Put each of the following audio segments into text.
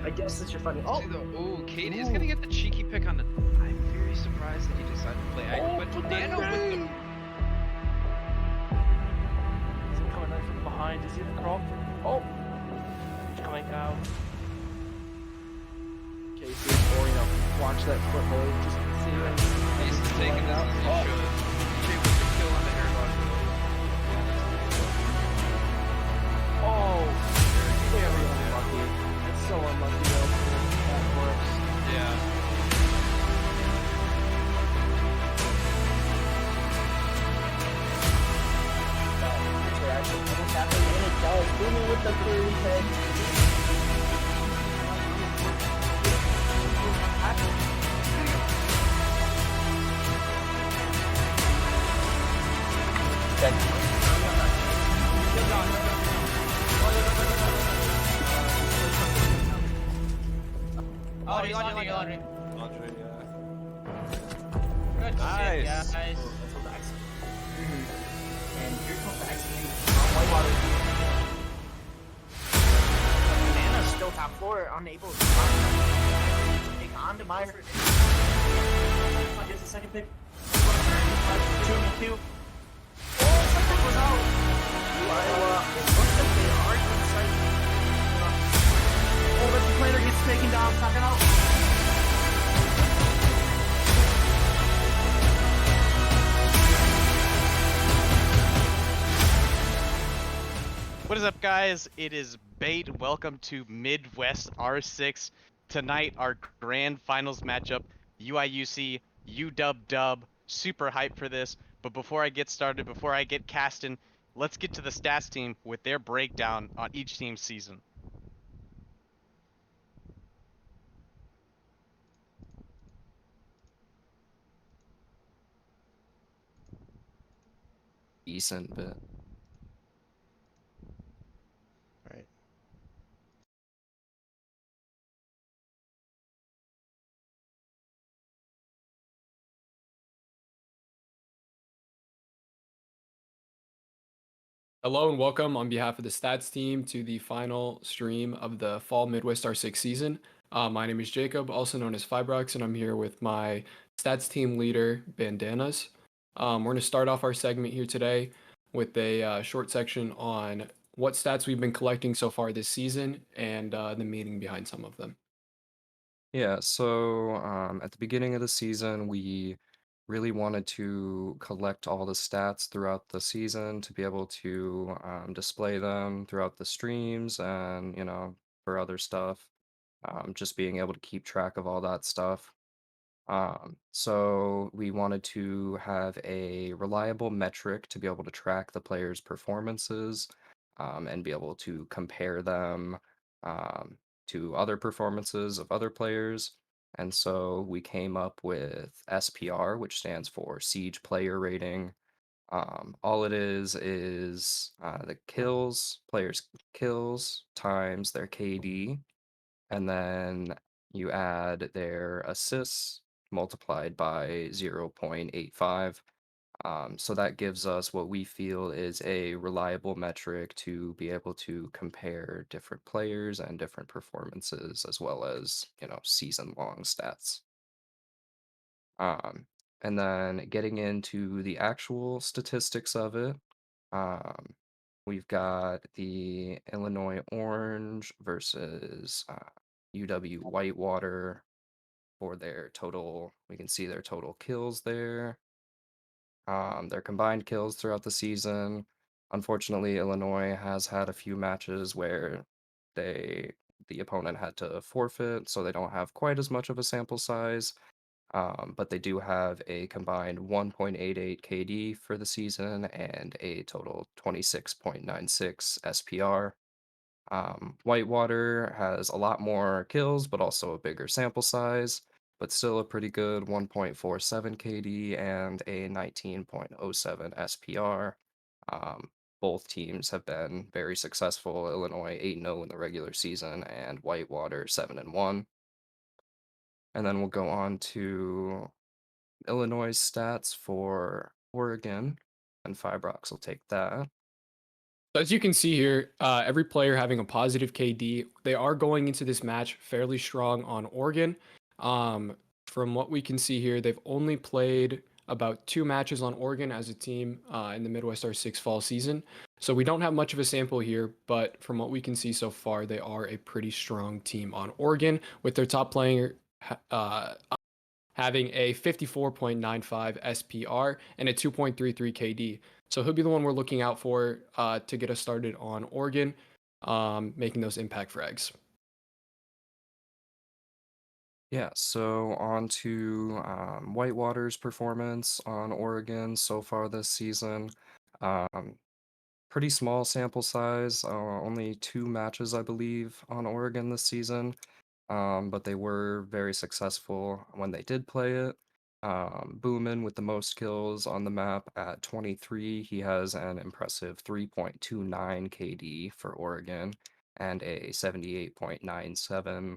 I guess it's your funny. Oh, See the Katie is Ooh. gonna get the cheeky pick on the. I'm very surprised that he decided to play Iron, but put that Nano with the. name! Is he coming out from behind? Is he the crop? Oh, he's coming out. Casey, or watch that foothold. Just see him. He's taking this as he should. Jay with the kill on the air dodge. Oh, very unlucky. It's so unlucky though. That works. Yeah. Interaction. What's happening? And it does. Boomy with the fairy head. Audrey. Andre, yeah. Good Nice. shit, guys. That's what the X. And here comes the X-Wing. Whitewater. Nana's still top floor, unable to take on to Myra. Gets the second pick. 2-2. Oh, something was out. It looks like they are inside. Oh, the player gets taken down, knocking out. What is up, guys? It is Bait. Welcome to Midwest R6. Tonight, our grand finals matchup, UIUC, UW-Dub. Super hyped for this. But before I get started, before I get casting, let's get to the stats team with their breakdown on each team's season. Decent, but Right. Hello and welcome on behalf of the stats team to the final stream of the Fall Midwest R6 season. My name is Jacob, also known as Fibrox, and I'm here with my stats team leader, Bandanas. We're going to start off our segment here today with a short section on what stats we've been collecting so far this season and the meaning behind some of them. yeah, so at the beginning of the season, we really wanted to collect all the stats throughout the season to be able to display them throughout the streams and, for other stuff. Just being able to keep track of all that stuff. So we wanted to have a reliable metric to be able to track the players' performances and be able to compare them um, to other performances of other players. And so we came up with SPR, which stands for Siege Player Rating. All it is the players' kills times their KD, and then you add their assists multiplied by 0.85. So that gives us what we feel is a reliable metric to be able to compare different players and different performances, as well as, season-long stats. Um, and then getting into the actual statistics of it, um, we've got the Illinois Orange versus UW-Whitewater for their total. We can see their total kills there. Their combined kills throughout the season. Unfortunately, Illinois has had a few matches where the opponent had to forfeit, so they don't have quite as much of a sample size. But they do have a combined 1.88 KD for the season and a total 26.96 SPR. Whitewater has a lot more kills, but also a bigger sample size, but still a pretty good 1.47 KD and a 19.07 SPR. Both teams have been very successful. Illinois 8-0 in the regular season, and Whitewater 7-1. And then we'll go on to Illinois stats for Oregon, and Fibrox will take that. So as you can see here, every player having a positive KD. They are going into this match fairly strong on Oregon. From what we can see here, they've only played about 2 matches on Oregon as a team in the Midwest R6 fall season. So we don't have much of a sample here, but from what we can see so far, they are a pretty strong team on Oregon, with their top player having a 54.95 SPR and a 2.33 KD. So he'll be the one we're looking out for to get us started on Oregon, making those impact frags. Yeah, so on to Whitewater's performance on Oregon so far this season. Um, Pretty small sample size, only 2 matches, I believe, on Oregon this season. But they were very successful when they did play it. Boomin with the most kills on the map at 23. He has an impressive 3.29 KD for Oregon and a 78.97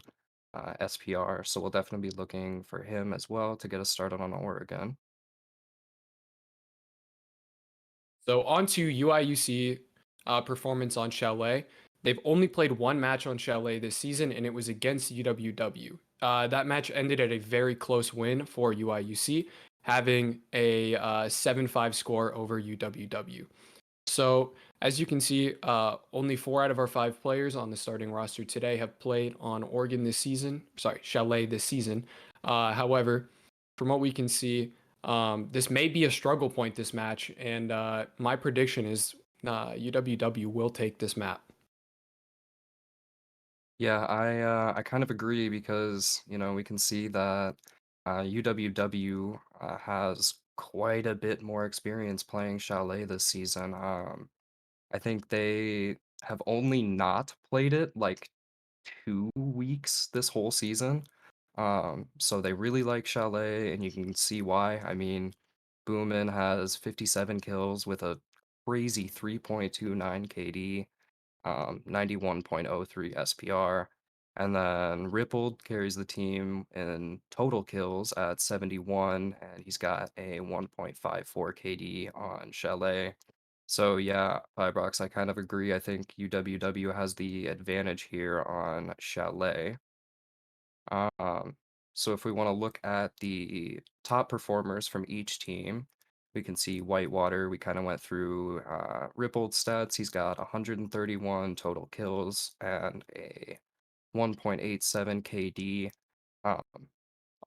SPR. So we'll definitely be looking for him as well to get us started on Oregon. So on to UIUC performance on Chalet. They've only played 1 match on Chalet this season, and it was against UW-W. That match ended at a very close win for UIUC, having a 7-5 score over UW-W. So as you can see, only 4 out of our 5 players on the starting roster today have played on Oregon this season. Sorry, Chalet this season. However, from what we can see, this may be a struggle point this match, and my prediction is UW-W will take this map. Yeah, I kind of agree because, we can see that UW-W has quite a bit more experience playing Chalet this season. I think they have only not played it like 2 weeks this whole season. So they really like Chalet, and you can see why. I mean, Boomin has 57 kills with a crazy 3.29 KD, 91.03 SPR. And then Rippled carries the team in total kills at 71, and he's got a 1.54 KD on Chalet. So yeah, Fibrox, I kind of agree. I think UW-W has the advantage here on Chalet. Um, so if we want to look at the top performers from each team, we can see Whitewater. We kind of went through Rippled stats. He's got 131 total kills and a 1.87 KD. Um,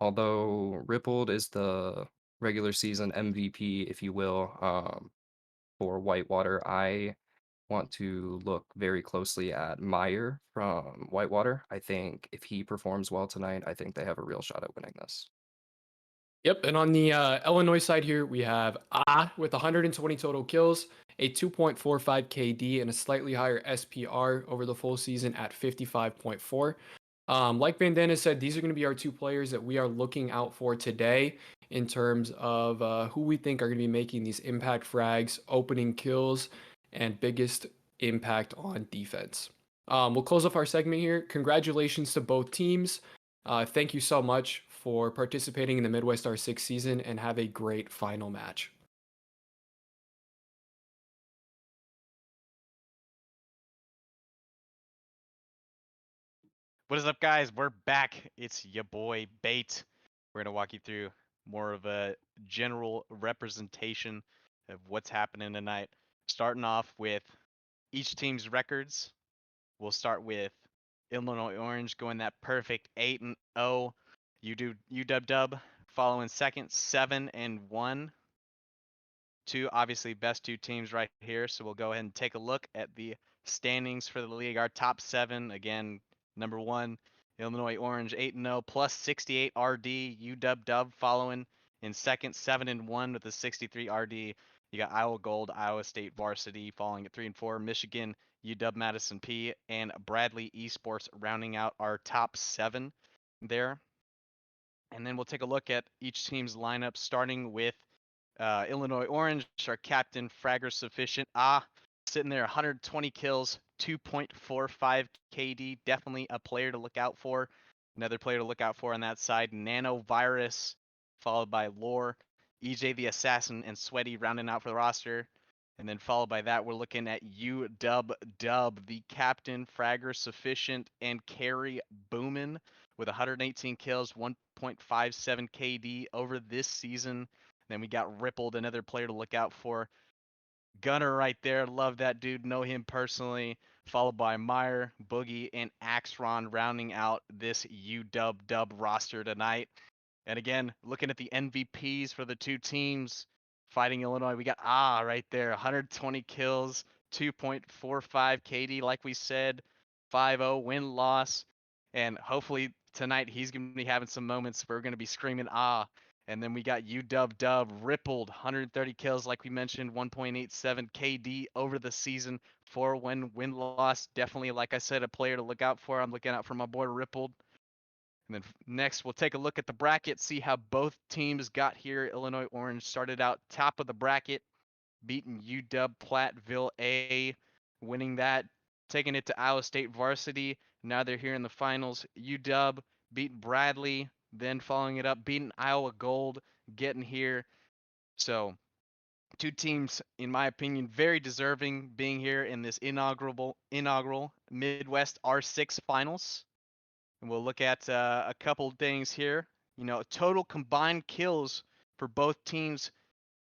although Rippled is the regular season MVP, if you will, for Whitewater, I want to look very closely at Meyer from Whitewater. I think if he performs well tonight, I think they have a real shot at winning this. Yep, and on the Illinois side here, we have with 120 total kills, a 2.45 KD, and a slightly higher SPR over the full season at 55.4. Like Bandana said, these are going to be our 2 players that we are looking out for today in terms of who we think are going to be making these impact frags, opening kills, and biggest impact on defense. We'll close off our segment here. Congratulations to both teams. Thank you so much for participating in the Midwest R6 season, and have a great final match. What is up, guys? We're back. It's your boy Bait. We're gonna walk you through more of a general representation of what's happening tonight. Starting off with each team's records. We'll start with Illinois Orange going that perfect 8-0. UW following second 7-1. Obviously best 2 teams right here. So we'll go ahead and take a look at the standings for the league. Our top 7 again. Number 1, Illinois Orange 8-0 plus 68 RD. UW following in second 7-1 with a 63 RD. You got Iowa Gold, Iowa State Varsity falling at 3-4. Michigan, UW Madison P, and Bradley Esports rounding out our top 7 there. And then we'll take a look at each team's lineup, starting with Illinois Orange, our captain, Fragger Sufficient. Sitting there, 120 kills, 2.45 KD. Definitely a player to look out for. Another player to look out for on that side, Nanovirus, followed by Lore, EJ the Assassin, and Sweaty rounding out for the roster. And then followed by that, we're looking at UW-Dub, the captain, fragger sufficient, and carry Boomin with 118 kills, 1.57 KD over this season. Then we got Rippled, another player to look out for. Gunner right there, love that dude, know him personally. Followed by Meyer, Boogie, and Axron rounding out this UW-Dub roster tonight. And again, looking at the MVPs for the two teams fighting Illinois, we got right there, 120 kills, 2.45 KD, like we said, 5-0 win loss, and hopefully tonight he's gonna be having some moments where we're gonna be screaming And then we got UW-Dub Rippled, 130 kills, like we mentioned, 1.87 KD over the season, 4-1 win loss. Definitely, like I said, a player to look out for. I'm looking out for my boy Rippled. And then next, we'll take a look at the bracket, see how both teams got here. Illinois Orange started out top of the bracket, beating UW Platteville A, winning that, taking it to Iowa State varsity. Now they're here in the finals. UW beat Bradley, then following it up, beating Iowa Gold, getting here. So two teams, in my opinion, very deserving being here in this inaugural Midwest R6 finals. And we'll look at a couple things here. You know, total combined kills for both teams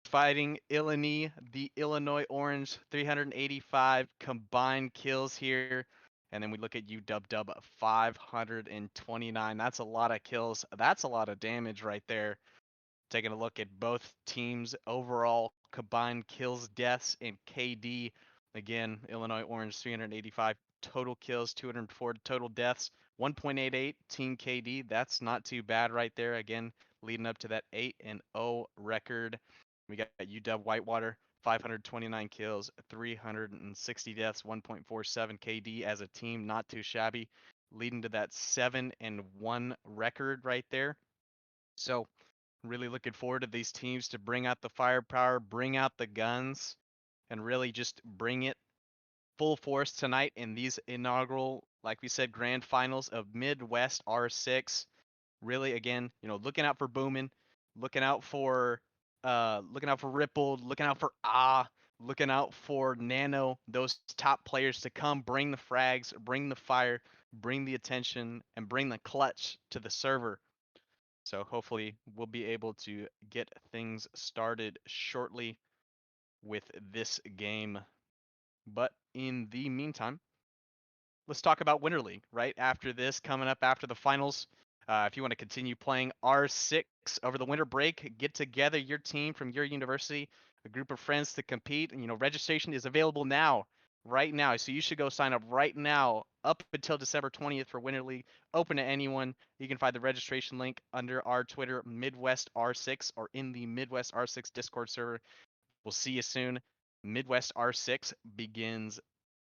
fighting Illini, the Illinois Orange, 385 combined kills here. And then we look at UW-Dub, 529. That's a lot of kills. That's a lot of damage right there. Taking a look at both teams' overall combined kills, deaths, and KD. Again, Illinois Orange, 385 total kills, 204 total deaths, 1.88 team KD. That's not too bad right there. Again, leading up to that 8-0 record. We got UW-Whitewater, 529 kills, 360 deaths, 1.47 KD as a team. Not too shabby. Leading to that 7-1 record right there. So, really looking forward to these teams to bring out the firepower, bring out the guns, and really just bring it full force tonight in these inaugural, like we said, grand finals of Midwest R6. Really, again, you know, looking out for Boomin, looking out for Rippled, looking out for looking out for Nano, those top players to come bring the frags, bring the fire, bring the attention, and bring the clutch to the server. So hopefully we'll be able to get things started shortly with this game. But in the meantime, let's talk about Winter League, right? After this, coming up after the finals. If you want to continue playing R6 over the winter break, get together your team from your university, a group of friends to compete. And, you know, registration is available now, right now. So you should go sign up right now up until December 20th for Winter League. Open to anyone. You can find the registration link under our Twitter, Midwest R6, or in the Midwest R6 Discord server. We'll see you soon. Midwest R6 begins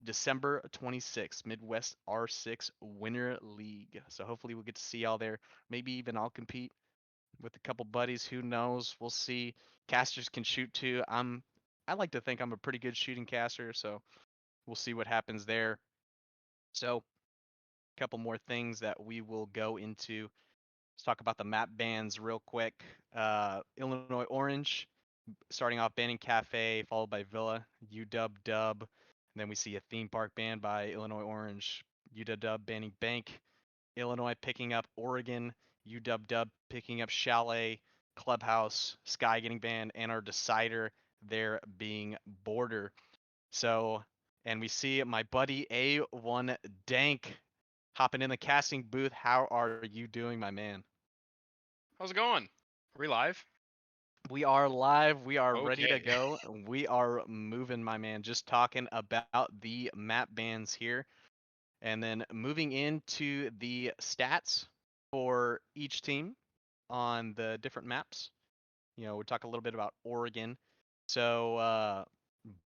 December 26th, Midwest R6 Winter League. So hopefully we'll get to see y'all there. Maybe even I'll compete with a couple buddies. Who knows? We'll see. Casters can shoot too. I like to think I'm a pretty good shooting caster, so we'll see what happens there. So a couple more things that we will go into. Let's talk about the map bans real quick. Illinois Orange, starting off banning Cafe, followed by Villa, UW-Dub. And then we see a theme park ban by Illinois Orange, UW-Dub banning Bank, Illinois picking up Oregon, UW-Dub picking up Chalet, Clubhouse, Sky getting banned, and our decider there being Border. So, and we see my buddy A1 Dank hopping in the casting booth. How are you doing, my man? How's it going? Are we live? We are live. We are ready to Okay. go. We are moving, my man. Just talking about the map bans here. And then moving into the stats for each team on the different maps. You know, we'll talk a little bit about Oregon. So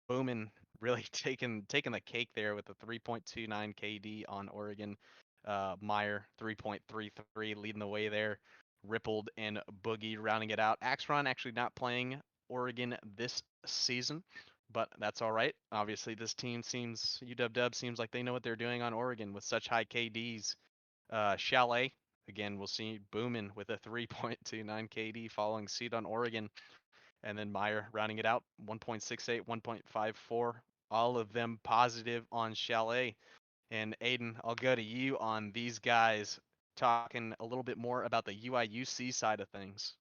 Bowman really taking the cake there with a 3.29 KD on Oregon. Meyer 3.33 leading the way there. Rippled and Boogie rounding it out. Axron actually not playing Oregon this season, but that's all right. Obviously, this team seems UW-Dub seems like they know what they're doing on Oregon with such high KDs. Chalet again, we'll see Boomin with a 3.29 KD following suit on Oregon. And then Meyer rounding it out, 1.68, 1.54, all of them positive on Chalet. And Aiden, I'll go to you on these guys talking a little bit more about the UIUC side of things.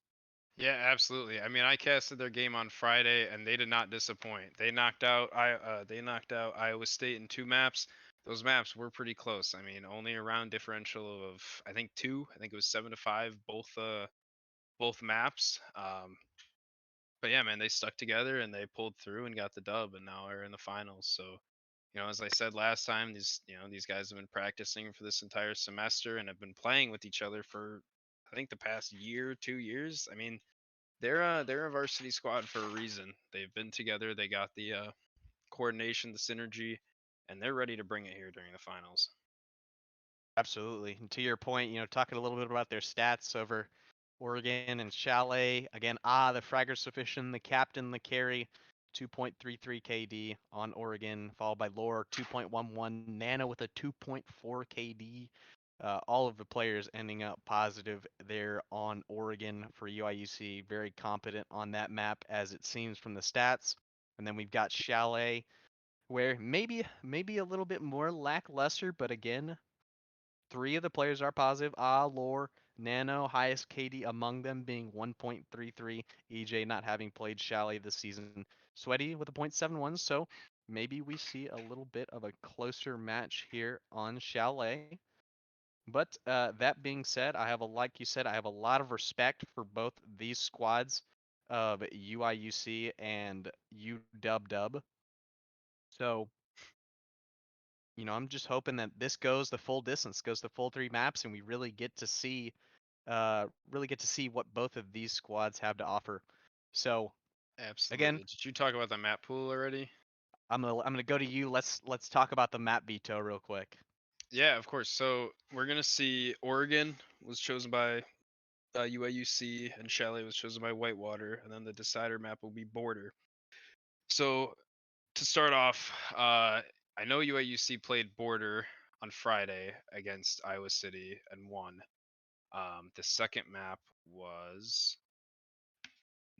Yeah, absolutely. I mean, I casted their game on Friday, and they did not disappoint. They knocked out Iowa State in 2 maps. Those maps were pretty close. I mean, only a round differential of I think 2. I think it was 7-5 both maps. But yeah, man, they stuck together and they pulled through and got the dub, and now are in the finals. So, as I said last time, these guys have been practicing for this entire semester and have been playing with each other for I think the past year, 2 years. I mean, they're a varsity squad for a reason. They've been together. They got the coordination, the synergy, and they're ready to bring it here during the finals. Absolutely. And to your point, talking a little bit about their stats over Oregon and Chalet. Again, the fragger sufficient, the captain, the carry, 2.33 KD on Oregon, followed by Lore, 2.11, Nana with a 2.4 KD. All of the players ending up positive there on Oregon for UIUC. Very competent on that map, as it seems from the stats. And then we've got Chalet, where maybe a little bit more lackluster, but again, 3 of the players are positive. Lore, Nano, highest KD among them being 1.33. EJ not having played Chalet this season. Sweaty with a 0.71. So maybe we see a little bit of a closer match here on Chalet. But that being said, like you said, I have a lot of respect for both these squads of UIUC and UW. So I'm just hoping that this goes the full distance, goes the full 3 maps, and we really get to see what both of these squads have to offer. So again, Absolutely. Did you talk about the map pool already? I'm gonna go to you. Let's talk about the map veto real quick. Yeah, of course. So we're gonna see Oregon was chosen by UAUC, and Chalet was chosen by Whitewater, and then the decider map will be Border. So to start off, I know UAUC played Border on Friday against Iowa City and won. The second map was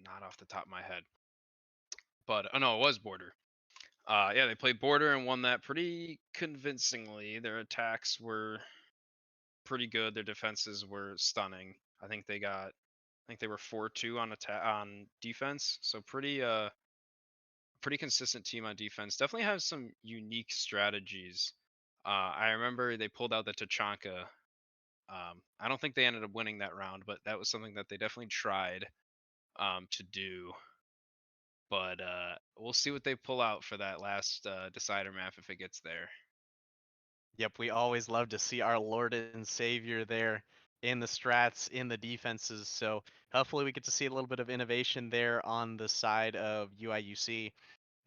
not off the top of my head, but oh no, it was Border. Yeah, they played Border and won that pretty convincingly. Their attacks were pretty good. Their defenses were stunning. I think they were 4-2 on defense. So pretty consistent team on defense. Definitely have some unique strategies. I remember they pulled out the Tachanka. I don't think they ended up winning that round, but that was something that they definitely tried to do. But we'll see what they pull out for that last decider map if it gets there. Yep, we always love to see our Lord and Savior there in the strats, in the defenses. So hopefully we get to see a little bit of innovation there on the side of UIUC.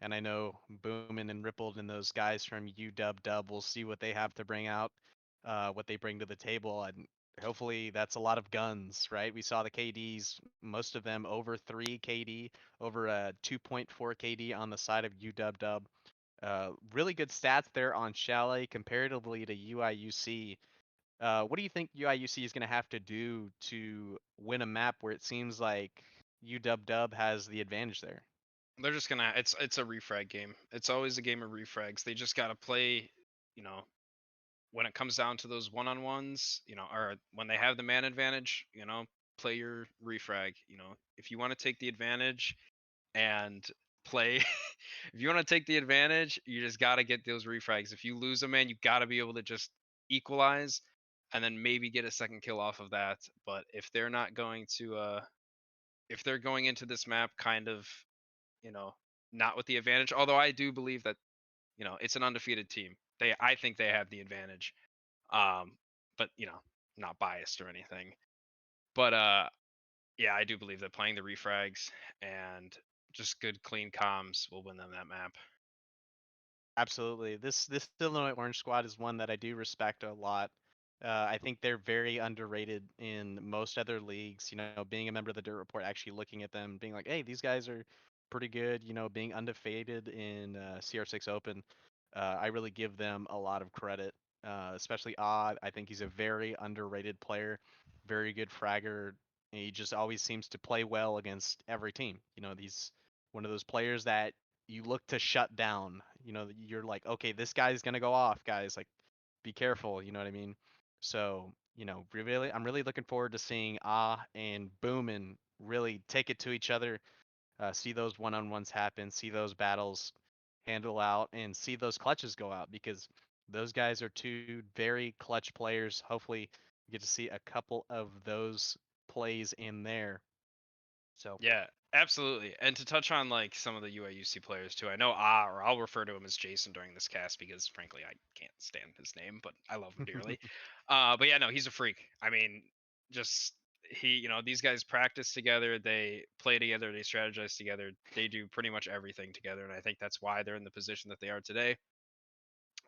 And I know Boomin and Rippled and those guys from UW will see what they have to bring out, what they bring to the table, and hopefully that's a lot of guns, right? We saw the KDs, most of them over 3 KD, over a 2.4 KD on the side of UW. Really good stats there on Chalet comparatively to UIUC. What do you think UIUC is going to have to do to win a map where it seems like UW has the advantage there? They're just gonna it's a refrag game. It's always a game of refrags. They just gotta play, you know, when it comes down to those one-on-ones, or when they have the man advantage, play your refrag. If you want to take the advantage and play, if you want to take the advantage, you just got to get those refrags. If you lose a man, you got to be able to just equalize and then maybe get a second kill off of that. But if they're not going to, if they're going into this map kind of, you know, not with the advantage, although I do believe that, it's an undefeated team. I think they have the advantage. But not biased or anything. But yeah, I do believe that playing the refrags and just good clean comms will win them that map. Absolutely. This Illinois Orange squad is one that I do respect a lot. I think they're very underrated in most other leagues. Being a member of the Dirt Report, actually looking at them, being like, "Hey, these guys are pretty good." Being undefeated in CR6 Open, I really give them a lot of credit. Especially Odd. I think he's a very underrated player, very good fragger. And he just always seems to play well against every team. You know, he's one of those players that you look to shut down. You know, you're like, okay, this guy's gonna go off, guys. Like, be careful. You know what I mean? So, you know, really, I'm really looking forward to seeing and Boomin really take it to each other, see those one-on-ones happen, see those battles handle out, and see those clutches go out because those guys are two very clutch players. Hopefully, we get to see a couple of those plays in there. So Yeah, absolutely. And to touch on like some of the UIUC players too, I know or I'll refer to him as Jason during this cast because frankly I can't stand his name, but I love him dearly. But yeah, no, he's a freak. I mean, just these guys practice together, they play together, they strategize together, they do pretty much everything together, and I think that's why they're in the position that they are today.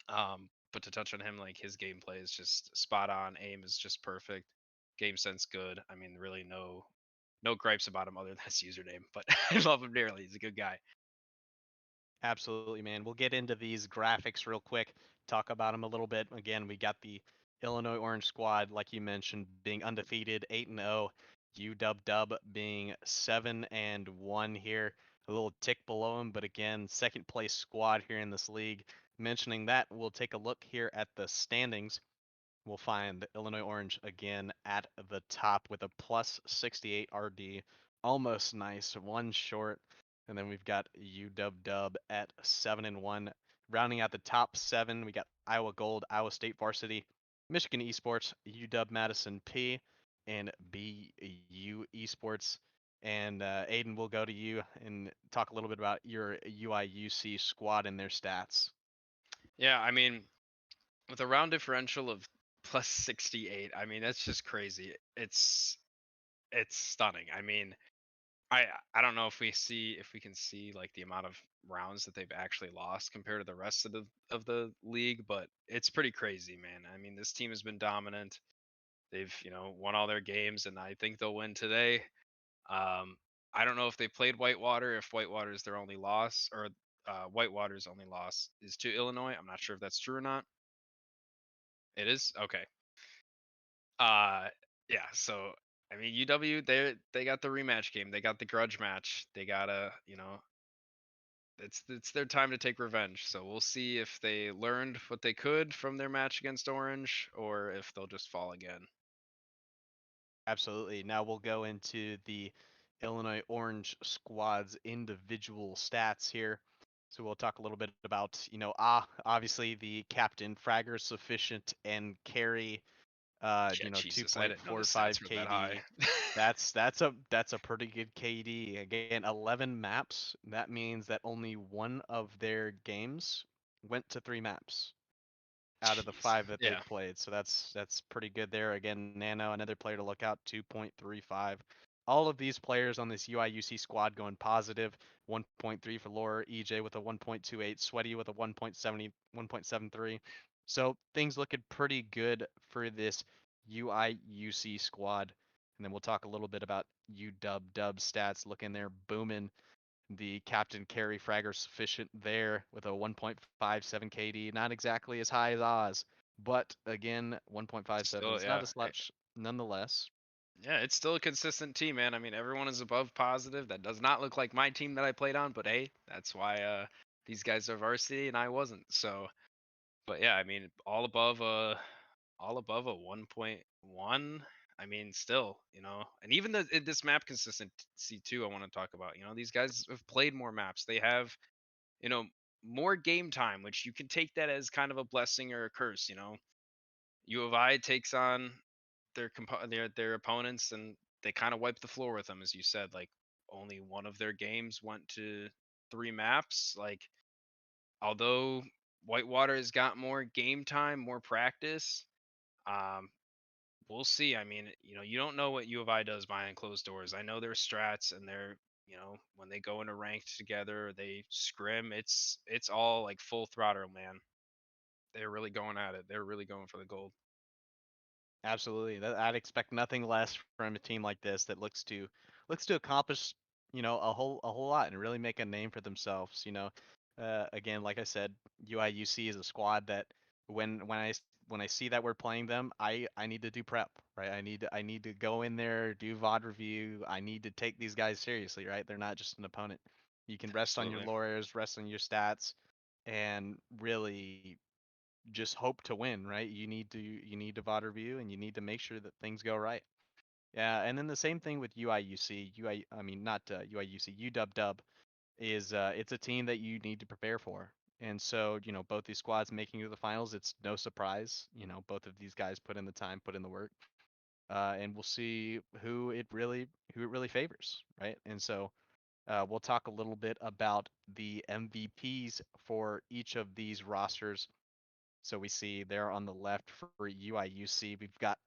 But to touch on him, like his gameplay is just spot on, aim is just perfect, game sense good. I mean, really no gripes about him other than his username, but I love him dearly. He's a good guy. absolutely, man. We'll get into these graphics real quick, talk about them a little bit. Again, we got the Illinois Orange squad, like you mentioned, being undefeated, 8-0. UW being 7-1 here, a little tick below him, but again, second place squad here in this league. Mentioning that, we'll take a look here at the standings. We'll find Illinois Orange again at the top with a plus 68 RD. Almost nice, one short. And then we've got UW at 7-1. Rounding out the top seven, we got Iowa Gold, Iowa State Varsity, Michigan Esports, UW Madison P, and BU Esports. And Aiden, we'll go to you and talk a little bit about your UIUC squad and their stats. Yeah, I mean, with a round differential of plus 68, I mean that's just crazy. It's stunning. I mean, I don't know if we can see like the amount of rounds that they've actually lost compared to the rest of the league, but it's pretty crazy, man. I mean, this team has been dominant. They've, won all their games, and I think they'll win today. Um, I don't know if they played Whitewater, if Whitewater is their only loss, or Whitewater's only loss is to Illinois. I'm not sure if that's true or not. It is? Okay. Uh yeah, so I mean UW they got the rematch game. They got the grudge match. They got to, it's their time to take revenge. So we'll see if they learned what they could from their match against Orange or if they'll just fall again. Absolutely. Now we'll go into the Illinois Orange squad's individual stats here. So we'll talk a little bit about, obviously the captain, Fragger, sufficient, and carry, Yeah, Jesus, I didn't know the 2.45 stats were that high. KD. That's a pretty good KD. Again, 11 maps. That means that only one of their games went to 3 maps out of the Jeez. 5 that Yeah. they've played. So that's pretty good there. Again, Nano, another player to look out, 2.35. All of these players on this UIUC squad going positive. 1.3 for Laura, EJ with a 1.28, Sweaty with a 1.73. So things looking pretty good for this UIUC squad. And then we'll talk a little bit about UW stats. Look in there, booming. The captain carry fragger sufficient there with a 1.57 KD. Not exactly as high as Oz, but again, 1.57 Still, is not yeah. a slouch nonetheless. Yeah, it's still a consistent team, man. I mean, everyone is above positive. That does not look like my team that I played on, but hey, that's why these guys are varsity and I wasn't. So, but yeah, I mean, all above a 1.1. I mean, still, and even this map consistency too. I want to talk about. These guys have played more maps. They have, you know, more game time, which you can take that as kind of a blessing or a curse. U of I takes on their opponents and they kind of wipe the floor with them, as you said. Like only one of their games went to 3 maps. Like although Whitewater has got more game time, more practice. Um, we'll see. I mean, you don't know what U of I does behind closed doors. I know their strats and their, when they go into ranked together, they scrim. It's all like full throttle, man. They're really going at it. They're really going for the gold. Absolutely. I'd expect nothing less from a team like this that looks to accomplish, a whole lot and really make a name for themselves. Again, like I said, UIUC is a squad that when when I see that we're playing them, I need to do prep, right? I need to go in there, do VOD review. I need to take these guys seriously, right? They're not just an opponent. You can rest on your Absolutely. laurels, rest on your stats, and really just hope to win, right? You need to VOD review and you need to make sure that things go right. Yeah, and then the same thing with UIUC. I mean not UIUC, UW-Dub is it's a team that you need to prepare for. And so, both these squads making it to the finals, it's no surprise. Both of these guys put in the time, put in the work. And we'll see who it really favors, right? And so we'll talk a little bit about the MVPs for each of these rosters. So we see there on the left for UIUC, we've got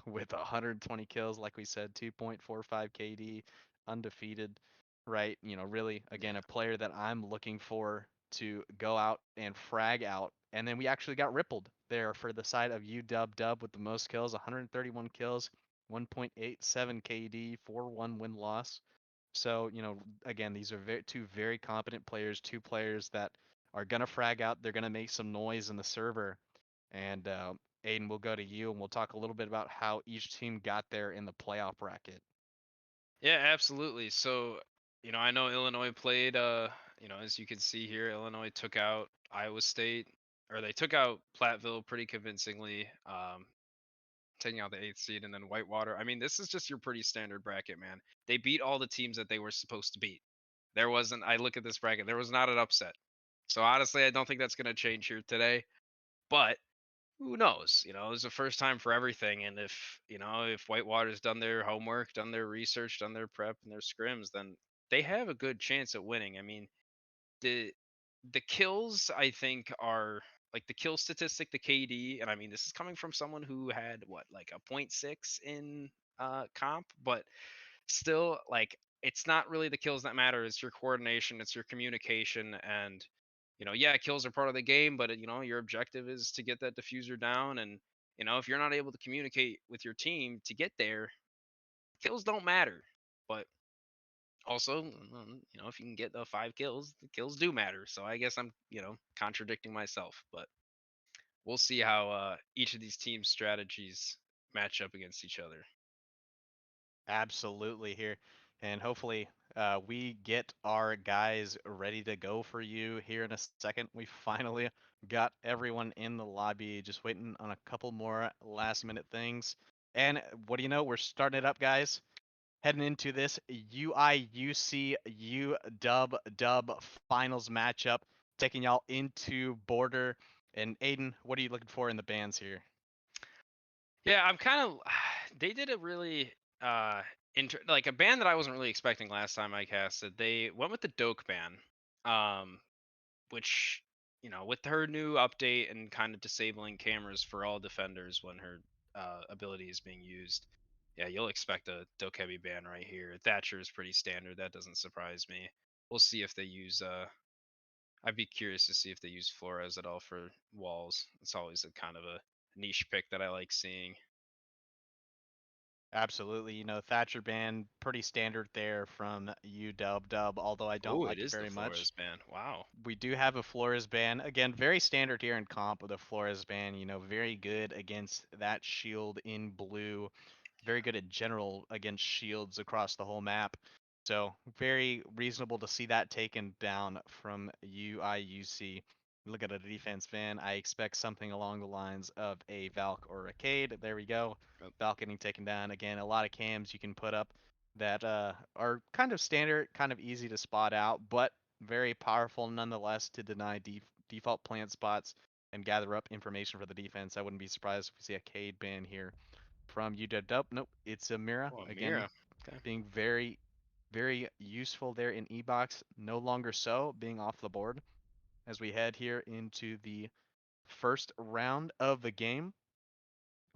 with 120 kills, like we said, 2.45 KD, undefeated, right? Really, again, Yeah. a player that I'm looking for to go out and frag out. And then we actually got rippled there for the side of UW-Dub with the most kills, 131 kills, 1.87 KD, 4-1 win-loss. So, again, these are two very competent players, two players that are going to frag out. They're going to make some noise in the server. And Aiden, we'll go to you and we'll talk a little bit about how each team got there in the playoff bracket. Yeah, absolutely. So, I know Illinois played, as you can see here, Illinois took out Iowa State, or they took out Platteville pretty convincingly, taking out the 8th seed, and then Whitewater. I mean, this is just your pretty standard bracket, man. They beat all the teams that they were supposed to beat. I look at this bracket, there was not an upset. So honestly, I don't think that's going to change here today. But who knows? It's the first time for everything. And if Whitewater's done their homework, done their research, done their prep and their scrims, then they have a good chance at winning. I mean, the the kills I think are like the kill statistic, the KD, and I mean this is coming from someone who had what, like a point 0.6 in comp, but still, like, it's not really the kills that matter. It's your coordination, it's your communication, and yeah, kills are part of the game, but your objective is to get that diffuser down. And if you're not able to communicate with your team to get there, kills don't matter. But also, if you can get the 5 kills, the kills do matter. So I guess I'm contradicting myself, but we'll see how each of these teams' strategies match up against each other. Absolutely here. And hopefully we get our guys ready to go for you here in a second. We finally got everyone in the lobby, just waiting on a couple more last minute things. And what do you know? We're starting it up, guys. Heading into this UIUC UW-Dub finals matchup, taking y'all into border. And Aiden, what are you looking for in the bans here? Yeah, I'm kind of. They did a really like a ban that I wasn't really expecting last time I casted. They went with the Doke ban, which with her new update and kind of disabling cameras for all defenders when her ability is being used. Yeah, you'll expect a Dokebi ban right here. Thatcher is pretty standard. That doesn't surprise me. We'll see if they use. I'd be curious to see if they use Flores at all for walls. It's always a kind of a niche pick that I like seeing. Absolutely. Thatcher ban, pretty standard there from UW-Dub, although I don't Oh, it like it is the very much. Flores ban. Wow. We do have a Flores ban. Again, very standard here in comp with a Flores ban. Very good against that shield in blue. Very good in general against shields across the whole map. So very reasonable to see that taken down from UIUC. Look at a defense ban. I expect something along the lines of a Valk or a Cade. There we go. Yep. Valk getting taken down. Again, a lot of cams you can put up that are kind of standard, kind of easy to spot out, but very powerful nonetheless to deny default plant spots and gather up information for the defense. I wouldn't be surprised if we see a Cade ban here from UW. Nope, it's a Mira. Oh, Again, Mira. Okay. being very, very useful there in E-Box. No longer so, being off the board as we head here into the first round of the game.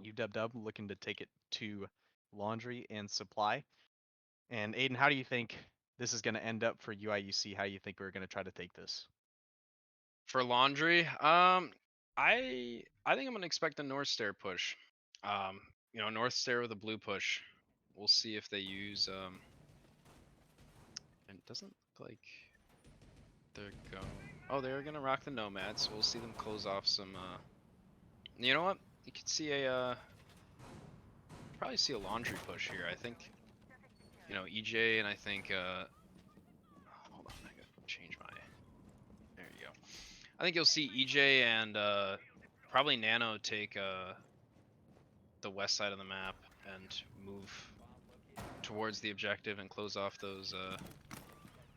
UW looking to take it to laundry and supply. And Aiden, how do you think this is going to end up for UIUC? How do you think we're going to try to take this? For laundry, I think I'm gonna expect a North Stair push. North Stair with a blue push. We'll see if they use and it doesn't look like they're going. Oh, they're gonna rock the Nomads. So we'll see them close off some. You know what? you could see a probably see a laundry push here. I think, you know, EJ and I think hold on, I gotta change my. There you go. I think you'll see EJ and probably Nano take the west side of the map and move towards the objective and close off those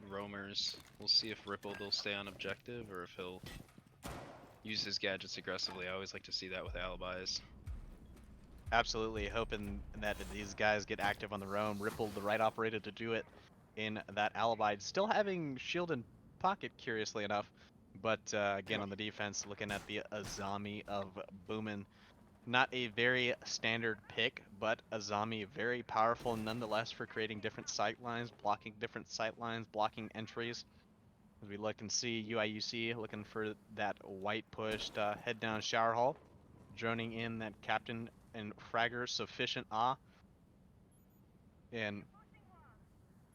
roamers. We'll see if Rippled will stay on objective or if he'll use his gadgets aggressively. I always like to see that with alibis. Absolutely, hoping that these guys get active on the roam. Rippled the right operator to do it in that alibi. Still having shield in pocket, curiously enough. But again, on the defense, looking at the Azami of Boomin. Not a very standard pick, but Azami very powerful nonetheless for creating different sight lines, blocking different sight lines, blocking entries. As we look and see UIUC looking for that white pushed head down shower hall, droning in that captain and fragger sufficient and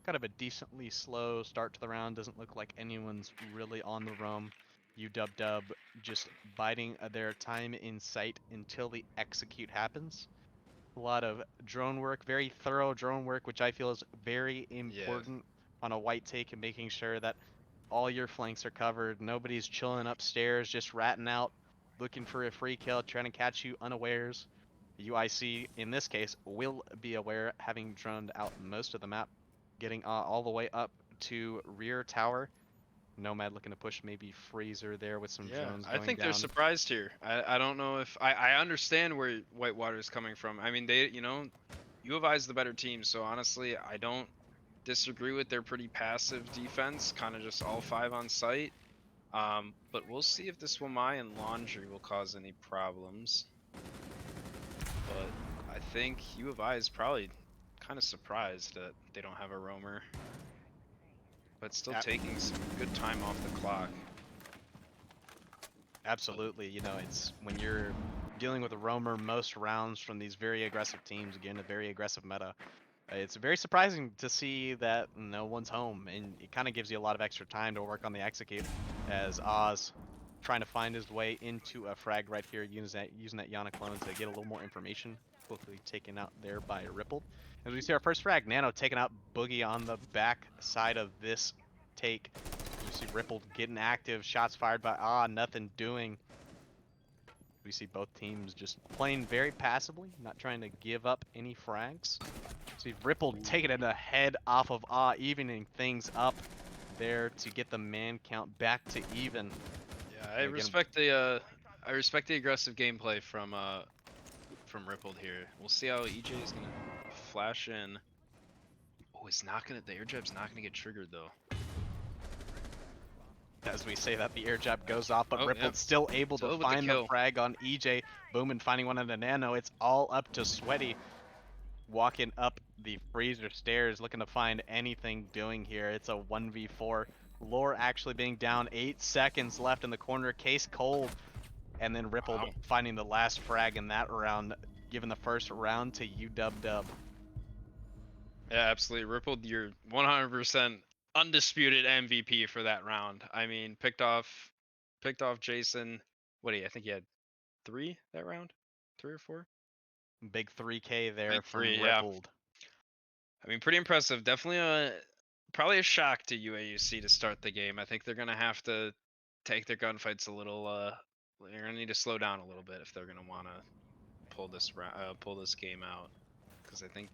kind of a decently slow start to the round. Doesn't look like anyone's really on the roam. UW just biding their time in sight until the execute happens. A lot of drone work, very thorough drone work, which I feel is very important on a white take and making sure that all your flanks are covered. Nobody's chilling upstairs, just ratting out, looking for a free kill, trying to catch you unawares. UIC, in this case, will be aware, having droned out most of the map, getting all the way up to rear tower. Nomad looking to push maybe Freezer there with some drones going I think down. they're surprised here. I don't know if I understand where Whitewater is coming from. I mean, they, you know, U of I is the better team, so honestly, I don't disagree with their pretty passive defense, kind of just all 5 on site. But we'll see if this Wamai and Laundry will cause any problems. But I think U of I is probably kind of surprised that they don't have a roamer. But still taking some good time off the clock. Absolutely, you know, it's when you're dealing with a roamer most rounds from these very aggressive teams, again, a very aggressive meta. It's very surprising to see that no one's home, and it kind of gives you a lot of extra time to work on the execute, as Oz trying to find his way into a frag right here, using that Yana clone to get a little more information, quickly taken out there by Rippled. As we see our first frag, Nano taking out Boogie on the back side of this take. We see Rippled getting active, shots fired by nothing doing. We see both teams just playing very passively, not trying to give up any frags. See Rippled taking it ahead off of evening things up there to get the man count back to even. Yeah, I respect the aggressive gameplay from Rippled here. We'll see how EJ is gonna flash in. Oh, it's not gonna. The air jab's not gonna get triggered though. As we say that, the air jab goes off, but Rippled yeah. still able Still to with the find the kill. frag on EJ. Boomin finding one on the Nano. It's all up to Sweaty. Walking up the freezer stairs, looking to find anything doing here. It's a 1v4. Lore actually being down 8 seconds left in the corner. Case cold. And then Rippled finding the last frag in that round, giving the first round to UW. Yeah, absolutely. Rippled, you're 100% undisputed MVP for that round. I mean, picked off Jason. What do you? I think he had 3 that round, 3 or 4. Big 3K there Big from 3, Rippled. I mean, pretty impressive. Definitely probably a shock to UAUC to start the game. I think they're gonna have to take their gunfights a little. They're gonna need to slow down a little bit if they're gonna wanna pull this game out, because I think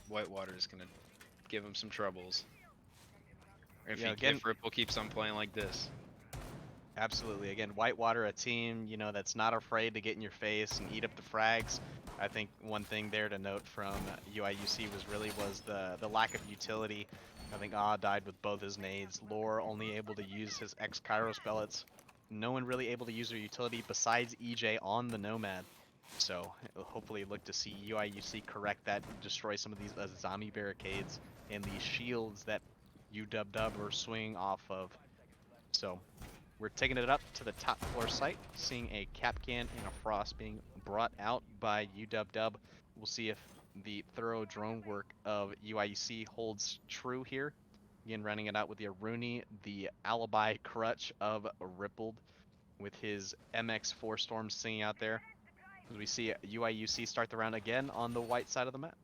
Whitewater is gonna give them some troubles. If Ripple keeps on playing like this. Absolutely. Again, Whitewater, a team, you know, that's not afraid to get in your face and eat up the frags. I think one thing there to note from UIUC was the lack of utility. I think died with both his nades. Lore only able to use his Kairos pellets. No one really able to use their utility besides EJ on the Nomad. So hopefully look to see UIUC correct that, destroy some of these zombie barricades and these shields that UW are swinging off of. So we're taking it up to the top floor site, seeing a Capcan and a Frost being brought out by UW. We'll see if the thorough drone work of UIC holds true here. Again, running it out with the Aruni, the alibi crutch of Rippled with his MX4 Storm singing out there. As we see UIUC start the round again on the white side of the map.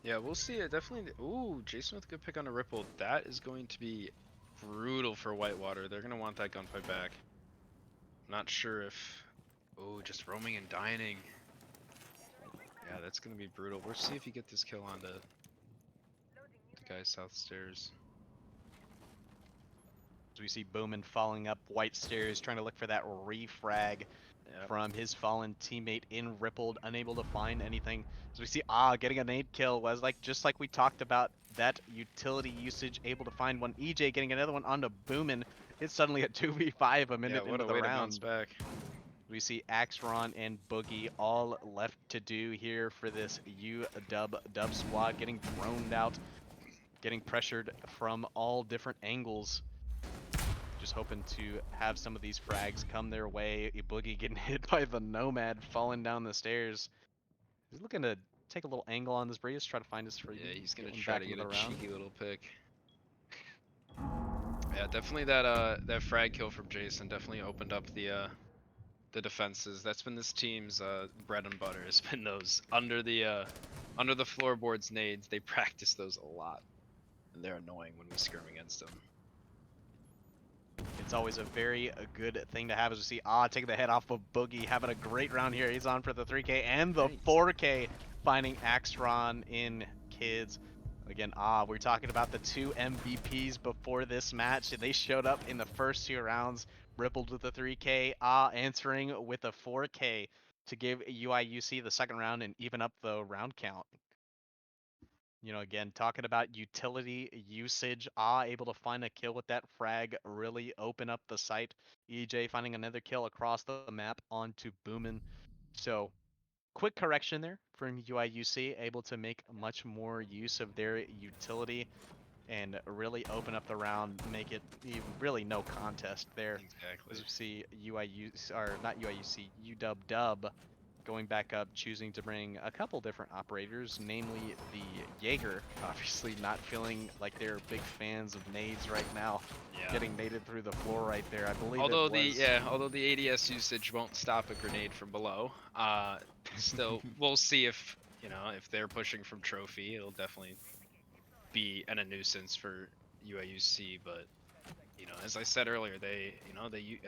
Yeah, we'll see it definitely. Ooh, Jason with a good pick on a ripple. That is going to be brutal for Whitewater. They're gonna want that gunfight back. Not sure if. Oh, just roaming and dining. Yeah, that's gonna be brutal. We'll see if you get this kill onto the guy south stairs. As we see Bowman following up white stairs, trying to look for that refrag Yep. from his fallen teammate in Rippled, unable to find anything. As we see getting a nade kill was just like we talked about, that utility usage, able to find one. EJ getting another one onto Boomin. It's suddenly a 2v5 a minute Yeah, what into a the way to bounce round. back. We see Axron and Boogie all left to do here for this UW squad, getting droned out, getting pressured from all different angles. Just hoping to have some of these frags come their way. Boogie getting hit by the Nomad, falling down the stairs. He's looking to take a little angle on this breeze, try to find his freebie. Yeah, he's gonna Getting try back to into get a the round. cheeky little pick. Yeah, definitely that frag kill from Jason definitely opened up the defenses. That's been this team's bread and butter. Has been those under the floorboards nades. They practice those a lot, and they're annoying when we scrim against them. It's always a very good thing to have, as we see taking the head off of Boogie, having a great round here. He's on for the 3K and the Nice. 4K, finding Axron in kids. Again, we're talking about the two MVPs before this match. They showed up in the first 2 rounds, Rippled with a 3K, answering with a 4K to give UIUC the second round and even up the round count. You know, again, talking about utility usage, able to find a kill with that frag, really open up the site. EJ finding another kill across the map onto Boomin. So, quick correction there from UIUC, able to make much more use of their utility and really open up the round, make it really no contest there. Exactly. As we see UIUC, or not UIUC, UW going back up, choosing to bring a couple different operators, namely the Jaeger, obviously not feeling like they're big fans of nades right now. Yeah. Getting naded through the floor right there, I believe. Although the ADS usage won't stop a grenade from below, still we'll see if if they're pushing from trophy, it'll definitely be a nuisance for UIUC. But as I said earlier, they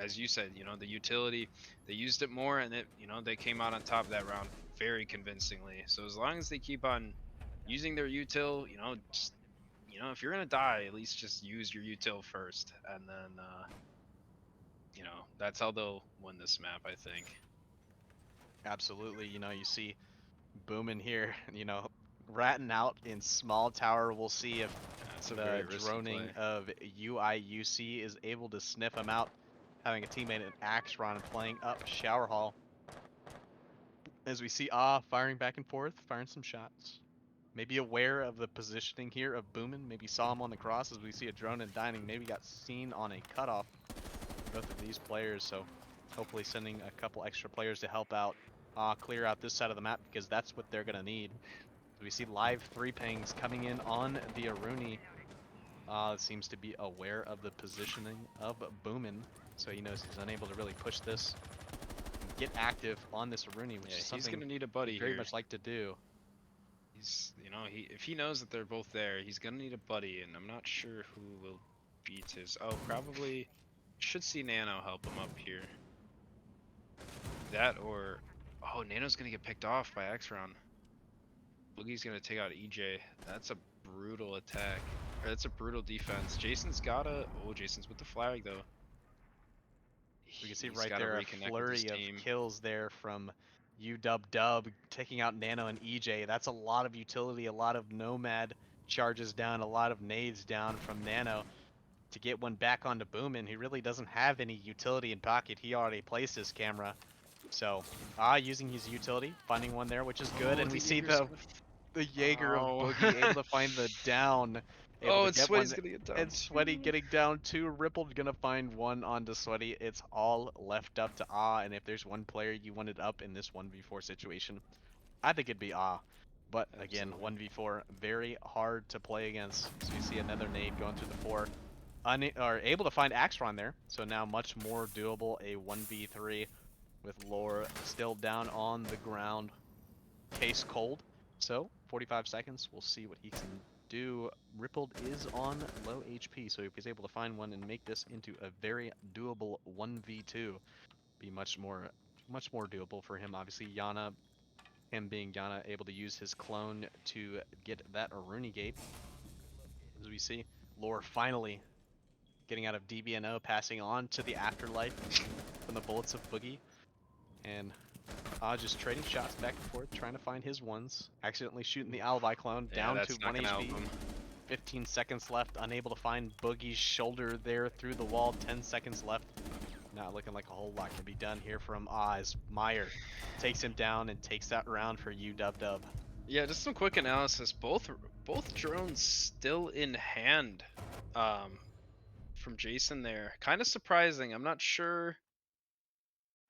as you said, the utility, they used it more, and they came out on top of that round very convincingly. So as long as they keep on using their util, just if you're gonna die, at least just use your util first, and then that's how they'll win this map, I think. Absolutely. You see Boomin here, ratting out in small tower. We'll see if That's a the very risky droning play. of UIUC is able to sniff him out, having a teammate in Axron playing up Shower Hall. As we see firing back and forth, firing some shots. Maybe aware of the positioning here of Boomin. Maybe saw him on the cross, as we see a drone and dining. Maybe got seen on a cutoff. Both of these players, so hopefully sending a couple extra players to help out, clear out this side of the map, because that's what they're gonna need. We see live 3 pings coming in on the Aruni. Seems to be aware of the positioning of Boomin, so he knows he's unable to really push this and get active on this Aruni, which is something he's gonna need a buddy very here. much like to do. He's if he knows that they're both there, he's gonna need a buddy, and I'm not sure who will beat his. Oh, probably should see Nano help him up here. That or Nano's gonna get picked off by Axron. Boogie's gonna take out EJ. That's a brutal attack. Or that's a brutal defense. Jason's Jason's with the flag though. We can see He's right gotta there a reconnect with flurry his of team. kills there from UW, taking out Nano and EJ. That's a lot of utility, a lot of Nomad charges down, a lot of nades down from Nano to get one back onto Boomin. He really doesn't have any utility in pocket. He already placed his camera. So, using his utility, finding one there, which is good. And we see the Jaeger of Boogie able to find the down. And Sweaty's gonna get down. And Sweaty getting down 2. Rippled gonna find one onto Sweaty. It's all left up to and if there's one player you wanted up in this 1v4 situation, I think it'd be But again, Absolutely. 1v4, very hard to play against. So you see another nade going through the 4. Able to find Axron there, so now much more doable, a 1v3 with Lore still down on the ground. Case cold. So 45 seconds. We'll see what he can do. Rippled is on low HP, so if he's able to find one and make this into a very doable 1v2, be much more doable for him. Obviously, Yana, him being Yana, able to use his clone to get that Aruni gate. As we see, Lore finally getting out of DBNO, passing on to the afterlife from the bullets of Boogie, and just trading shots back and forth, trying to find his ones. Accidentally shooting the alibi clone down to 1 HP. 15 seconds left, unable to find Boogie's shoulder there through the wall. 10 seconds left. Not looking like a whole lot can be done here from Oz. Meyer takes him down and takes that round for UW. Yeah, just some quick analysis. Both drones still in hand from Jason there. Kind of surprising. I'm not sure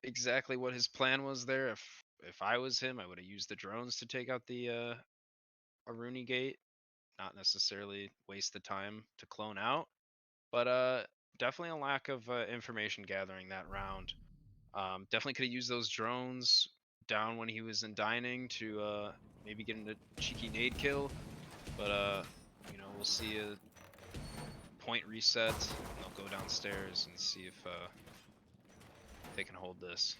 exactly what his plan was there. If I was him, I would have used the drones to take out the Aruni gate, not necessarily waste the time to clone out. But definitely a lack of information gathering that round. Definitely could have used those drones down when he was in dining to maybe get into cheeky nade kill. But you know, we'll see a point reset. They'll go downstairs and see if they can hold this.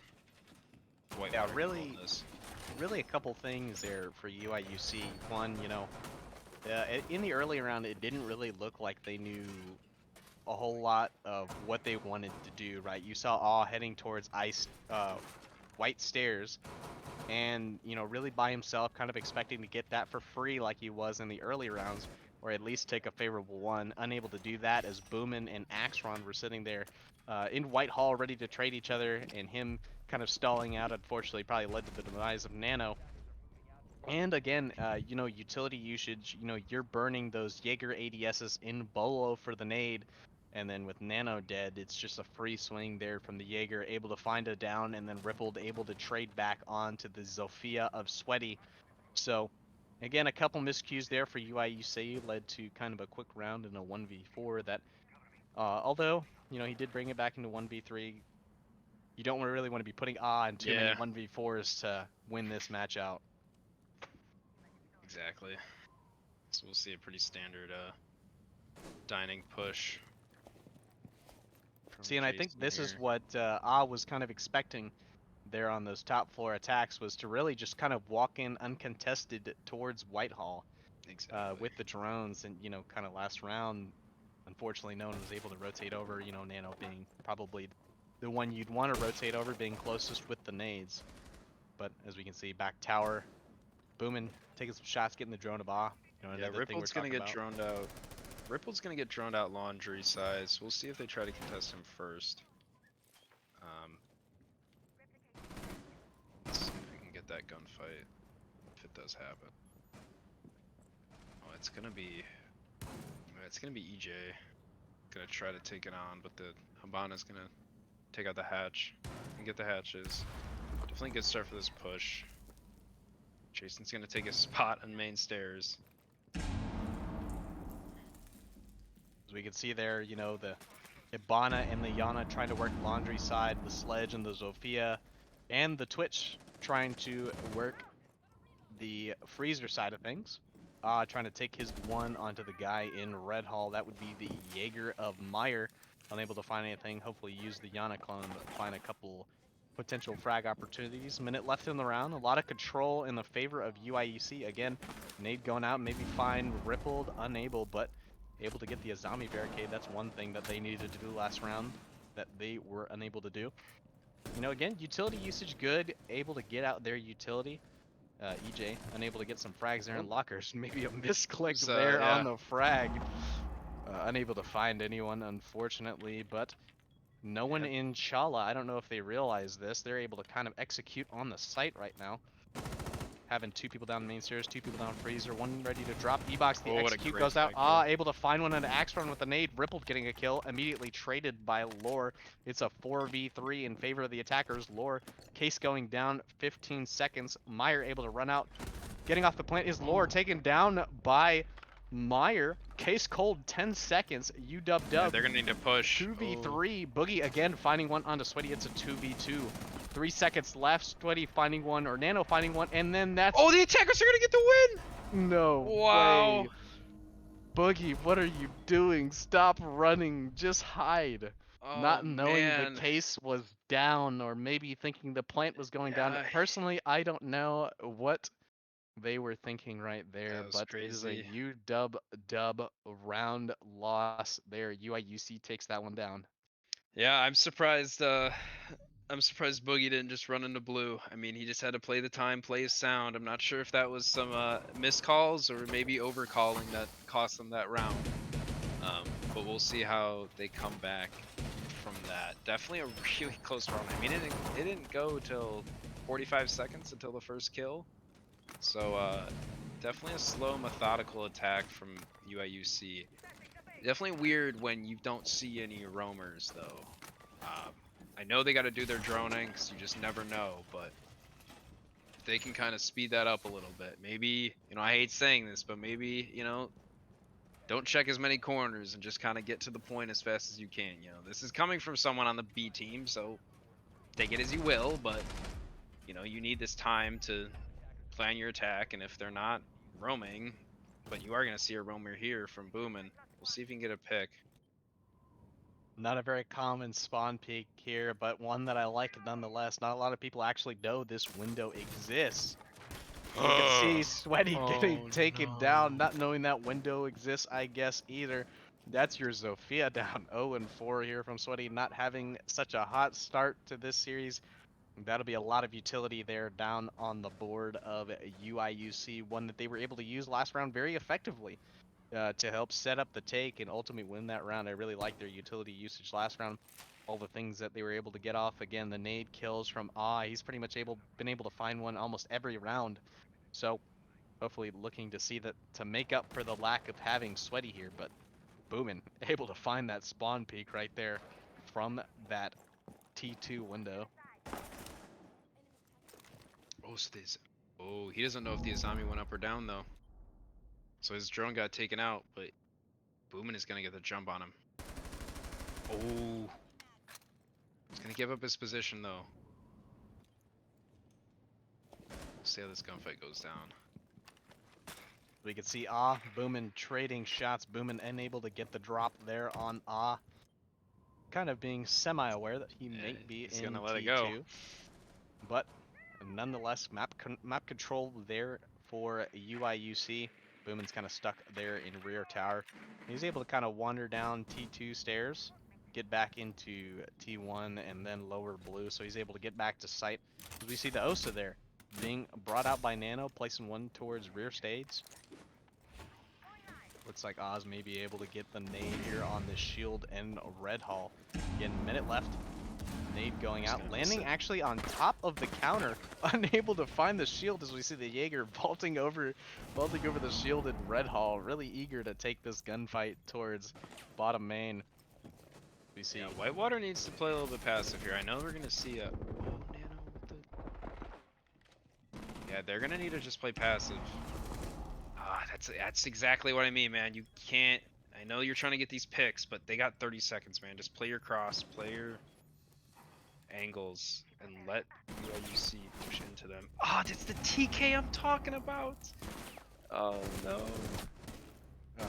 Yeah, really a couple things there for UIUC. One, you know, in the early round, it didn't really look like they knew a whole lot of what they wanted to do, right? You saw Aw heading towards white stairs, and, you know, really by himself, kind of expecting to get that for free like he was in the early rounds, or at least take a favorable one. Unable to do that as Boomin and Axron were sitting there in Whitehall ready to trade each other, and him kind of stalling out, unfortunately, probably led to the demise of Nano. And again, you know, utility usage, you know, you're burning those Jaeger ADSs in Bolo for the nade, and then with Nano dead, it's just a free swing there from the Jaeger, able to find a down, and then Rippled able to trade back on to the Zofia of Sweaty. So, again, a couple miscues there for UIUC led to kind of a quick round in a 1v4 that, although, you know, he did bring it back into 1v3, you don't really want to be putting in too many 1v4s to win this match out. Exactly. So we'll see a pretty standard dining push. See, and I think this is what was kind of expecting there on those top floor attacks, was to really just kind of walk in uncontested towards Whitehall. Exactly. With the drones, and, you know, kind of last round, unfortunately no one was able to rotate over, you know, Nano being probably the one you'd want to rotate over, being closest with the nades. But as we can see, back tower, Boomin taking some shots, getting the drone of Aw. You know, yeah, Rippled's gonna get droned out. Rippled's gonna get droned out laundry size. We'll see if they try to contest him first. Let's see if we can get that gunfight, if it does happen. Oh, it's gonna be EJ. Gonna try to take it on, but the Habana's gonna take out the hatch and get the hatches. Definitely a good start for this push. Jason's gonna take a spot on main stairs. As we can see there, you know, the Ibana and the Yana trying to work laundry side, the Sledge and the Zofia, and the Twitch trying to work the freezer side of things. Trying to take his one onto the guy in Red Hall. That would be the Jaeger of Meyer. Unable to find anything. Hopefully use the Yana clone, but find a couple potential frag opportunities. Minute left in the round. A lot of control in the favor of UIUC. Again, nade going out, maybe find Rippled, unable, but able to get the Azami barricade. That's one thing that they needed to do last round that they were unable to do. You know, again, utility usage good. Able to get out their utility. EJ unable to get some frags there in lockers. Maybe a misclick there on the frag. Unable to find anyone, unfortunately, but no one in Chala. I don't know if they realize this. They're able to kind of execute on the site right now. Having two people down the main stairs, two people down freezer, one ready to drop. E-box, the execute goes out. Able to find one on the axe run with the nade. Rippled getting a kill. Immediately traded by Lore. It's a 4v3 in favor of the attackers. Lore, Case going down 15 seconds. Meyer able to run out. Getting off the plant is Lore, taken down by Meyer. Case cold 10 seconds. UW. Yeah, they're gonna need to push. 2v3. Boogie again finding one onto Sweaty. It's a 2v2. 3 seconds left. Sweaty finding one, or Nano finding one, and then that's Oh, the attackers are gonna get the win! no Wow. way. Boogie, what are you doing? Stop running. Just hide. Oh Not knowing the man. case was down, or maybe thinking the plant was going down. Yeah. Personally, I don't know what they were thinking right there, That was but it is a crazy. UW round loss there. UIUC takes that one down. Yeah, I'm surprised. I'm surprised Boogie didn't just run into blue. I mean, he just had to play the time, play his sound. I'm not sure if that was some missed calls or maybe overcalling that cost them that round. But we'll see how they come back from that. Definitely a really close round. I mean, it didn't go till 45 seconds until the first kill. So definitely a slow, methodical attack from UIUC. Definitely weird when you don't see any roamers though. I know they got to do their droning because you just never know, but if they can kind of speed that up a little bit. Maybe, you know, I hate saying this, but maybe, you know, don't check as many corners and just kind of get to the point as fast as you can. You know, this is coming from someone on the B team, so take it as you will, but, you know, you need this time to plan your attack, and if they're not roaming, but you are going to see a roamer here from Boomin, we'll see if you can get a pick. Not a very common spawn peak here, but one that I like nonetheless. Not a lot of people actually know this window exists. You can see Sweaty getting taken down, not knowing that window exists, I guess, either. That's your Zofia down 0-4 here from Sweaty, not having such a hot start to this series. That'll be a lot of utility there down on the board of UIUC, one that they were able to use last round very effectively. To help set up the take and ultimately win that round. I really like their utility usage last round. All the things that they were able to get off. Again, the nade kills from he's pretty much been able to find one almost every round. So hopefully looking to see that to make up for the lack of having Sweaty here. But Boomin able to find that spawn peak right there from that T2 window. Oh, so he doesn't know if the Azami went up or down though. So his drone got taken out, but Boomin is gonna get the jump on him. Oh, he's gonna give up his position though. We'll see how this gunfight goes down. We can see Boomin trading shots. Boomin unable to get the drop there on kind of being semi-aware that he may be he's in gonna let T2. it go. But nonetheless, map control there for UIUC. Boomin's kind of stuck there in rear tower. He's able to kind of wander down T2 stairs, get back into T1 and then lower blue. So he's able to get back to site. We see the Osa there being brought out by Nano, placing one towards rear stage. Looks like Oz may be able to get the nade here on the shield and Red Hall. Again, minute left. Nade going out, landing actually on top of the counter, unable to find the shield as we see the Jaeger vaulting over the shield in Red Hall, really eager to take this gunfight towards bottom main. We see Whitewater needs to play a little bit passive here. I know we're gonna see a Nano. Yeah, they're gonna need to just play passive. That's exactly what I mean, man. You can't. I know you're trying to get these picks, but they got 30 seconds, man. Just play your cross, play your angles, and let UIUC push into them. That's the TK I'm talking about. Oh no.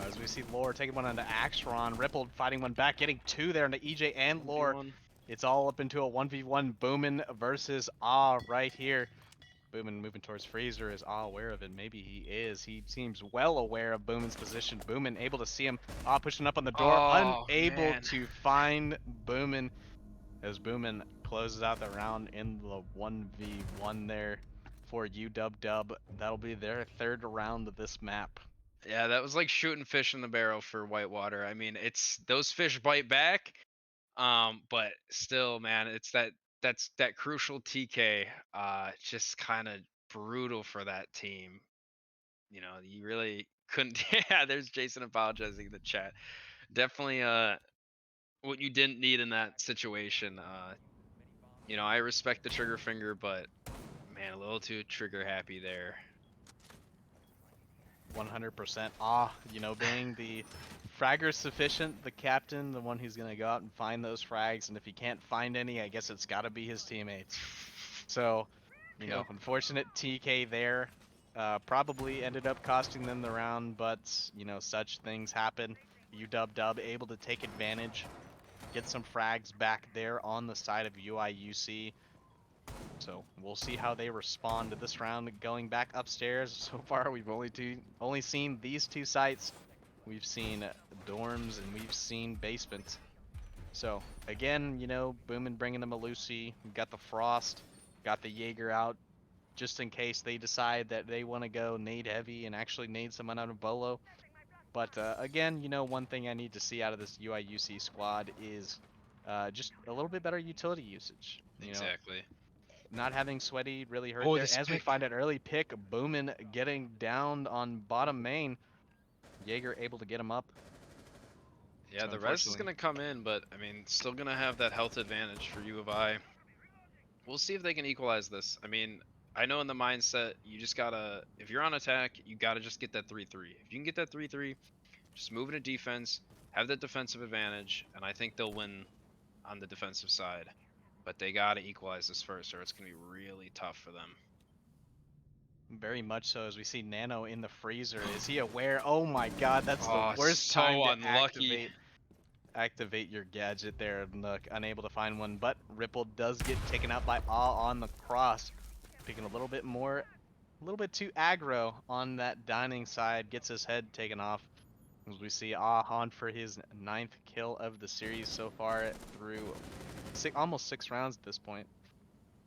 as we see Lore taking one onto Axron, Rippled fighting one back, getting two there into EJ and Lore. It's all up into a 1v1 Boomin versus right here. Boomin moving towards Freezer. Is aware of it? Maybe he is. He seems well aware of Boomin's position. Boomin able to see him. Pushing up on the door. Unable to find Boomin as Boomin closes out the round in the 1v1 there for UW. That'll be their third round of this map. Yeah, that was like shooting fish in the barrel for Whitewater. I mean, it's those fish bite back. But still, man, it's that crucial TK. Just kind of brutal for that team. You know, you really couldn't. Yeah, there's Jason apologizing in the chat. Definitely, what you didn't need in that situation. You know, I respect the trigger finger, but man, a little too trigger happy there. 100%. You know, being the fragger sufficient, the captain, the one who's gonna go out and find those frags, and if he can't find any, I guess it's gotta be his teammates. So, you know, Yep. unfortunate TK there. Probably ended up costing them the round, but, you know, such things happen. UW able to take advantage, get some frags back there on the side of UIUC. So we'll see how they respond to this round going back upstairs. So far, we've only seen these two sites. We've seen dorms and we've seen basement. So again, you know, Boomin bringing them a Lucy. We've got the Frost, got the Jaeger out, just in case they decide that they want to go nade heavy and actually nade someone out of Bolo. But again, you know, one thing I need to see out of this UIUC squad is just a little bit better utility usage. You know, Exactly. not having Sweaty really hurt Oh, there. this As we pick. find an early pick, Boomin getting down on bottom main. Jaeger able to get him up. Yeah, So the res is unfortunately- gonna come in, but I mean, still gonna have that health advantage for U of I. We'll see if they can equalize this. I mean, I know in the mindset, you just gotta, if you're on attack, you gotta just get that 3-3. If you can get that 3-3, just move into defense, have that defensive advantage, and I think they'll win on the defensive side. But they gotta equalize this first, or it's gonna be really tough for them. Very much so, as we see Nano in the freezer. Is he aware? Oh my god, that's Oh, the worst so time to unlucky. activate your gadget there. Look, unable to find one, but Ripple does get taken out by on the cross. Picking a little bit too aggro on that dining side, gets his head taken off. As we see on for his 9th kill of the series so far through almost 6 rounds at this point.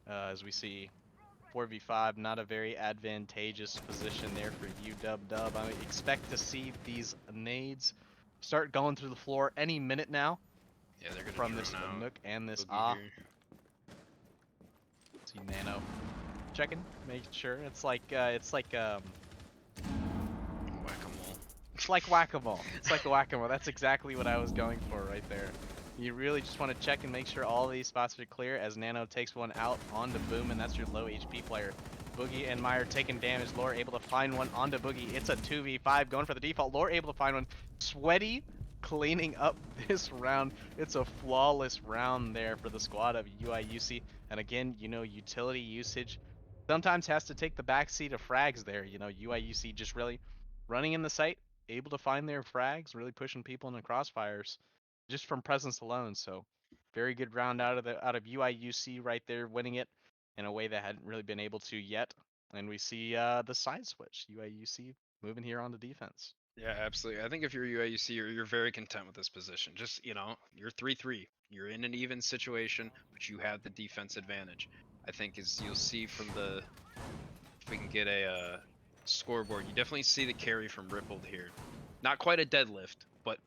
As we see 4v5, not a very advantageous position there for UW. I expect to see these nades start going through the floor any minute now Yeah, they're gonna from drone this out. Nook and this Boogie here. See Nano checking, making sure. It's like Whack-a-mole. it's like whack-a-mole. It's like a whack-a-mole. That's exactly what I was going for right there. You really just want to check and make sure all these spots are clear as Nano takes one out onto Boom, and that's your low HP player. Boogie and Meyer taking damage. Lore able to find one onto Boogie. It's a 2v5 going for the default. Lore able to find one. Sweaty cleaning up this round. It's a flawless round there for the squad of UIUC. And again, you know, utility usage sometimes has to take the backseat of frags there. You know, UIUC just really running in the site, able to find their frags, really pushing people into crossfires just from presence alone. So very good round out of UIUC right there, winning it in a way that hadn't really been able to yet. And we see the side switch, UIUC moving here on the defense. Yeah, absolutely. I think if you're UAUC, you're very content with this position. Just, you know, you're 3-3. You're in an even situation, but you have the defense advantage. I think as you'll see from the, if we can get a scoreboard, you definitely see the carry from Rippled here. Not quite a deadlift, but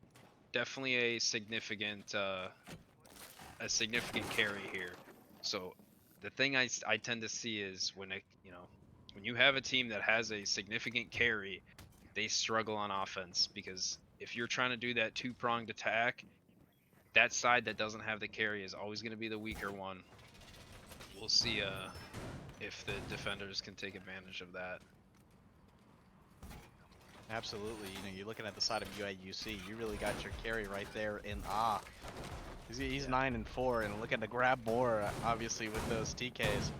definitely a significant carry here. So the thing I tend to see is when when you have a team that has a significant carry, they struggle on offense, because if you're trying to do that two-pronged attack, that side that doesn't have the carry is always going to be the weaker one. We'll see if the defenders can take advantage of that. Absolutely. You know, you're looking at the side of UIUC. You really got your carry right there in He's 9-4 and looking to grab more, obviously, with those TKs.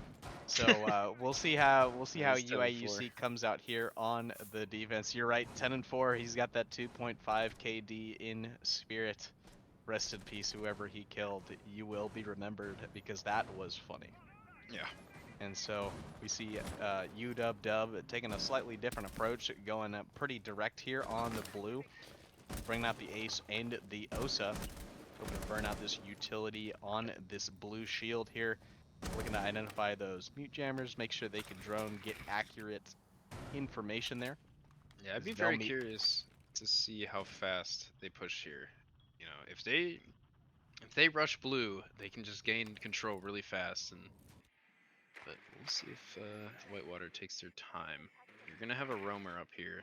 So we'll see how He's 10-4. UIUC comes out here on the defense. You're right, 10-4. He's got that 2.5 KD in spirit. Rest in peace, whoever he killed. You will be remembered, because that was funny. Yeah. And so we see UW taking a slightly different approach, going pretty direct here on the blue, bringing out the Ace and the Osa. Hoping to burn out this utility on this blue shield here. Looking to identify those mute jammers, make sure they can drone, get accurate information there. Yeah, I'd be They'll very meet- curious to see how fast they push here. You know, if they rush blue, they can just gain control really fast. But we'll see if Whitewater takes their time. You're gonna have a roamer up here.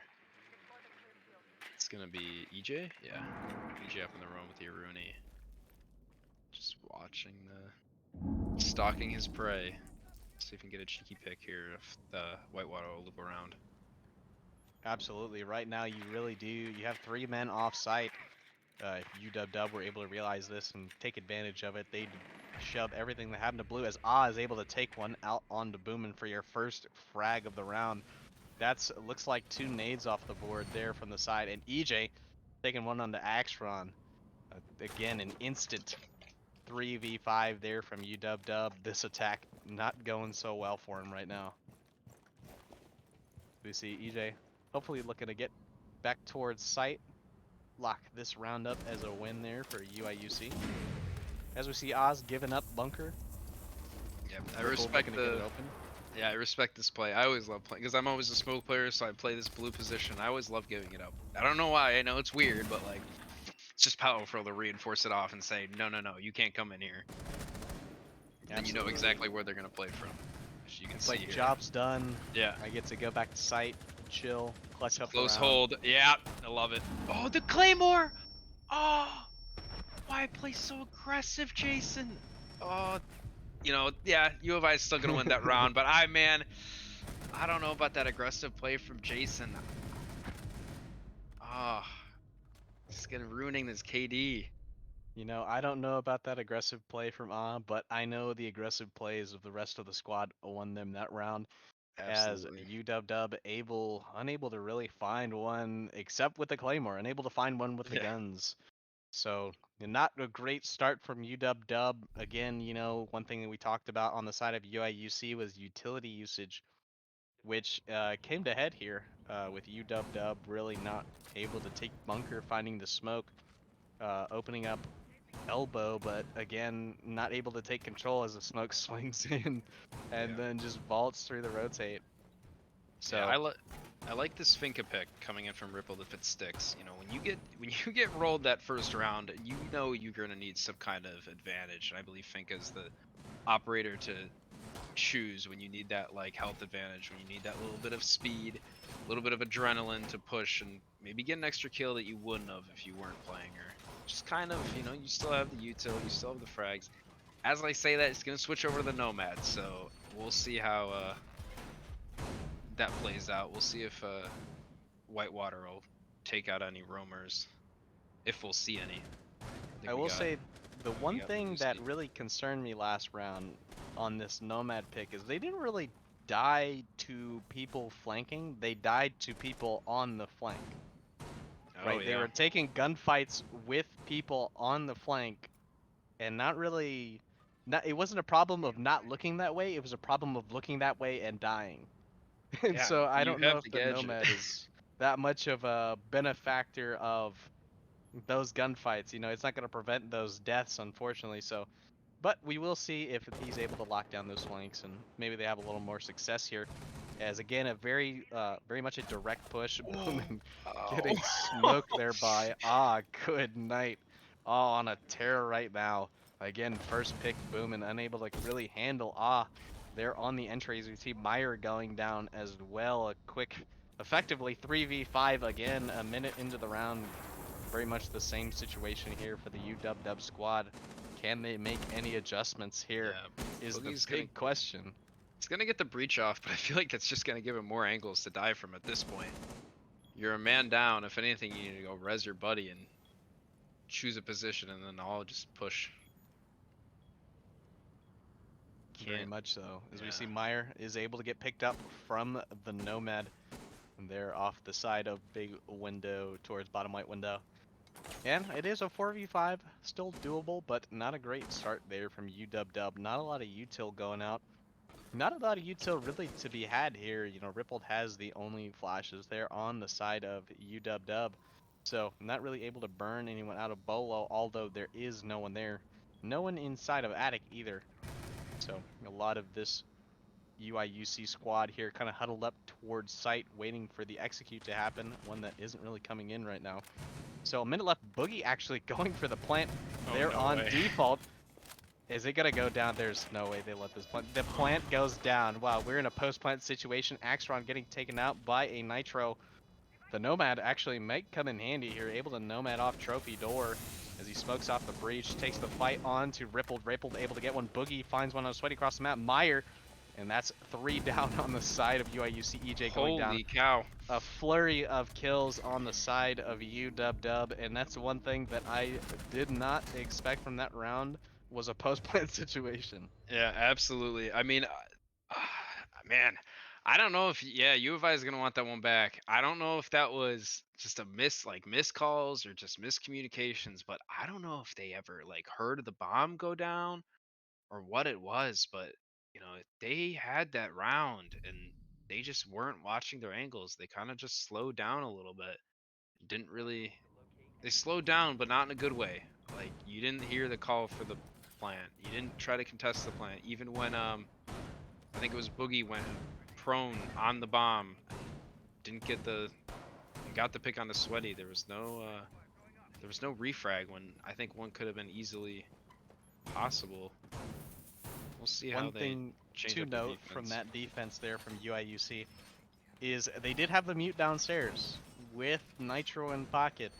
It's gonna be EJ? Yeah. EJ up in the roam with the Iruni. Just watching stalking his prey. See if we can get a cheeky pick here if the Whitewater will loop around. Absolutely. Right now, you really do. You have 3 men off site. UW were able to realize this and take advantage of it. They shove everything they have into blue as is able to take one out onto Boomin for your first frag of the round. That's looks like 2 nades off the board there from the side, and EJ taking one onto Axron. Again, an instant 3v5 there from UW. This attack not going so well for him right now. We see EJ hopefully looking to get back towards site. Lock this round up as a win there for UIUC. As we see Oz giving up bunker. Yeah, I Ripple respect looking to get the. it open. Yeah, I respect this play. I always love playing because I'm always a smoke player, so I play this blue position. I always love giving it up. I don't know why. I know it's weird, but like, it's just powerful to reinforce it off and say, no, no, no, you can't come in here. And you know exactly where they're gonna play from. As you can It's see like here. job's done. Yeah. I get to go back to site, chill, clutch up the Close round. hold. Yeah, I love it. Oh, the Claymore! Oh, why play so aggressive, Jason? Oh, you know, yeah, U of I is still gonna win that round, but I don't know about that aggressive play from Jason. Ah, it's gonna ruining this KD. You know, I don't know about that aggressive play from but I know the aggressive plays of the rest of the squad won them that round. Absolutely. As UW unable to really find one except with the Claymore, unable to find one with the Yeah. guns. So not a great start from UW. Again, you know, one thing that we talked about on the side of UIUC was utility usage, which came to head here with UW really not able to take bunker, finding the smoke, opening up elbow, but again, not able to take control as the smoke swings in and then just vaults through the rotate. So Yeah, I like this Finka pick coming in from Ripple if it sticks. You know, when you get rolled that first round, you know you're gonna need some kind of advantage. And I believe Finka's the operator to choose when you need that like health advantage, when you need that little bit of speed, a little bit of adrenaline to push and maybe get an extra kill that you wouldn't have if you weren't playing her. Just kind of, you know, you still have the util, you still have the frags. As I say that, it's gonna switch over to the Nomad, so we'll see how that plays out. We'll see if Whitewater will take out any roamers, if we'll see any. think I we will got- say the one got thing that Lucy. really concerned me last round on this Nomad pick is they didn't really die to people flanking, they died to people on the flank. Oh, Right, they yeah. were taking gunfights with people on the flank and not really it wasn't a problem of not looking that way, it was a problem of looking that way and dying. And Yeah, so I you don't know have if to the gadget. Nomad is that much of a benefactor of those gunfights. You know, it's not going to prevent those deaths, unfortunately. So, but we will see if he's able to lock down those flanks and maybe they have a little more success here. As again, a very much a direct push. Boom, getting smoked there by good night. Oh, on a tear right now. Again, first pick Boomin, unable to really handle there on the entries. We see Meyer going down as well. A quick, effectively 3v5 again, a minute into the round. Very much the same situation here for the UW squad. Can they make any adjustments here? Yeah, Is the Boogie's big question. It's gonna get the breach off, but I feel like it's just gonna give him more angles to die from at this point. You're a man down. If anything, you need to go res your buddy and choose a position, and then I'll just push. Very Can't- much so. As we yeah. see Meyer is able to get picked up from the Nomad. And they're off the side of big window towards bottom right window. And it is a 4v5, still doable, but not a great start there from UW. Not a lot of util going out. Not a lot of util really to be had here. You know, Rippled has the only flashes there on the side of UW. So not really able to burn anyone out of Bolo, although there is no one there. No one inside of Attic either. So a lot of this UIUC squad here kind of huddled up towards site, waiting for the execute to happen, one that isn't really coming in right now. So a minute left. Boogie actually going for the plant. They're no on way. default. Is it gonna go down? There's no way they let this plant. The plant goes down. Wow, we're in a post-plant situation. Axron getting taken out by a Nitro. The Nomad actually might come in handy here, able to Nomad off Trophy Door as he smokes off the breach, takes the fight on to Rippled. Rippled able to get one. Boogie finds one on Sweaty across the map. Meyer And that's 3 down on the side of UIUC. EJ going down. Holy cow. A flurry of kills on the side of UW, and that's one thing that I did not expect from that round was a post-plant situation. Yeah, absolutely. I mean, man, I don't know if U of I is gonna want that one back. I don't know if that was just a missed calls or just miscommunications, but I don't know if they ever like heard the bomb go down or what it was. But they had that round and they just weren't watching their angles. They kind of just slowed down a little bit. Didn't really. They slowed down, but not in a good way. Like you didn't hear the call for the plant. You didn't try to contest the plant, even when I think it was Boogie went prone on the bomb. Didn't get got the pick on the sweaty. There was no refrag when I think one could have been easily possible. We'll see how One they thing change to up their note from defense. that defense there from UIUC is they did have the mute downstairs with Nitro in pocket,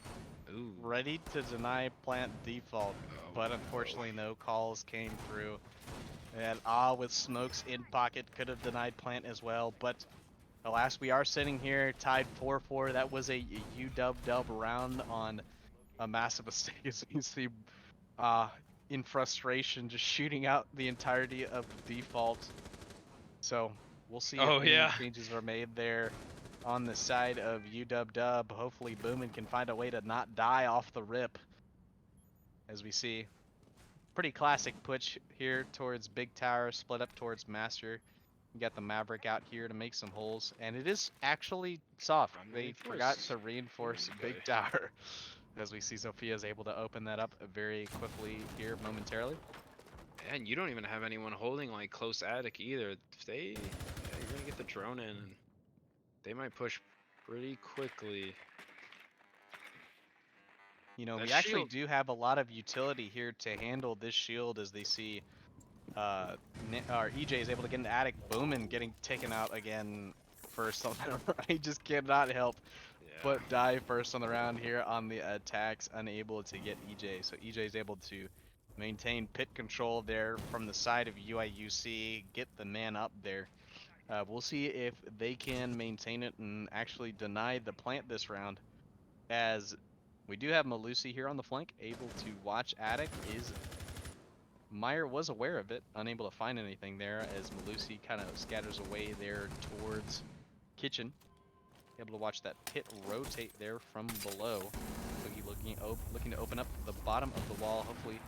Ooh. ready to deny plant default, but unfortunately no calls came through. And with smokes in pocket could have denied plant as well, but alas, we are sitting here tied 4-4. That was a UW round on a massive mistake, as you see, in frustration, just shooting out the entirety of the default. So we'll see if any changes are made there on the side of UW. Hopefully Boomin can find a way to not die off the rip, as we see. Pretty classic push here towards Big Tower, split up towards Master. You got the Maverick out here to make some holes, and it is actually soft. They forgot to reinforce Big Tower, as we see Sophia is able to open that up very quickly here momentarily. And you don't even have anyone holding like close attic either. If you're gonna get the drone in, and they might push pretty quickly. You know, That we actually shield- do have a lot of utility here to handle this shield, as they see our EJ is able to get into attic. Boomin getting taken out again first on the round. He just cannot help but die first on the round here on the attacks, unable to get EJ. So EJ is able to maintain pit control there from the side of UIUC, get the man up there. We'll see if they can maintain it and actually deny the plant this round, as we do have Malusi here on the flank, able to watch attic. Meyer was aware of it, unable to find anything there, as Malusi kind of scatters away there towards kitchen. Able to watch that pit rotate there from below. Looking to open up the bottom of the wall, hopefully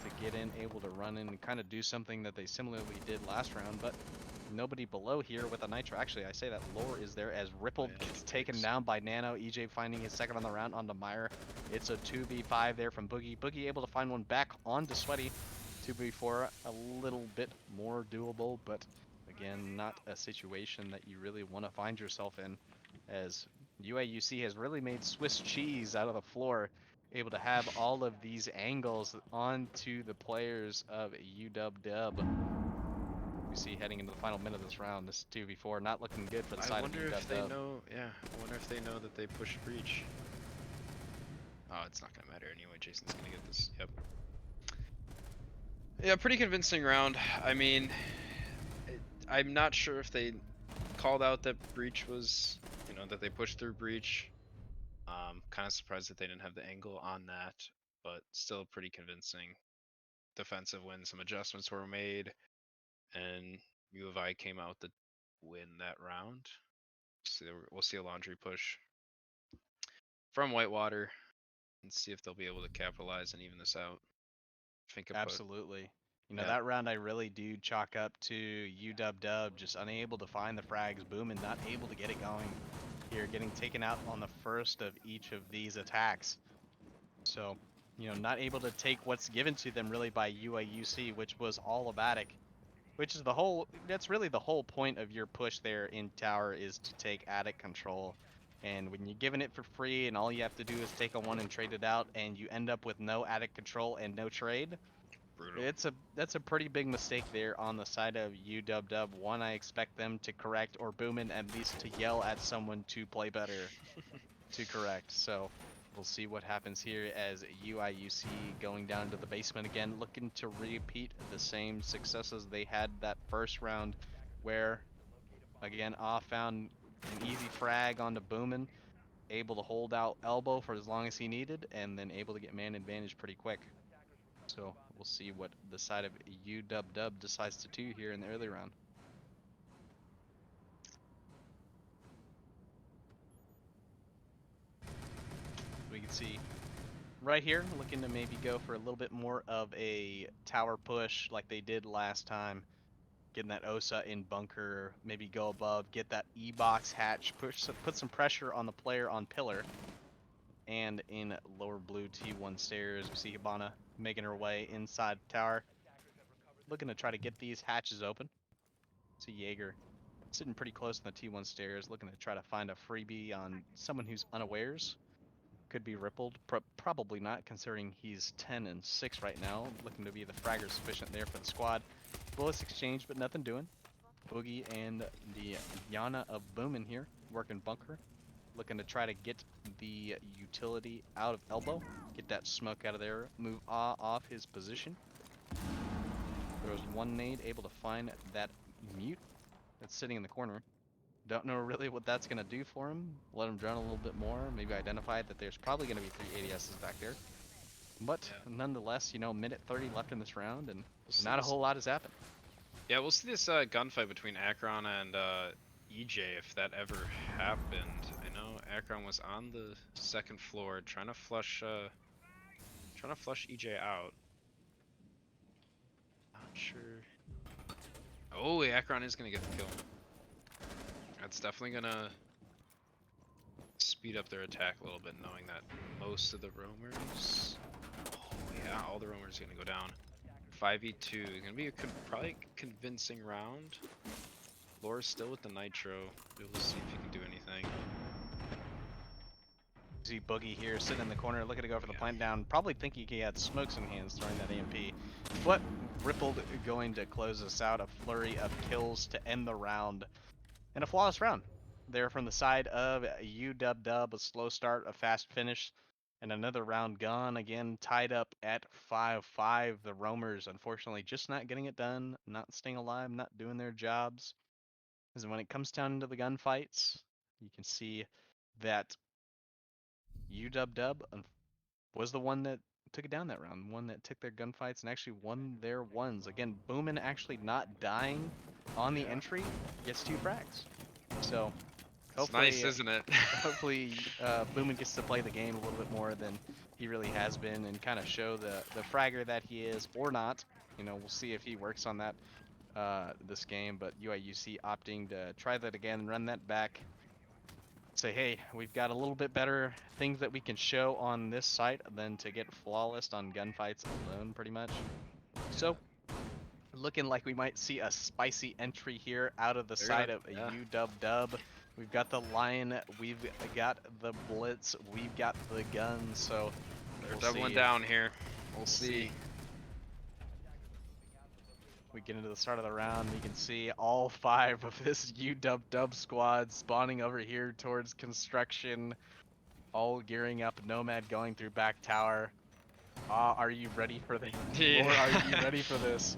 to get in, able to run in and kind of do something that they similarly did last round, but nobody below here with a Nitro. Actually, I say that Lore is there as Ripple gets taken down by Nano. EJ finding his second on the round onto Meyer. It's a 2v5 there from Boogie. Boogie able to find one back onto Sweaty. 2v4, a little bit more doable, but again, not a situation that you really want to find yourself in, as UAUC has really made Swiss cheese out of the floor, able to have all of these angles onto the players of UW. We see heading into the final minute of this round, this 2v4 not looking good for the side of UW. I wonder if they know, I wonder if they know that they pushed breach. Oh, it's not gonna matter anyway, Jason's gonna get this, yep. Yeah, pretty convincing round. I mean, I'm not sure if they called out that breach was, that they pushed through breach. Kind of surprised that they didn't have the angle on that, but still pretty convincing defensive win. Some adjustments were made, and U of I came out to win that round. So we'll see a laundry push from Whitewater and see if they'll be able to capitalize and even this out. Absolutely. That round I really do chalk up to UW just unable to find the frags. Boomin not able to get it going here, getting taken out on the first of each of these attacks. So, not able to take what's given to them really by UIUC, which was all of attic, which is that's really the whole point of your push there in tower, is to take attic control. And when you're given it for free and all you have to do is take a one and trade it out, and you end up with no attic control and no trade, brutal. That's a pretty big mistake there on the side of UW. One, I expect them to correct, or Boomin at least to yell at someone to play better to correct. So we'll see what happens here, as UIUC going down to the basement again, looking to repeat the same successes they had that first round, where, again, found an easy frag onto Boomin, able to hold out elbow for as long as he needed, and then able to get man advantage pretty quick. So we'll see what the side of UW decides to do here in the early round. We can see right here, looking to maybe go for a little bit more of a tower push like they did last time. Getting that Osa in bunker, maybe go above, get that E-box hatch, put some pressure on the player on pillar. And in lower blue T1 stairs, we see Hibana making her way inside tower. Looking to try to get these hatches open. See Jaeger sitting pretty close in the T1 stairs, looking to try to find a freebie on someone who's unawares. Could be rippled, probably not, considering he's 10 and 6 right now. Looking to be the fragger sufficient there for the squad. Bullets exchanged, but nothing doing. Boogie and the Yana of Boomin here, working bunker. Looking to try to get the utility out of elbow. Get that smoke out of there. Move off his position. Throws one nade, able to find that mute that's sitting in the corner. Don't know really what that's going to do for him. Let him drone a little bit more. Maybe identify that there's probably going to be 3 ADSs back there. But nonetheless, you know, minute 30 left in this round, and not a whole lot has happened. Yeah, we'll see this gunfight between Akron and EJ if that ever happened. I know Akron was on the second floor trying to flush EJ out. Not sure. Oh, Akron is gonna get the kill. That's definitely gonna speed up their attack a little bit, knowing that most of the roamers. Oh yeah, all the roamers are gonna go down. 5v2, gonna be a probably convincing round. Laura's still with the nitro. We'll see if he can do anything. See Boogie here sitting in the corner, looking to go for the plant down. Probably thinking he had smokes in hands throwing that AMP. But Rippled going to close us out. A flurry of kills to end the round. And a flawless round. There from the side of UW, a slow start, a fast finish. And another round gone, again tied up at 5-5. The roamers, unfortunately, just not getting it done, not staying alive, not doing their jobs. Because when it comes down to the gunfights, you can see that UW was the one that took it down that round, one that took their gunfights and actually won their ones. Again, Boomin actually not dying on the entry gets 2 frags. So hopefully, it's nice, isn't it? hopefully Boomin gets to play the game a little bit more than he really has been and kind of show the fragger that he is or not. You know, we'll see if he works on that this game, but UIUC opting to try that again, run that back. Say, hey, we've got a little bit better things that we can show on this site than to get flawless on gunfights alone, pretty much. So, looking like we might see a spicy entry here out of the side of UW. We've got the Lion, we've got the Blitz, we've got the guns, so they're doubling down here. We'll see. We get into the start of the round, we can see all 5 of this UW squad spawning over here towards construction, all gearing up. Nomad going through back tower. Are you ready for this? Yeah. Or are you ready for this?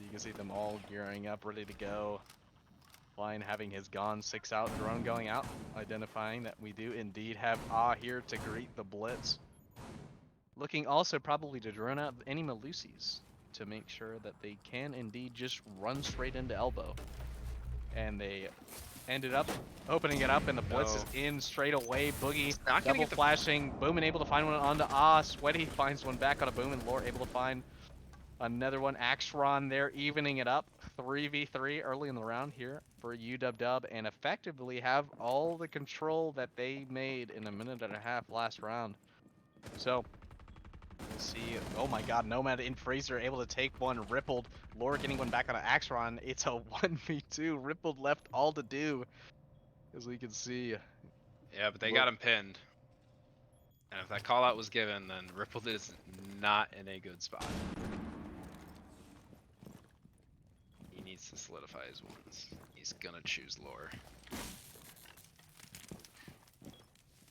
You can see them all gearing up, ready to go. Lion having his Gone 6 out, drone going out, identifying that we do indeed have here to greet the Blitz. Looking also probably to drone out any Malusis to make sure that they can indeed just run straight into elbow. And they ended up opening it up, and the Blitz is in straight away. Boogie double flashing. Boomin able to find one onto Sweaty finds one back on a Boomin. Lore able to find another one. Axron there evening it up. 3v3 early in the round here for UW, and effectively have all the control that they made in a minute and a half last round. So we'll see. Oh my god, Nomad in Fraser able to take one. Rippled. Lore getting one back on an Axron. It's a 1v2. Rippled left all to do, as we can see. Yeah, but they got him pinned. And if that call out was given, then Rippled is not in a good spot. He needs to solidify his ones. He's gonna choose Lore.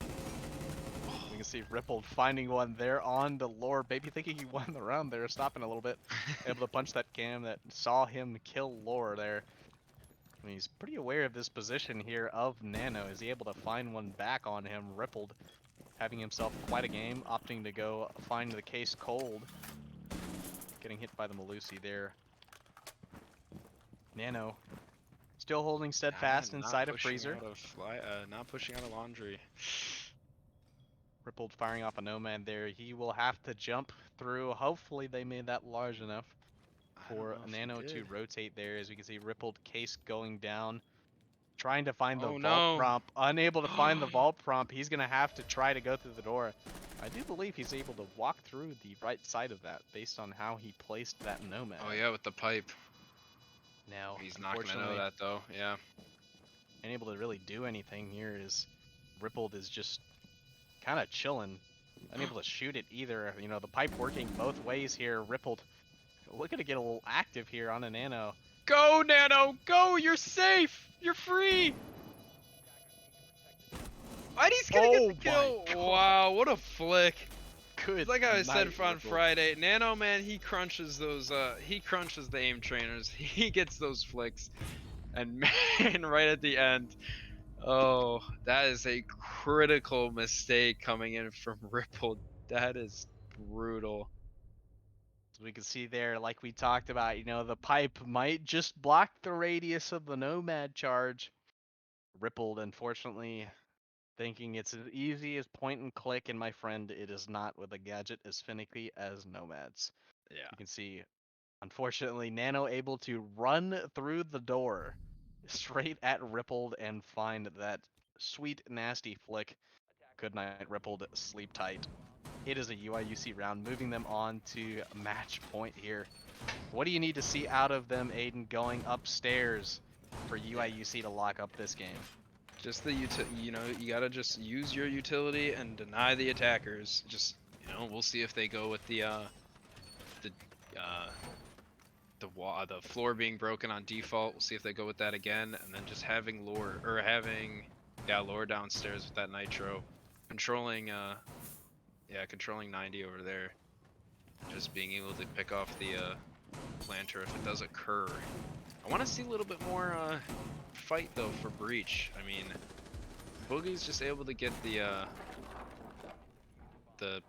We can see see Rippled finding one there on the lore. Maybe thinking he won the round there, stopping a little bit. Able to punch that cam that saw him kill lore there. I mean, he's pretty aware of this position here of Nano. Is he able to find one back on him? Rippled having himself quite a game, opting to go find the case cold. Getting hit by the Malusi there. Nano still holding steadfast Not inside of pushing freezer. out of not pushing out of laundry. Rippled firing off a Nomad there. He will have to jump through. Hopefully they made that large enough I don't for know if he Nano to did. rotate there. As we can see, Rippled case going down. Trying to find the Oh, vault no. prompt. Unable to find the vault prompt. He's going to have to try to go through the door. I do believe he's able to walk through the right side of that based on how he placed that Nomad. Oh yeah, with the pipe. Now, He's not gonna know unfortunately, that though. Yeah. unable to really do anything here is Rippled is just kind of chilling. Unable to shoot it either. You know, the pipe working both ways here. Rippled looking to get a little active here on a Nano. Go, Nano! Go! You're safe! You're free! And he's gonna Oh get the my kill! God. Wow, what a flick! Good Like I said night, on Rippled. Friday, Nano man, he crunches those. He crunches the aim trainers. He gets those flicks, and man, right at the end, oh, that is a critical mistake coming in from Rippled. That is brutal. So we can see there, like we talked about, you know, the pipe might just block the radius of the Nomad charge. Rippled, unfortunately, thinking it's as easy as point and click, and my friend, it is not with a gadget as finicky as Nomads. Yeah. You can see, unfortunately, Nano able to run through the door straight at Rippled and find that sweet, nasty flick. Good night, Rippled. Sleep tight. It is a UIUC round, moving them on to match point here. What do you need to see out of them, Aiden, going upstairs for UIUC to lock up this game? Just the you know, you gotta just use your utility and deny the attackers. Just, you know, we'll see if they go with the floor being broken on default. We'll see if they go with that again, and then just having lore lore downstairs with that nitro, controlling controlling 90 over there. Just being able to pick off the planter if it does occur. I want to see a little bit more fight though for breach. I mean, Boogie's just able to get the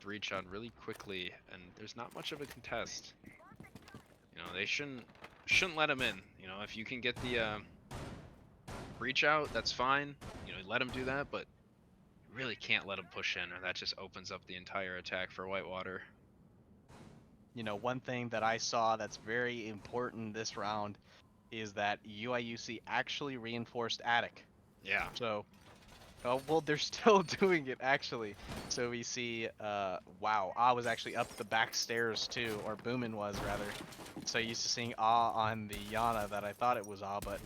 breach on really quickly, and there's not much of a contest. You know, they shouldn't let him in. You know, if you can get the breach out, that's fine. You know, let him do that, but you really can't let him push in, or that just opens up the entire attack for Whitewater. You know, one thing that I saw that's very important this round is that UIUC actually reinforced attic. Yeah. So, well, they're still doing it actually. So we see, wow, Ah was actually up the back stairs too, or Boomin was rather. So used to seeing Ah on the Yana that I thought it was Ah, but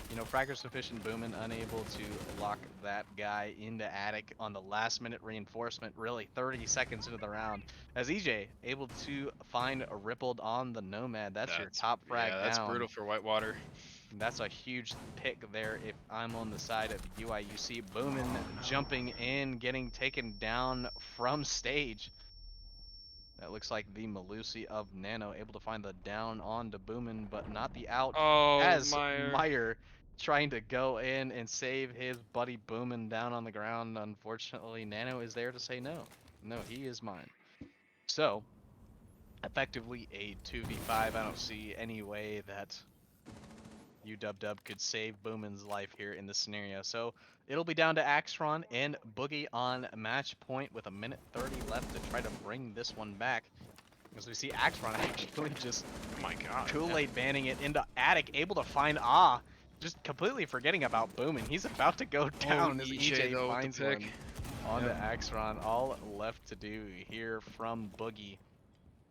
you know, fragger sufficient Boomin unable to lock that guy into attic on the last minute reinforcement, really 30 seconds into the round. As EJ able to find a Rippled on the Nomad. That's your top frag Yeah, that's down. brutal for Whitewater. That's a huge pick there if I'm on the side of UIUC. Boomin jumping in, getting taken down from stage. That looks like the Malusi of Nano, able to find the down on to Boomin, but not the out. Oh, As Meyer. Meyer trying to go in and save his buddy Boomin down on the ground. Unfortunately, Nano is there to say no. No, he is mine. So, effectively a 2v5. I don't see any way that UW could save Boomin's life here in this scenario. So it'll be down to Axron and Boogie on match point with 1:30 left to try to bring this one back. As we see Axron actually just Oh my god. Kool-Aid banning it into attic, able to find Ah, just completely forgetting about Boomin. He's about to go down as EJ though, with the finds pick. one onto Axron. All left to do here from Boogie.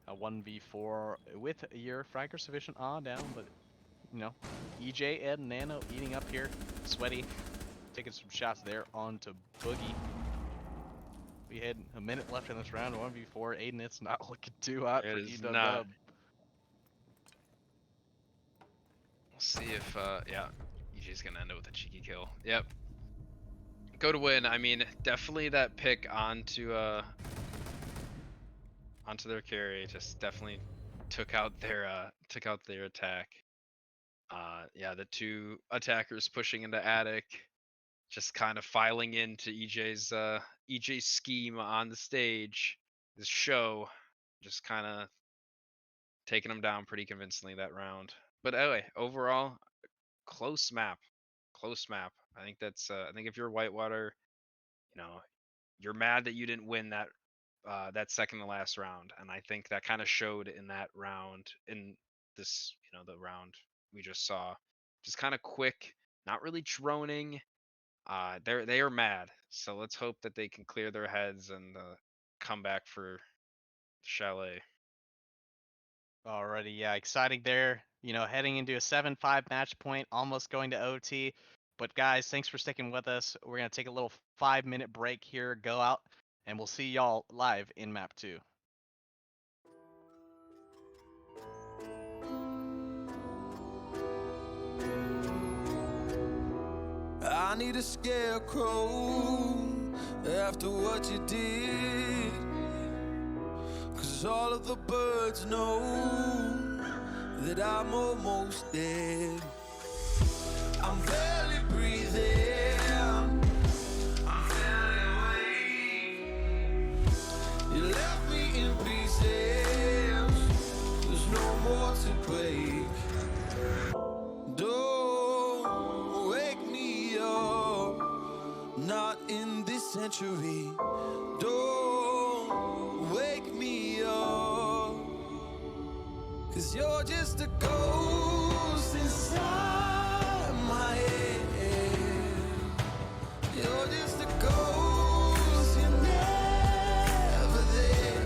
A 1v4 with your fragger sufficient Ah down, but you know, EJ and Nano eating up here. Sweaty taking some shots there onto Boogie. We had a minute left in this round, 1v4. Aiden, it's not looking too hot for It is UW. not. We'll see if, yeah, EJ's gonna end it with a cheeky kill. Yep. Go to win. I mean, definitely that pick onto their carry just definitely took out their attack. Yeah, the two attackers pushing into attic, just kind of filing into EJ's scheme on the stage, this show, just kind of taking them down pretty convincingly that round. But anyway, overall, close map, close map. I think that's I think if you're Whitewater, you know, you're mad that you didn't win that second to last round, and I think that kind of showed in that round, in this, the round we just saw. Just kind of quick, not really droning. They are mad, so let's hope that they can clear their heads and come back for Chalet. Alrighty, yeah, exciting there. Heading into a 7-5 match point, almost going to OT. But guys, thanks for sticking with us. We're gonna take a little 5-minute break here, go out, and we'll see y'all live in map 2. I need a scarecrow after what you did, 'cause all of the birds know that I'm almost dead. I'm barely breathing, I'm barely awake. You left me in pieces, there's no more to break. Don't wake me up, not in this century. Don't wake me up, 'cause you're just a ghost inside my head. You're just a ghost, you're never there.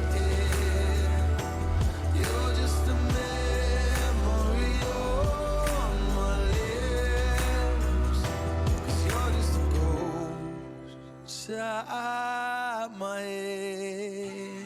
You're just a memory on my lips, 'cause you're just a ghost inside my head.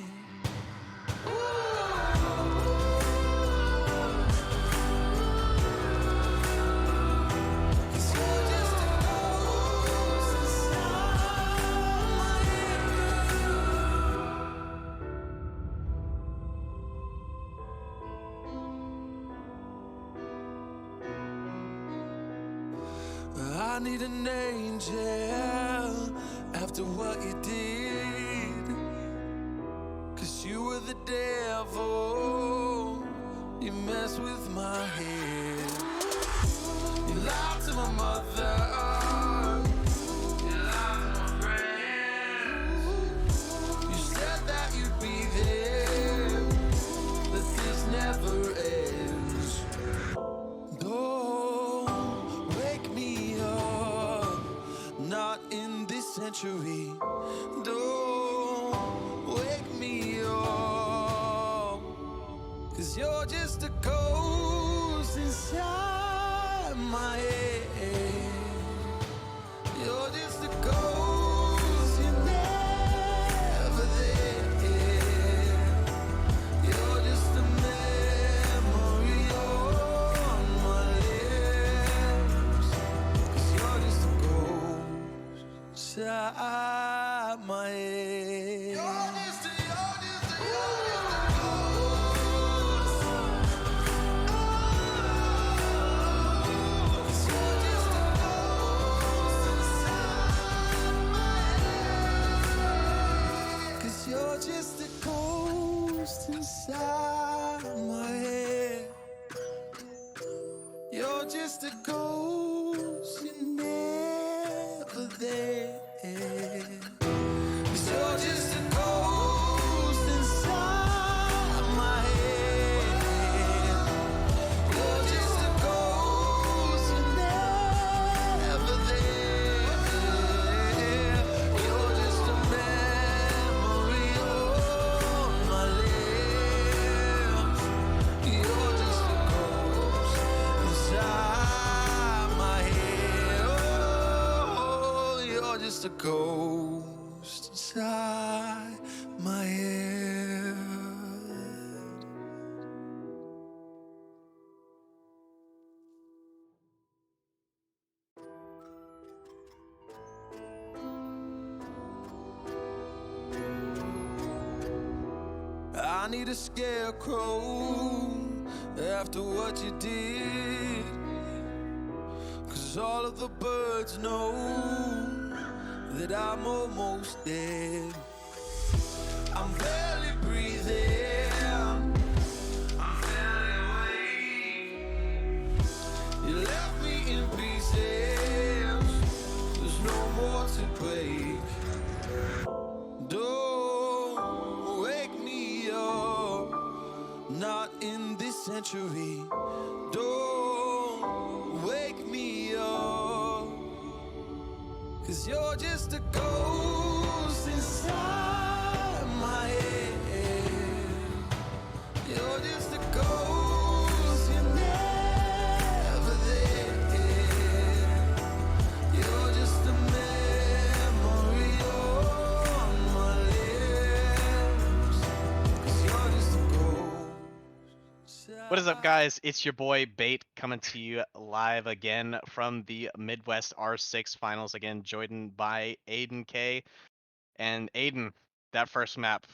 I need an angel after what you did, 'cause you were the devil, you messed with my head. You lied to my mother, you lied to my friends. You said that you'd be there, that this never ends. Don't wake me up, not in this century. Don't wake me up, 'cause you're just a ghost inside my head. You're just a ghost, you're never there. You're just a memory on my lips, 'cause you're just a ghost inside my head. You're just a ghost. 'Cause you're just a ghost inside my head. 'Cause you're just a ghost inside my head. You're just a ghost, you're never there. 'Cause you're just a ghost inside my head. You're just a ghost, you're never there. You're just a memory on my lips. You're just a ghost inside my head. Oh, you're just a ghost inside my head. need a scarecrow after what you did. 'Cause all of the birds know that I'm almost dead. I'm barely breathing, I'm barely awake. You left me in pieces, there's no more to break. Don't wake me up, not in this century. Don't wake me up, 'cause you're just a ghost inside my head. You're just a ghost, you're never there. You're just a memory on my lips, 'cause you're just a ghost. What is up, guys? It's your boy Bait coming to you live again from the Midwest R6 finals. Again, joined by Aiden K. And Aiden, that first map,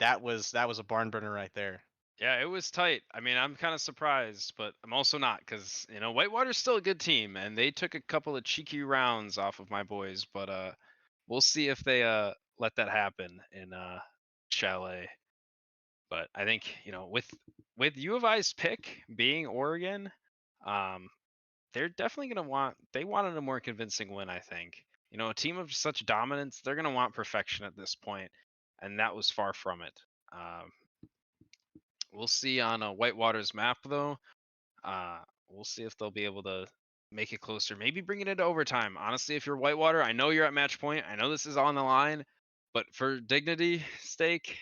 that was a barn burner right there. Yeah, it was tight. I mean, I'm kind of surprised, but I'm also not because Whitewater's still a good team, and they took a couple of cheeky rounds off of my boys. But we'll see if they let that happen in Chalet. But I think with U of I's pick being Oregon, they're definitely they wanted a more convincing win. I think a team of such dominance, they're gonna want perfection at this point, and that was far from it. We'll see on Whitewater's map though. We'll see if they'll be able to make it closer. Maybe bring it into overtime. Honestly, if you're Whitewater, I know you're at match point. I know this is on the line, but for dignity stake,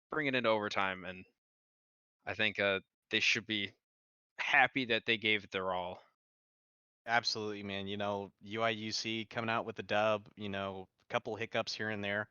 bring it into overtime, and I think they should be happy that they gave it their all. Absolutely, man. UIUC coming out with the dub, a couple hiccups here and there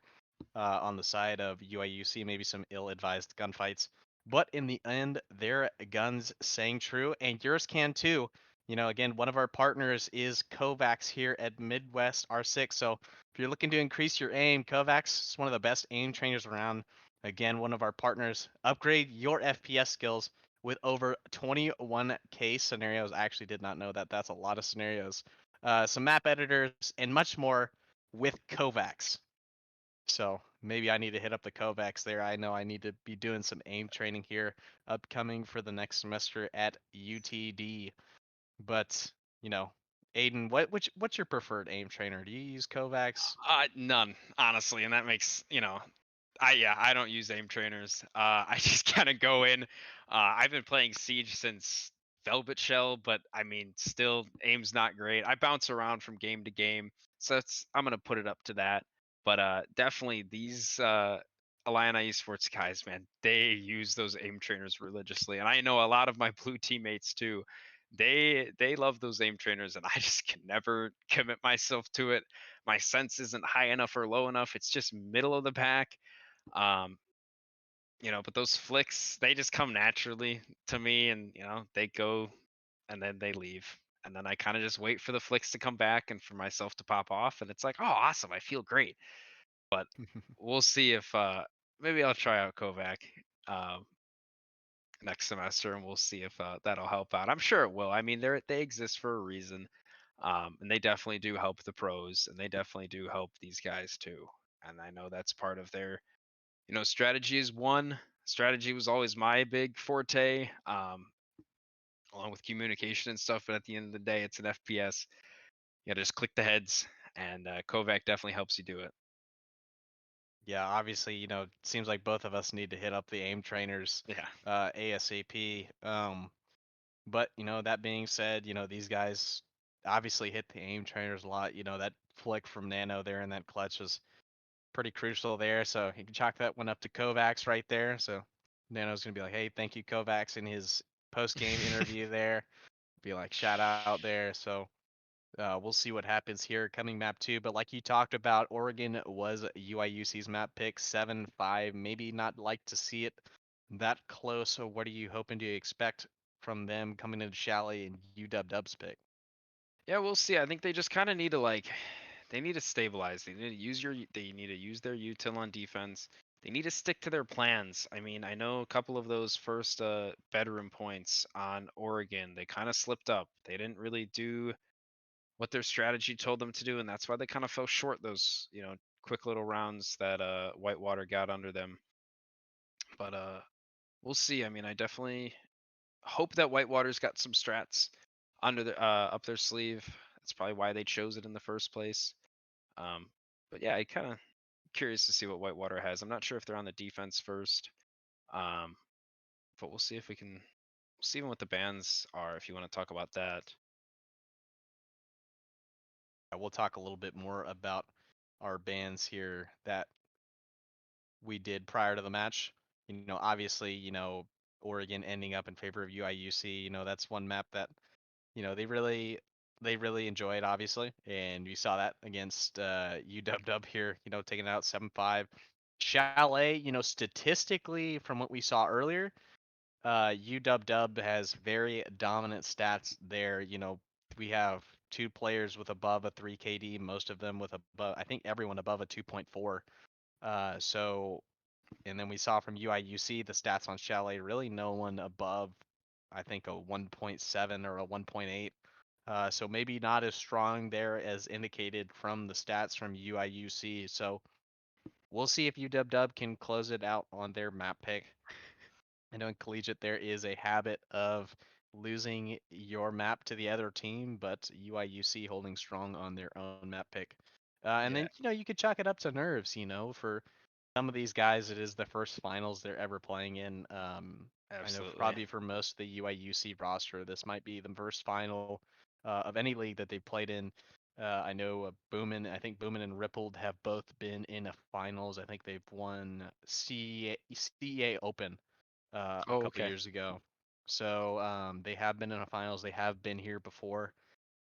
on the side of UIUC, maybe some ill-advised gunfights. But in the end, their guns sang true, and yours can too. Again, one of our partners is Kovacs here at Midwest R6. So if you're looking to increase your aim, Kovacs is one of the best aim trainers around. Again, one of our partners. Upgrade your FPS skills with over 21K scenarios. I actually did not know that. That's a lot of scenarios. Some map editors and much more with Kovacs. So maybe I need to hit up the Kovacs there. I know I need to be doing some aim training here upcoming for the next semester at UTD. But, Aiden, what's your preferred aim trainer? Do you use Kovacs? None, honestly, and that makes I don't use aim trainers. I just kind of go in. I've been playing Siege since Velvet Shell, but I mean, still aim's not great. I bounce around from game to game, so I'm gonna put it up to that. But definitely these Illini Esports guys, man, they use those aim trainers religiously, and I know a lot of my blue teammates too. They love those aim trainers, and I just can never commit myself to it. My sense isn't high enough or low enough. It's just middle of the pack. um but those flicks, they just come naturally to me, and they go and then they leave, and then I kind of just wait for the flicks to come back and for myself to pop off, and it's like, oh, awesome, I feel great. But we'll see if maybe I'll try out Kovac um next semester, and we'll see if that'll help out. I'm sure it will. I mean, they exist for a reason, and they definitely do help the pros, and they definitely do help these guys too, and I know that's part of their strategy is one. Strategy was always my big forte, along with communication and stuff. But at the end of the day, it's an FPS. You gotta just click the heads, and Kovac definitely helps you do it. Yeah, obviously, it seems like both of us need to hit up the aim trainers Yeah. ASAP. But, that being said, these guys obviously hit the aim trainers a lot. That flick from Nano there in that clutch was pretty crucial there. So you can chalk that one up to Kovacs right there. So Nano's going to be like, hey, thank you, Kovacs, in his post-game interview there. Be like, shout out there. So we'll see what happens here coming map 2. But like you talked about, Oregon was UIUC's map pick 7-5. Maybe not like to see it that close. So what are you hoping to expect from them coming into Chalet and UW-Dub's pick? Yeah, we'll see. I think they just kind of need to they need to stabilize. They need to use their util on defense. they need to stick to their plans. I mean, I know a couple of those first bedroom points on Oregon, they kind of slipped up. They didn't really do what their strategy told them to do, and that's why they kind of fell short those, quick little rounds that Whitewater got under them. But we'll see. I mean, I definitely hope that Whitewater's got some strats under the up their sleeve. That's probably why they chose it in the first place. Um, but yeah, I kind of curious to see what Whitewater has. I'm not sure if they're on the defense first, um, but we'll see if we can see even what the bans are. If you want to talk about that, We'll talk a little bit more about our bans here that we did prior to the match. Obviously, Oregon ending up in favor of UIUC. That's one map that they really enjoyed, obviously, and we saw that against UW here. Taking it out 7-5. Chalet, statistically from what we saw earlier, UW has very dominant stats there. We have two players with above a 3 KD, most of them with above, I think everyone above a 2.4. And then we saw from UIUC the stats on Chalet, really no one above, I think, a 1.7 or a 1.8. So maybe not as strong there as indicated from the stats from UIUC. So we'll see if UW can close it out on their map pick. I know in collegiate there is a habit of losing your map to the other team, but UIUC holding strong on their own map pick. And yeah, then you could chalk it up to nerves, for some of these guys it is the first finals they're ever playing in. I know absolutely. probably for most of the UIUC roster, this might be the first final of any league that they played in. I know I think Boomin and Rippled have both been in a finals. I think they've won CEA Open a Oh, couple okay. years ago. So they have been in a finals. They have been here before.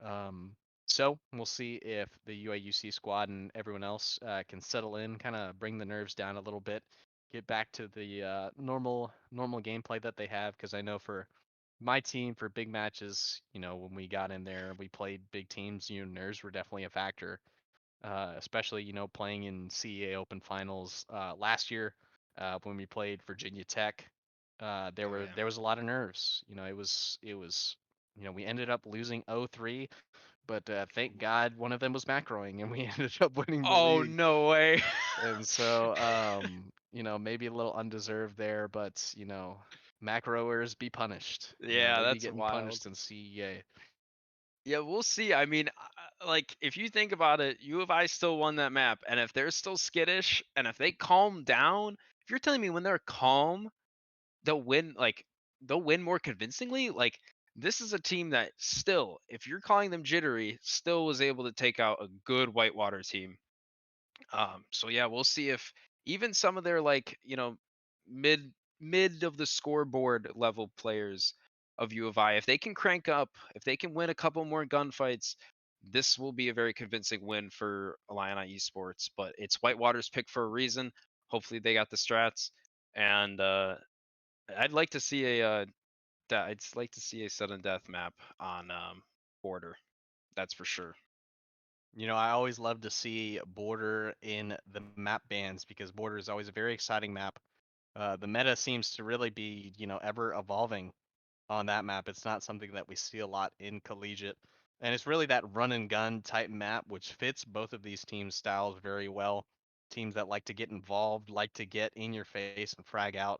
Um, so we'll see if the UIUC squad and everyone else can settle in, kind of bring the nerves down a little bit, get back to the normal gameplay that they have. Because I know for my team, for big matches, when we got in there, we played big teams. Nerves were definitely a factor, especially playing in CEA Open finals last year when we played Virginia Tech. There Oh were yeah. there was a lot of nerves. It was we ended up losing 0-3, but thank God one of them was macroing and we ended up winning the Oh league. no way. And so maybe a little undeserved there, but macroers be punished. Yeah, They be that's getting wild. punished in CEA. Yeah, we'll see. I mean, like if you think about it, U of I still won that map, and if they're still skittish, and if they calm down, if you're telling me when they're calm, they'll win. Like they'll win more convincingly. Like this is a team that still, if you're calling them jittery, still was able to take out a good Whitewater team. So yeah, we'll see if even some of their like mid mid of the scoreboard level players of U of I, if they can crank up, if they can win a couple more gunfights, this will be a very convincing win for Illini Esports. But it's Whitewater's pick for a reason. Hopefully they got the strats, and I'd like to see I'd like to see a sudden death map on Border. That's for sure. I always love to see Border in the map bans because Border is always a very exciting map. The meta seems to really be, ever evolving on that map. It's not something that we see a lot in collegiate. And it's really that run and gun type map, which fits both of these teams' styles very well. Teams that like to get involved, like to get in your face and frag out.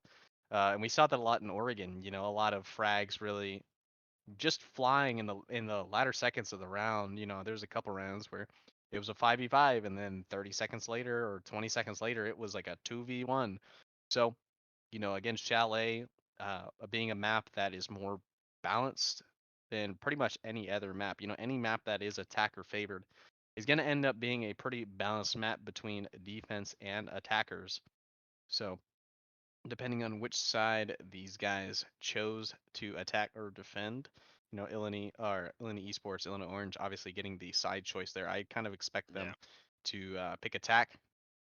And we saw that a lot in Oregon, a lot of frags really just flying in the latter seconds of the round. There's a couple rounds where it was a 5v5 and then 30 seconds later or 20 seconds later it was like a 2v1. So, against Chalet, being a map that is more balanced than pretty much any other map, any map that is attacker favored is going to end up being a pretty balanced map between defense and attackers. So, depending on which side these guys chose to attack or defend. Illini or Illini Esports, Illinois Orange, obviously getting the side choice there. I kind of expect Yeah. them to pick attack,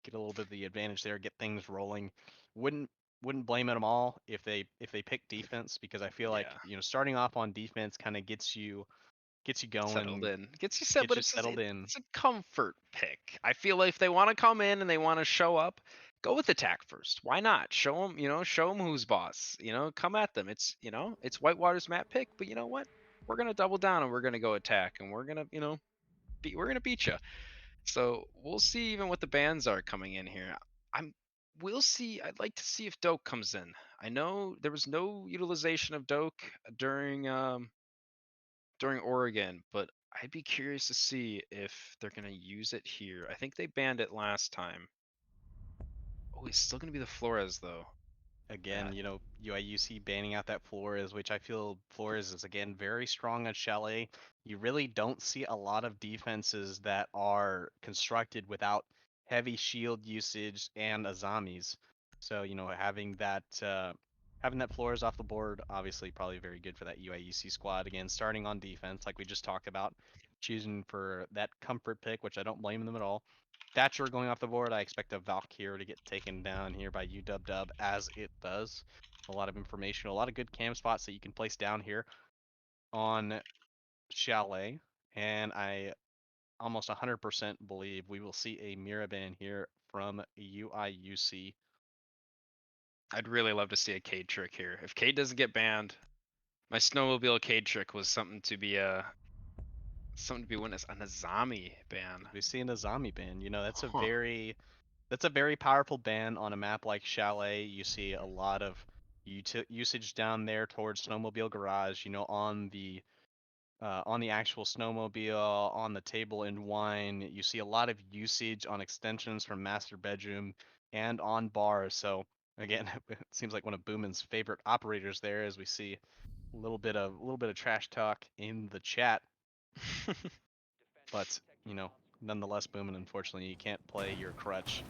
get a little bit of the advantage there, get things rolling. Wouldn't wouldn't blame them all if they pick defense because I feel like Yeah. starting off on defense kind of gets you Settled going, in. Gets you set, gets but you settled in. it's a comfort pick. I feel like if they want to come in and they want to show up, go with attack first. Why not? Show them, show them who's boss. Come at them. It's Whitewater's map pick, but you know what? We're gonna double down and we're gonna go attack and we're gonna, we're gonna beat you. So we'll see even what the bans are coming in here. We'll see. I'd like to see if Doke comes in. I know there was no utilization of Doke during Oregon, but I'd be curious to see if they're gonna use it here. I think they banned it last time. Oh, it's still gonna be the Flores though. Again, That- you know, UIUC banning out that Flores, which I feel Flores is again very strong on Chalet. You really don't see a lot of defenses that are constructed without heavy shield usage and Azamis. So, you know, having that Flores off the board, obviously probably very good for that UIUC squad. Again, starting on defense, like we just talked about, choosing for that comfort pick, which I don't blame them at all. Thatcher going off the board. I expect a Valkyrie to get taken down here by UW as it does. A lot of information, a lot of good cam spots that you can place down here on Chalet. And I almost 100% believe we will see a Mira ban here from UIUC. I'd really love to see a Cade trick here. If Cade doesn't get banned, my snowmobile Cade trick was something to be witnessed. An Azami ban. We see an Azami ban. You know, that's a Huh. very powerful ban on a map like Chalet. You see a lot of usage down there towards Snowmobile Garage. You know, on the actual snowmobile, on the table in wine. You see a lot of usage on extensions from master bedroom and on bar. So again, it seems like one of Boomin's favorite operators there, as we see a little bit of trash talk in the chat. But you know, nonetheless, Boomin, unfortunately, you can't play your crutch.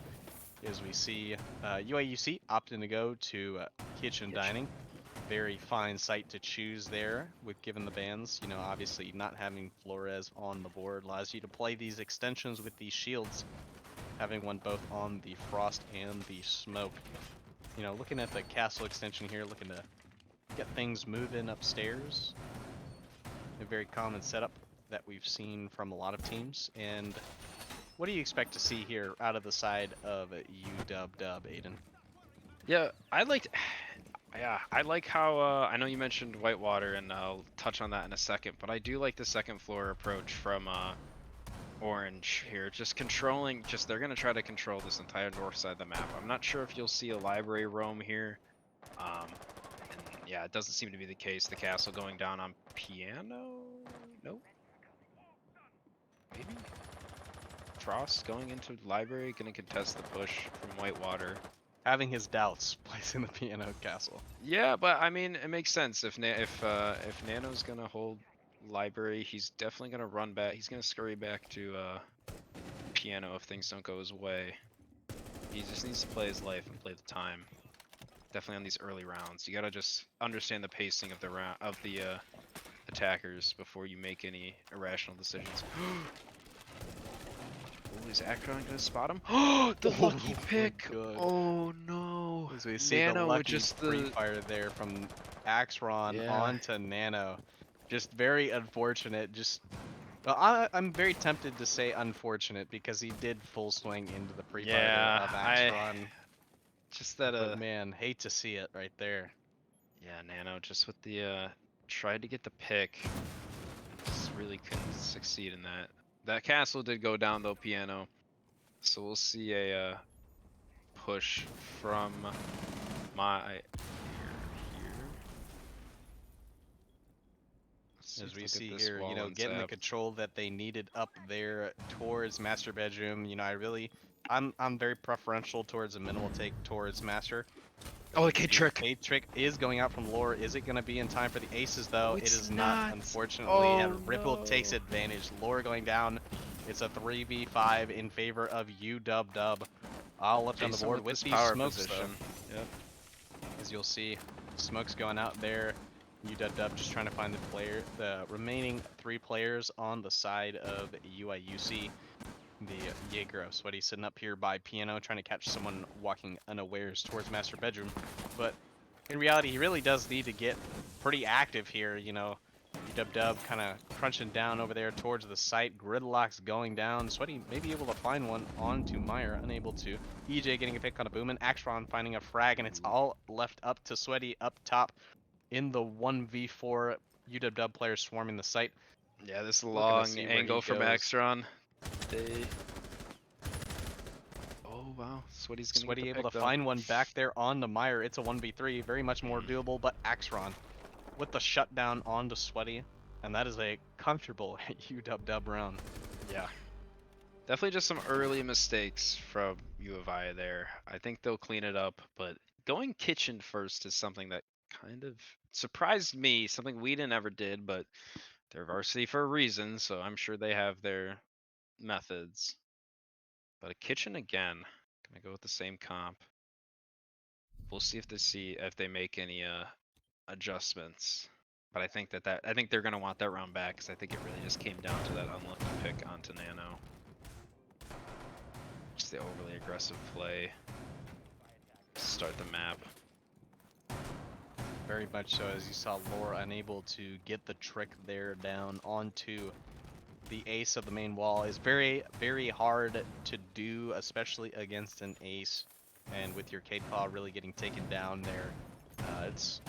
As we see UIUC opting to go to kitchen dining. Very fine site to choose there with given the bans. You know, obviously not having Flores on the board allows you to play these extensions with these shields, having one both on the frost and the smoke. You know, looking at the castle extension here, looking to get things moving upstairs. A very common setup that we've seen from a lot of teams. And what do you expect to see here out of the side of UW, Aiden? Yeah, I like how I know you mentioned Whitewater, and I'll touch on that in a second. But I do like the second floor approach from Orange here. Just controlling. They're gonna try to control this entire north side of the map. I'm not sure if you'll see a library roam here. And yeah, it doesn't seem to be the case. The castle going down on piano. Nope. Maybe. Frost going into library, gonna contest the push from Whitewater. Having his doubts placing the piano castle. Yeah, but I mean, it makes sense. If Nano's gonna hold library, he's definitely gonna run back. He's gonna scurry back to piano if things don't go his way. He just needs to play his life and play the time. Definitely on these early rounds, you gotta just understand the pacing of the attackers before you make any irrational decisions. Oh, is Akron gonna spot him? The lucky pick! Good. Oh no! As we see Nano the with lucky just free the fire there from Axron Yeah. onto Nano. Just very unfortunate. I'm very tempted to say unfortunate because he did full swing into the free fire Yeah, of Axron. just that But man, hate to see it right there. yeah, Nano just with the tried to get the pick, just really couldn't succeed in that. That castle did go down though, piano. So we'll see a push from my here. As we see here, you know, getting the control that they needed up there towards master bedroom. You know, I'm very preferential towards a minimal take towards master. Oh, the K trick. K trick is going out from lore. Is it going to be in time for the aces though? It's it is not, unfortunately. Oh, And Ripple no. takes advantage. Lore going down. It's a 3v5 in favor of UW. All left on the Jason board with this these power smokes position. though. Yep. As you'll see, smokes going out there. UW just trying to find the remaining 3 players on the side of UIUC. The Jaeger Sweaty sitting up here by piano, trying to catch someone walking unawares towards master bedroom. But in reality, he really does need to get pretty active here. You know, UW kind of crunching down over there towards the site. Gridlock's going down. Sweaty may be able to find one onto Meyer, unable to. EJ getting a pick on a Boomin. Axron finding a frag, and it's all left up to Sweaty up top in the 1v4. UW players swarming the site. Yeah, this Looking to long see where he angle from goes. Axron. They. Oh wow, Sweaty's gonna Sweaty get the able pick, to though. find one back there on the Meyer. It's a 1v3, very much more doable, but Axron with the shutdown onto Sweaty, and that is a comfortable UW round. Yeah. Definitely just some early mistakes from U of I there. I think they'll clean it up, but going kitchen first is something that kind of surprised me, something Whedon never did, but they're varsity for a reason, so I'm sure they have their methods. But a kitchen again, gonna go with the same comp. We'll see if they make any adjustments. But I think I think they're gonna want that round back because I think it really just came down to that unlucky pick onto Nano. Just the overly aggressive play. Start the map. Very much so, as you saw Lore unable to get the trick there down onto the ace of the main wall. Is very, very hard to do, especially against an ace. And with your Cade Claw really getting taken down there, it's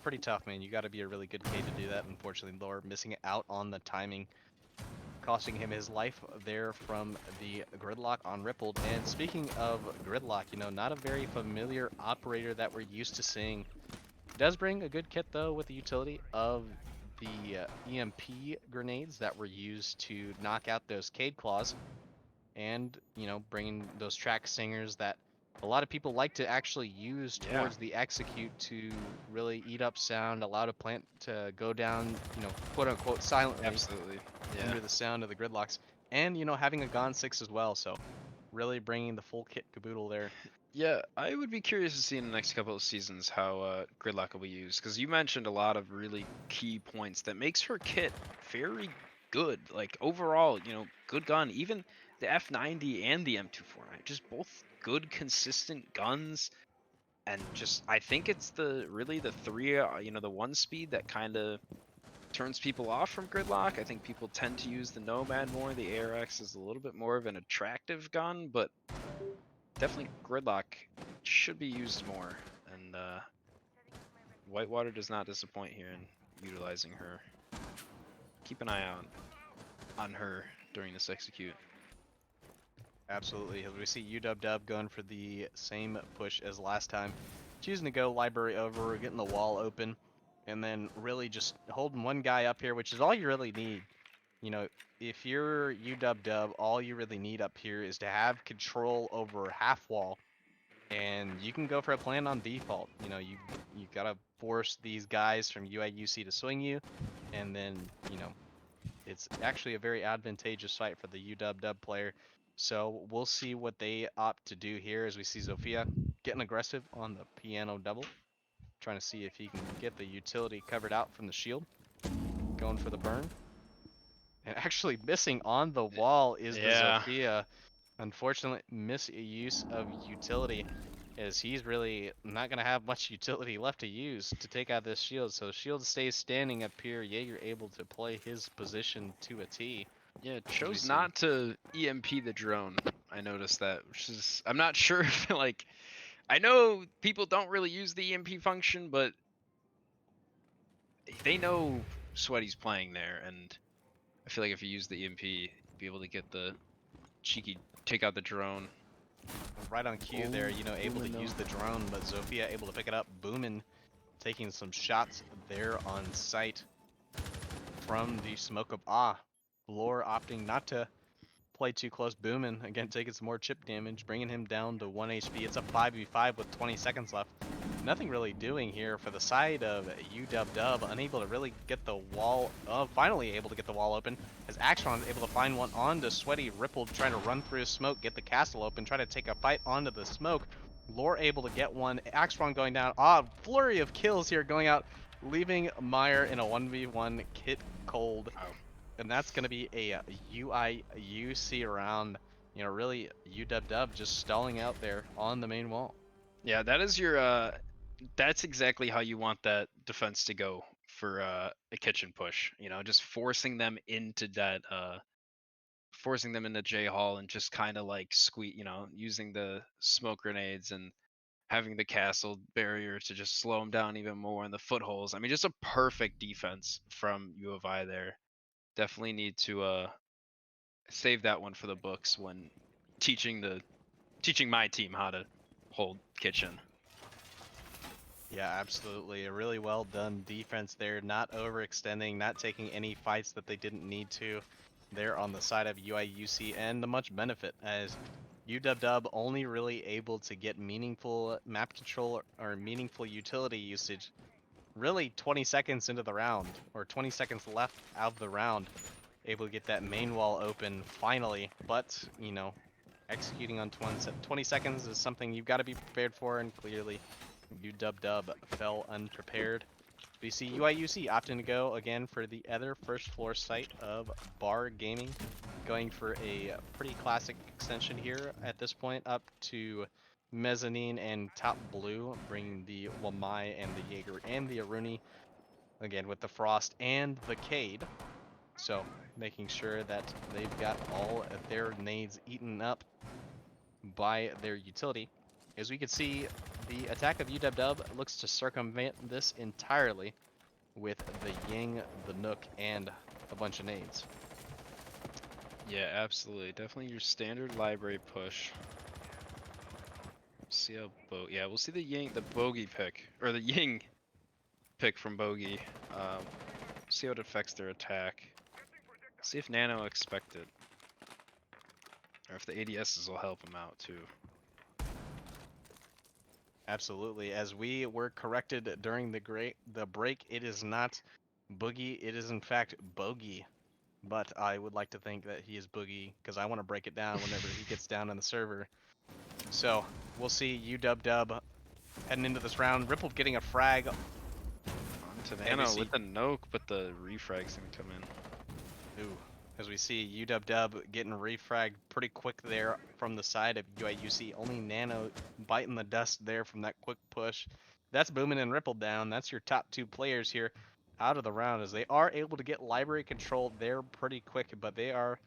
pretty tough, man. You got to be a really good Cade to do that. Unfortunately, Lore missing out on the timing, costing him his life there from the Gridlock on Rippled. And speaking of Gridlock, you know, not a very familiar operator that we're used to seeing. Does bring a good kit though, with the utility of the EMP grenades that were used to knock out those Cade Claws, and you know, bringing those track singers that a lot of people like to actually use towards the execute to really eat up sound, allow the plant to go down, you know, quote unquote silently. Absolutely. Yeah. Under the sound of the Gridlocks, and you know, having a Gon 6 as well, so really bringing the full kit caboodle there. Yeah, I would be curious to see in the next couple of seasons how Gridlock will be used, because you mentioned a lot of really key points that makes her kit very good. Like overall, you know, good gun. Even the F90 and the M249, just both good, consistent guns. And just, I think it's really the three, you know, the one speed that kind of turns people off from Gridlock. I think people tend to use the Nomad more. The ARX is a little bit more of an attractive gun, but definitely Gridlock should be used more. And Whitewater does not disappoint here in utilizing her. Keep an eye out on her during this execute. Absolutely. As we see UW going for the same push as last time, choosing to go library over, getting the wall open, and then really just holding one guy up here, which is all you really need. You know, if you're UW, all you really need up here is to have control over half wall, and you can go for a plan on default. You know, you gotta force these guys from UIUC to swing you, and then, you know, it's actually a very advantageous fight for the UW player. So we'll see what they opt to do here, as we see Zofia getting aggressive on the piano double, trying to see if he can get the utility covered out from the shield, going for the burn. And actually missing on the wall is the Zofia. Unfortunately, misuse of utility, as he's really not going to have much utility left to use to take out this shield. So shield stays standing up here. Jaeger able to play his position to a T. Yeah, chose not to EMP the drone. I noticed that, which is, I'm not sure if, like, I know people don't really use the EMP function, but they know Sweaty's playing there, and I feel like if you use the EMP, you'd be able to get the cheeky take out the drone. Right on cue there, you know, able to use the drone, but Zofia able to pick it up. Boomin taking some shots there on site from the smoke of Lore opting not to play too close. Boomin again taking some more chip damage, bringing him down to 1 HP. It's a 5v5 with 20 seconds left. Nothing really doing here for the side of UW, unable to really get the wall, finally able to get the wall open, as Axron is able to find one onto Sweaty. Rippled trying to run through smoke, get the castle open, try to take a fight onto the smoke. Lore able to get one, Axron going down. Flurry of kills here going out, leaving Meyer in a 1v1 kit cold. And that's going to be a UIUC round. You know, really UW just stalling out there on the main wall. Yeah, that is your that's exactly how you want that defense to go for a kitchen push. You know, just forcing them into that forcing them into J Hall and just kind of like squeeze, you know, using the smoke grenades and having the castle barrier to just slow them down even more in the footholds. I mean, just a perfect defense from U of I there. Definitely need to save that one for the books when teaching my team how to hold kitchen. Yeah, absolutely. A really well done defense there, not overextending, not taking any fights that they didn't need to. There on the side of UIUC, and the much benefit as UW only really able to get meaningful map control or meaningful utility usage really 20 seconds into the round, or 20 seconds left out of the round, able to get that main wall open finally. But, you know, executing on 20 seconds is something you've got to be prepared for, and clearly UW fell unprepared. We see UIUC opting to go again for the other first floor site of Bar Gaming, going for a pretty classic extension here at this point, up to Mezzanine and Top Blue, bringing the Wamai and the Jaeger and the Aruni, again with the Frost and the Cade. So making sure that they've got all of their nades eaten up by their utility. As we can see, the attack of UW looks to circumvent this entirely with the Ying, the Nook, and a bunch of nades. Yeah, absolutely. Definitely your standard library push. See how yeah, we'll see the bogey pick, or the Ying pick from bogey. See how it affects their attack. See if Nano expect it, or if the ADSs will help him out too. Absolutely. As we were corrected during the break, it is not Boogie, it is in fact Bogey. But I would like to think that he is Boogie, because I want to break it down whenever he gets down on the server. So, we'll see UW heading into this round. Ripple getting a frag. Onto Nano with the Noke, but the refrag's gonna come in. Ooh. As we see UW getting refragged pretty quick there from the side of UIUC. Only Nano biting the dust there from that quick push. That's Boomin' and Ripple down. That's your top two players here out of the round, as they are able to get library control there pretty quick, but they are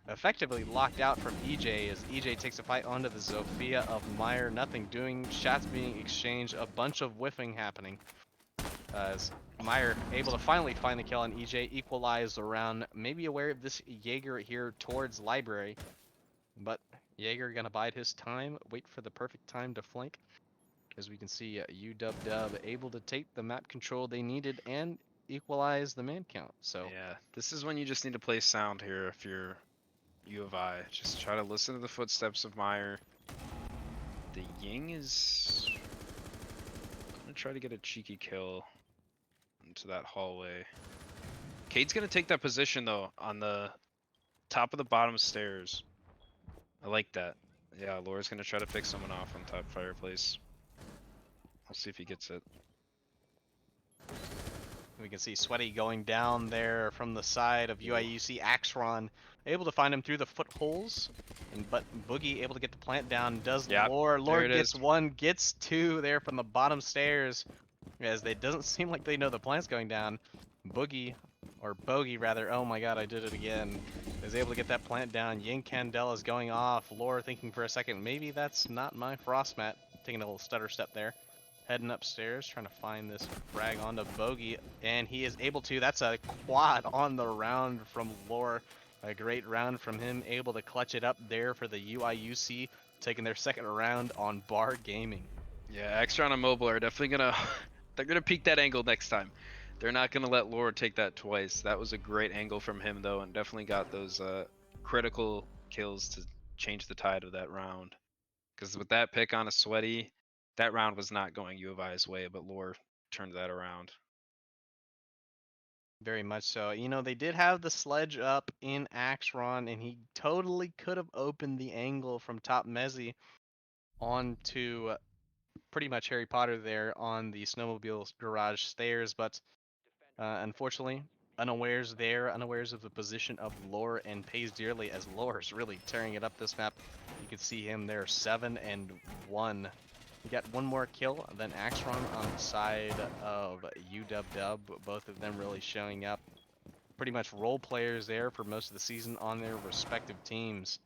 effectively locked out from EJ as EJ takes a fight onto the Zofia of Meyer. Nothing doing. Shots being exchanged. A bunch of whiffing happening. As Meyer able to finally find the kill on EJ, equalize the round. Maybe aware of this Jaeger here towards library, but Jaeger gonna bide his time, wait for the perfect time to flank. As we can see, UW able to take the map control they needed and equalize the man count. So yeah, this is when you just need to play sound here if you're U of I. Just try to listen to the footsteps of Meyer. The Ying is gonna try to get a cheeky kill into that hallway. Cade's gonna take that position though on the top of the bottom stairs. I like that. Yeah, Laura's gonna try to pick someone off on top fireplace. We'll see if he gets it. we can see Sweaty going down there from the side of UIUC. Axron able to find him through the footholes, but Boogie able to get the plant down. Does Yep, Lore? Lore there it gets is. one, gets two there from the bottom stairs, as they doesn't seem like they know the plant's going down. Boogie, or Bogey rather, oh my god, I did it again, is able to get that plant down. Ying Candela is going off. Lore thinking for a second, maybe that's not my frost mat. Taking a little stutter step there. Heading upstairs, trying to find this frag onto Bogey, and he is able to. That's a quad on the round from Lore. A great round from him, able to clutch it up there for the UIUC, taking their second round on Bar Gaming. Yeah, Extron and Mobile are definitely gonna they're gonna peek that angle next time. They're not gonna let Laura take that twice. That was a great angle from him though, and definitely got those critical kills to change the tide of that round. Because with that pick on a Sweaty, that round was not going U of I's way, but Laura turned that around. Very much so. You know, they did have the sledge up in Axron, and he totally could have opened the angle from top Mezzi onto pretty much Harry Potter there on the snowmobile garage stairs, but unfortunately, unawares of the position of Lore, and pays dearly as Lore's really tearing it up this map. You can see him there, 7 and 1 We got one more kill, then Axron on the side of UW-Dub. Both of them really showing up. Pretty much role players there for most of the season on their respective teams.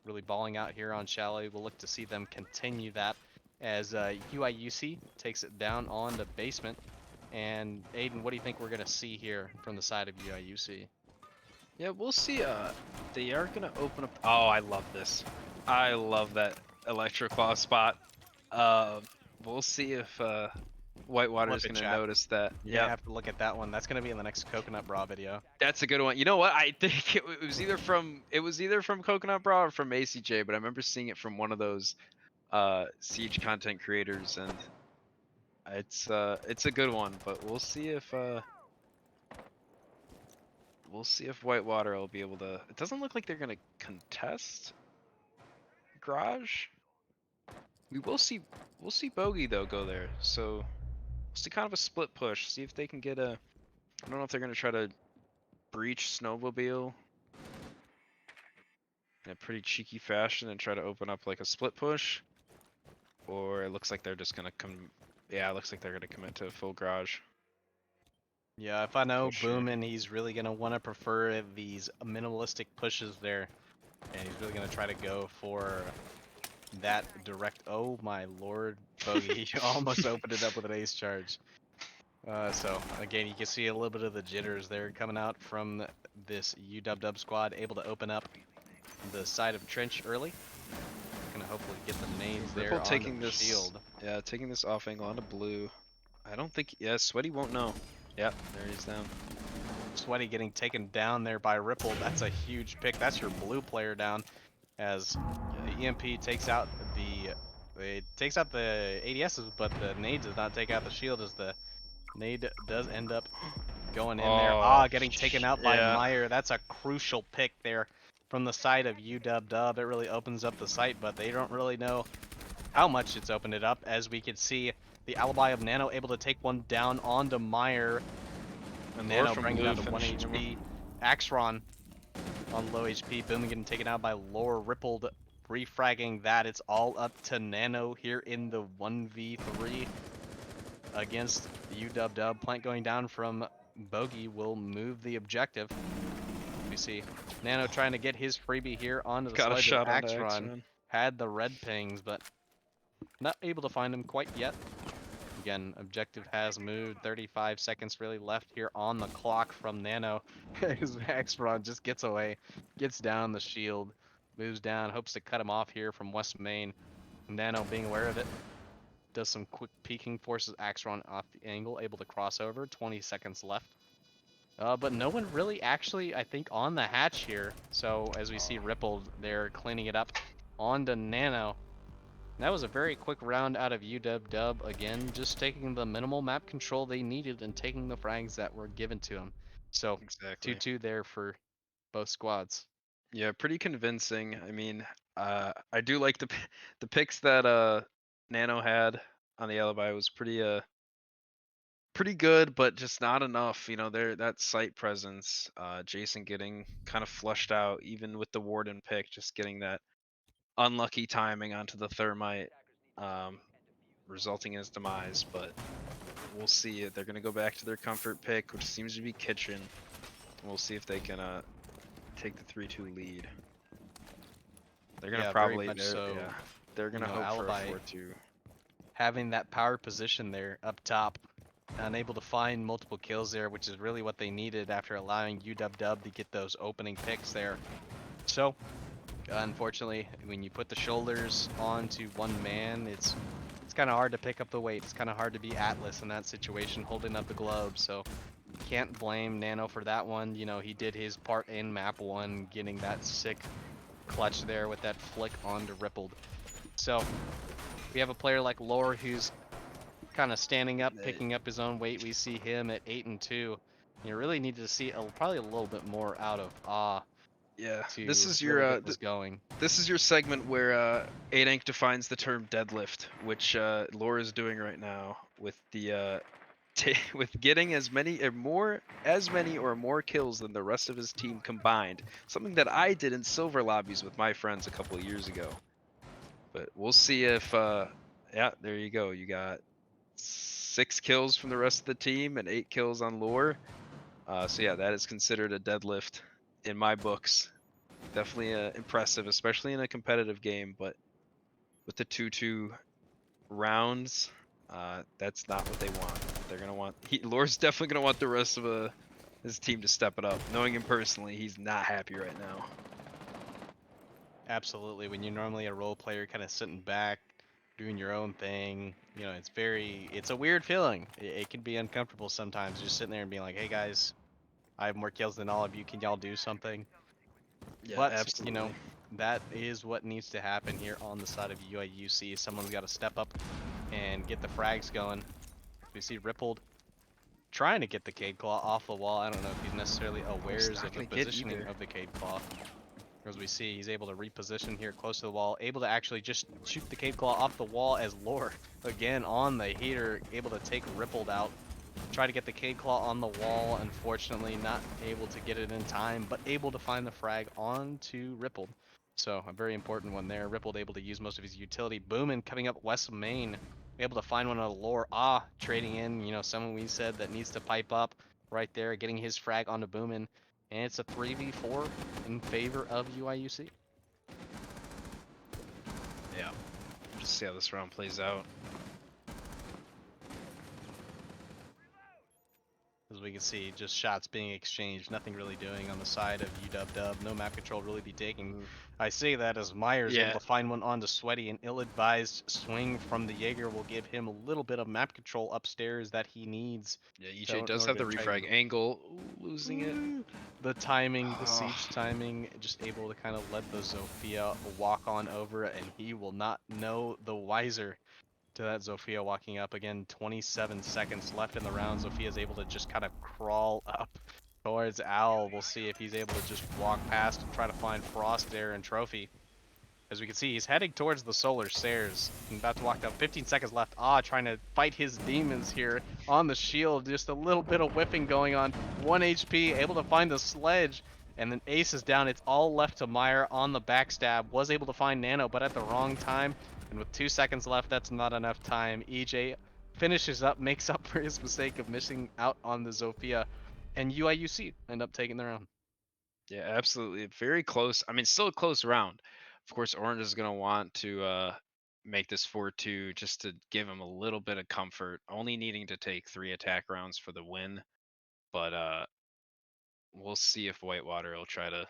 Really balling out here on Chalet. We'll look to see them continue that as UIUC takes it down on the basement. And Aiden, what do you think we're going to see here from the side of UIUC? Yeah, we'll see. They are gonna open up. Oh, I love this. I love that electroclaw spot. We'll see if Whitewater is Flip it, gonna chat. notice that. You're Yeah, gonna have to look at that one. That's gonna be in the next Coconut Bra video. that's a good one. You know what? I think it was either from Coconut Bra or from ACJ, but I remember seeing it from one of those Siege content creators, and it's a good one. But we'll see if Whitewater will be able to. It doesn't look like they're gonna contest Garage. We'll see Bogey though go there. So we'll see kind of a split push. See if they can get a. I don't know if they're gonna try to breach Snowmobile in a pretty cheeky fashion and try to open up like a split push, or it looks like they're just gonna come. Yeah, it looks like they're gonna commit to a full Garage. Yeah, if I know For sure. Boomin, he's really gonna want to prefer these minimalistic pushes there, and he's really gonna try to go for that direct. Oh my lord, Bogey! You almost opened it up with an ace charge. So again, you can see a little bit of the jitters there coming out from this UW squad, able to open up the side of trench early. Gonna hopefully get the nades there Ripple on taking the this shield. Yeah, taking this off angle onto blue. I don't think. Yeah, Sweaty won't know. Yep, there he's down. Sweaty getting taken down there by Ripple. That's a huge pick. That's your blue player down, as the EMP takes out it takes out the ADSs, but the nade does not take out the shield, as the nade does end up going in there. Getting taken out by yeah. Meyer. That's a crucial pick there from the side of UW-Dub. It really opens up the site, but they don't really know how much it's opened it up, as we can see the alibi of Nano able to take one down onto Meyer. And Nano Lore from bringing blue down to 1 finishing him. HP. Axron on low HP. Boom getting taken out by Lore. Rippled refragging that. It's all up to Nano here in the 1v3 against UW-Dub. Plant going down from Bogey will move the objective. We see Nano trying to get his freebie here onto the Got a sledge shot of onto Axron. Axron. Had the red pings, but not able to find him quite yet. Again, objective has moved. 35 seconds really left here on the clock from Nano. His Axron just gets away, gets down the shield, moves down, hopes to cut him off here from West Main. Nano, being aware of it, does some quick peeking, forces Axron off the angle, able to cross over. 20 seconds left. But no one really actually, I think, on the hatch here. So as we see Rippled, they're cleaning it up onto Nano. That was a very quick round out of UW-Dub, again, just taking the minimal map control they needed and taking the frags that were given to them. So, Exactly. 2-2 there for both squads. Yeah, pretty convincing. I mean, I do like the picks that Nano had on the alibi was pretty good, but just not enough. You know, that site presence. Jason getting kind of flushed out, even with the Warden pick, just getting that unlucky timing onto the thermite, resulting in his demise. But we'll see. They're gonna go back to their comfort pick, which seems to be Kitchen. And we'll see if they can take the 3-2 lead. They're gonna probably they're gonna hope Alibi for a 4-2. having that power position there up top, unable to find multiple kills there, which is really what they needed after allowing UW-Dub to get those opening picks there. So, unfortunately, when you put the shoulders onto one man, it's kind of hard to pick up the weight. It's kind of hard to be Atlas in that situation, holding up the globe. So, can't blame Nano for that one. You know, he did his part in map 1, getting that sick clutch there with that flick onto Rippled. So, we have a player like Lore who's kind of standing up, picking up his own weight. We see him at 8-2. You really need to see probably a little bit more out of Yeah, to this is really your get this going. this is your segment where 8-Ank defines the term deadlift, which Laura is doing right now with the with getting as many or more kills than the rest of his team combined. Something that I did in silver lobbies with my friends a couple of years ago. But we'll see if yeah, there you go. You got 6 kills from the rest of the team and 8 kills on lore. So yeah, that is considered a deadlift in my books. Definitely impressive, especially in a competitive game. But with the 2-2 rounds, that's not what they want. They're gonna want. Lore's definitely gonna want the rest of his team to step it up. Knowing him personally, he's not happy right now. Absolutely. When you're normally a role player, kind of sitting back, doing your own thing, you know, it's a weird feeling. It can be uncomfortable sometimes, just sitting there and being like, "Hey guys, I have more kills than all of you. Can y'all do something?" Yeah, But absolutely. you know, that is what needs to happen here on the side of UIUC. Someone's got to step up and get the frags going. We see Rippled trying to get the Cade Claw off the wall. I don't know if he's necessarily aware not of the gonna get positioning either. of the Cade Claw. As we see, he's able to reposition here close to the wall, able to actually just shoot the Cade Claw off the wall as Lore, again on the heater, able to take Rippled out. Try to get the Cade Claw on the wall, unfortunately not able to get it in time, but able to find the frag onto Rippled. So a very important one there. Rippled able to use most of his utility. Boomin coming up west main, able to find one on the Lore. Trading in, you know, someone we said that needs to pipe up right there, getting his frag onto Boomin. And it's a 3v4 in favor of UIUC. Yeah. Just see how this round plays out. As we can see, just shots being exchanged, nothing really doing on the side of UW. No map control really be taking. I say that as Myers Yeah. able to find one onto Sweaty. An ill-advised swing from the Jaeger will give him a little bit of map control upstairs that he needs. Yeah, So EJ in does order have the to try to refrag angle. Ooh, losing it. The timing, the Oh. siege timing, just able to kind of let the Zofia walk on over, and he will not know the wiser to that Zofia walking up. Again, 27 seconds left in the round. Zofia's able to just kind of crawl up towards Owl. We'll see if he's able to just walk past and try to find Frost there and Trophy. As we can see, he's heading towards the solar stairs. He's about to walk down. 15 seconds left. Trying to fight his demons here on the shield. Just a little bit of whipping going on. 1 HP, able to find the sledge. And then Ace is down. It's all left to Meyer on the backstab. Was able to find Nano, but at the wrong time. And with 2 seconds left, that's not enough time. EJ finishes up, makes up for his mistake of missing out on the Zofia. And UIUC end up taking the round. Yeah, absolutely. Very close. I mean, still a close round. Of course, Orange is going to want to make this 4-2 just to give him a little bit of comfort, only needing to take 3 attack rounds for the win. But we'll see if Whitewater will try to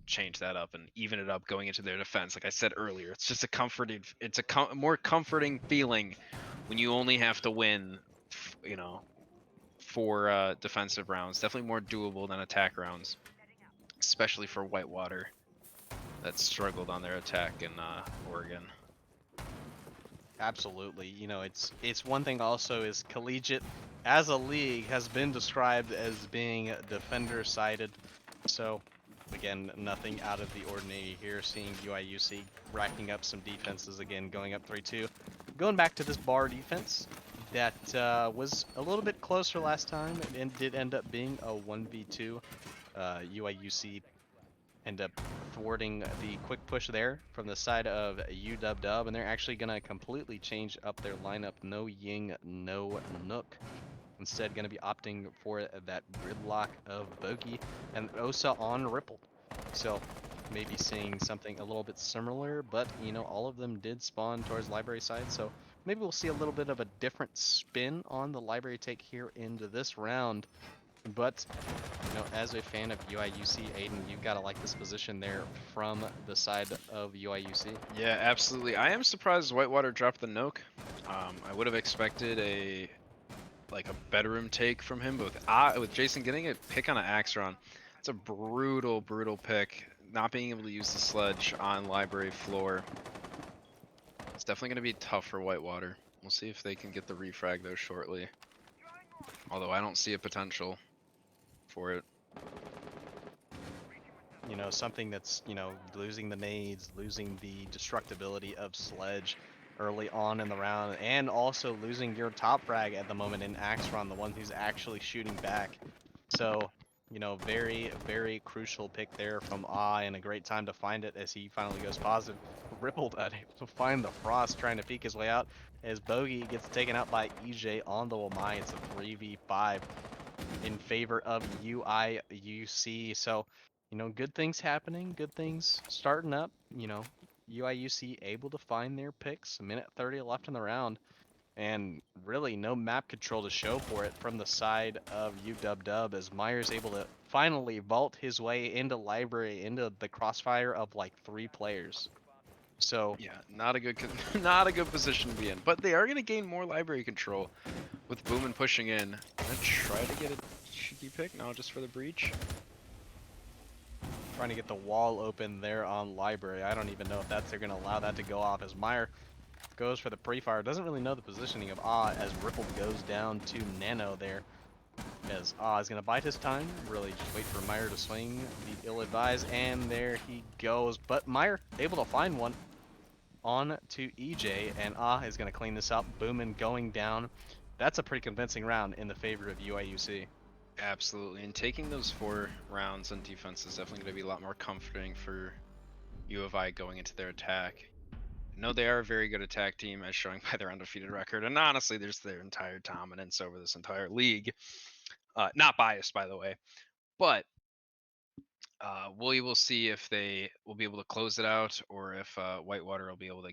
change that up and even it up going into their defense. Like I said earlier, it's just a more comforting feeling when you only have to win, 4 defensive rounds. Definitely more doable than attack rounds, especially for Whitewater that struggled on their attack in Oregon. Absolutely. You know, it's one thing also is collegiate as a league has been described as being defender sided. So again, nothing out of the ordinary here, seeing UIUC racking up some defenses again, going up 3-2. Going back to this bar defense that was a little bit closer last time and did end up being a 1v2. UIUC end up thwarting the quick push there from the side of UW, and they're actually going to completely change up their lineup. No Ying, no Nook. Instead, going to be opting for that gridlock of Bogey and Osa on Rippled. So maybe seeing something a little bit similar, but you know, all of them did spawn towards library side, so maybe we'll see a little bit of a different spin on the library take here into this round. But, you know, as a fan of UIUC, Aiden, you've got to like this position there from the side of UIUC. Yeah, absolutely. I am surprised Whitewater dropped the Noke. I would have expected a bedroom take from him, but with Jason getting a pick on an Axron, it's a brutal pick. Not being able to use the sledge on library floor. It's definitely going to be tough for Whitewater. We'll see if they can get the refrag though shortly. Although I don't see a potential for it. You know, something that's, you know, losing the nades, losing the destructibility of sledge early on in the round, and also losing your top frag at the moment in Axron, the one who's actually shooting back. So You know, very, very crucial pick there from Ah, and a great time to find it as he finally goes positive. Rippled unable to find the Frost, trying to peek his way out as Bogey gets taken out by EJ on the Wamai. It's a 3v5 in favor of UIUC. So, you know, good things happening, good things starting up. You know, UIUC able to find their picks. A minute 30 left in the round. And really no map control to show for it from the side of UW as Myers able to finally vault his way into library, into the crossfire of like 3 players. So Yeah, not a good not a good position to be in. But they are going to gain more library control with Boomin pushing in. Gonna try to get a cheeky pick, no, just for the breach. trying to get the wall open there on library. I don't even know if they're going to allow that to go off as Meyer goes for the pre-fire. Doesn't really know the positioning of Ah as Ripple goes down to Nano there. As Ah is going to bide his time, really just wait for Meyer to swing the ill-advised, and there he goes. But Meyer able to find one on to EJ, and Ah is going to clean this up. Boomin going down. That's a pretty convincing round in the favor of UIUC. Absolutely, and taking those 4 rounds on defense is definitely going to be a lot more comforting for U of I going into their attack. No, they are a very good attack team, as showing by their undefeated record, and honestly, there's their entire dominance over this entire league. Not biased, by the way, but we will see if they will be able to close it out, or if Whitewater will be able to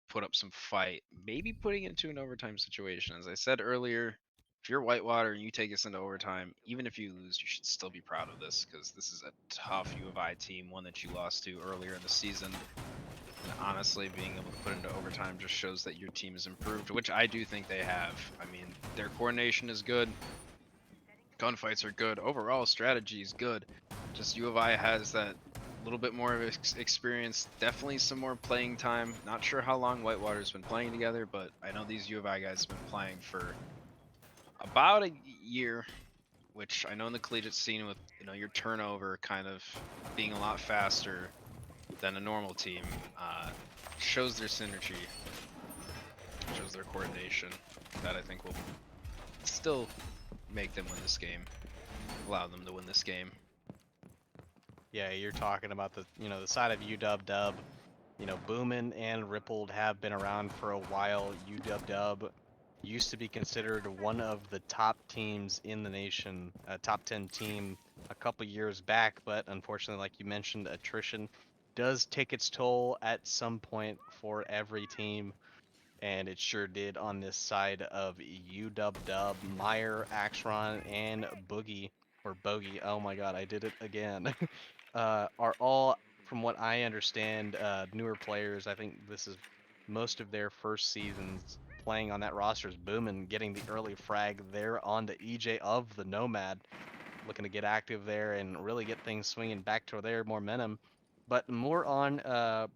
put up some fight, maybe putting it into an overtime situation. As I said earlier, if you're Whitewater and you take us into overtime, even if you lose, you should still be proud of this, because this is a tough U of I team, one that you lost to earlier in the season. And honestly, being able to put into overtime just shows that your team has improved, which I do think they have. I mean, their coordination is good. Gunfights are good. Overall strategy is good. Just U of I has that little bit more of experience. Definitely some more playing time. Not sure how long Whitewater's been playing together, but I know these U of I guys have been playing for about a year, which I know in the collegiate scene with, you know, your turnover kind of being a lot faster than a normal team, shows their synergy, shows their coordination, that I think will still make them win this game, allow them to win this game. Yeah, you're talking about the, you know, the side of UW. You know, Boomin and Rippled have been around for a while. UW used to be considered one of the top teams in the nation, a top 10 team a couple years back, but unfortunately, like you mentioned, attrition does take its toll at some point for every team, and it sure did on this side of UW. Meyer, Axron, and Boogie, or Bogey, oh my god, I did it again, are all, from what I understand, newer players. I think this is most of their first seasons playing on that roster. Is Boomin getting the early frag there on the EJ of the Nomad, looking to get active there and really get things swinging back to their momentum. But more on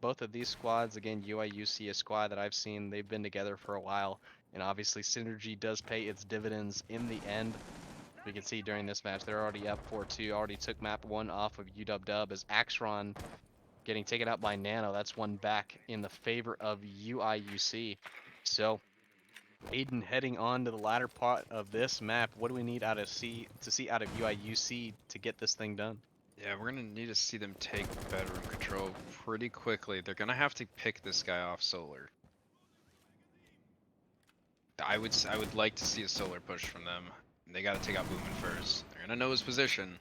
both of these squads. Again, UIUC, a squad that I've seen, they've been together for a while, and obviously synergy does pay its dividends in the end. We can see during this match, they're already up 4-2, already took map 1 off of UW as Axron getting taken out by Nano. That's one back in the favor of UIUC. So Aiden heading on to the latter part of this map. What do we need to see out of UIUC to get this thing done? Yeah, we're gonna need to see them take bedroom control pretty quickly. They're gonna have to pick this guy off solar. I would like to see a solar push from them. They got to take out Boomin first. They're gonna know his position.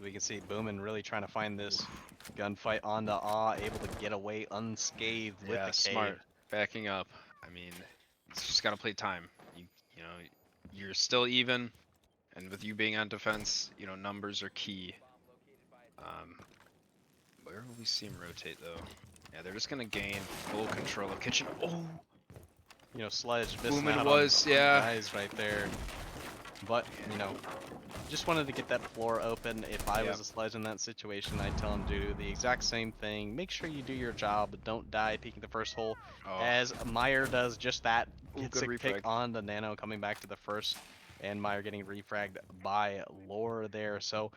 We can see Boomin really trying to find this gunfight on the Ah, able to get away unscathed with the cave. Smart. Backing up. I mean, it's just gotta play time. You know, you're still even, and with you being on defense, you know, numbers are key. Where will we see him rotate though? Yeah, they're just gonna gain full control of kitchen. Oh, You know, Sledge missing Boomin out was, on yeah. guys right there. But, you know, just wanted to get that floor open. If I was a Sledge in that situation, I'd tell him to do the exact same thing. Make sure you do your job, but don't die peeking the first hole. Oh. As Meyer does just that. Ooh, Gets good a pick refrag. on the Nano coming back to the first. And Meyer getting refragged by Lore there. So,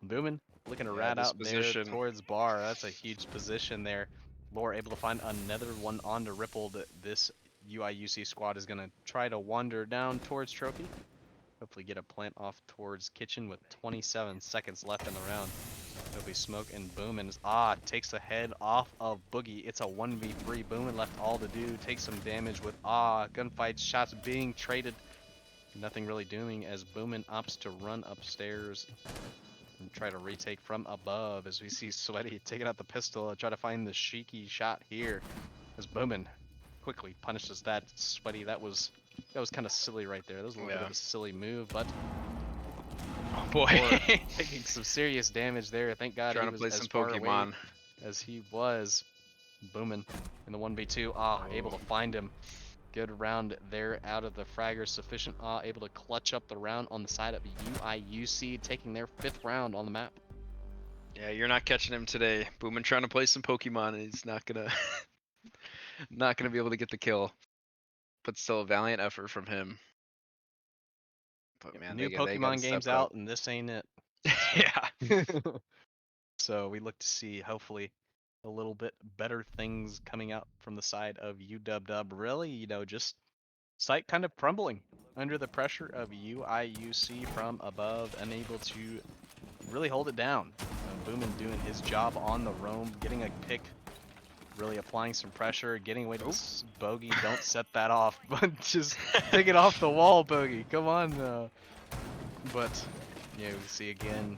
Boomin looking to rat this out position. there towards Bar. That's a huge position there. Lore able to find another one on to Rippled. This UIUC squad is going to try to wander down towards Trophy. Hopefully get a plant off towards kitchen with 27 seconds left in the round. There'll be smoke and Boomin takes the head off of Boogie. It's a 1v3. Boomin left all to do. Takes some damage with gunfights, shots being traded. Nothing really doing as Boomin opts to run upstairs and try to retake from above as we see Sweaty taking out the pistol and try to find the cheeky shot here as Boomin quickly punishes that. Sweaty, that was kind of silly right there. That was a little bit of a silly move, but Oh boy, taking some serious damage there. Thank God trying he to was play as some far away Pokemon. as he was. Boomin in the 1v2. Able to find him. Good round there out of the fragger. Sufficient. Able to clutch up the round on the side of UIUC, taking their 5th round on the map. Yeah, you're not catching him today. Boomin trying to play some Pokemon, and he's not gonna not gonna be able to get the kill. But still, a valiant effort from him. But man, New they gotta Pokemon step games it up. out, and this ain't it. Yeah. So we look to see hopefully a little bit better things coming out from the side of UW. Really, just site kind of crumbling under the pressure of UIUC from above, unable to really hold it down. Boomin doing his job on the roam, getting a pick, really applying some pressure, getting away to this bogey. Don't set that off, but just take it off the wall, bogey. Come on. But yeah, we see again,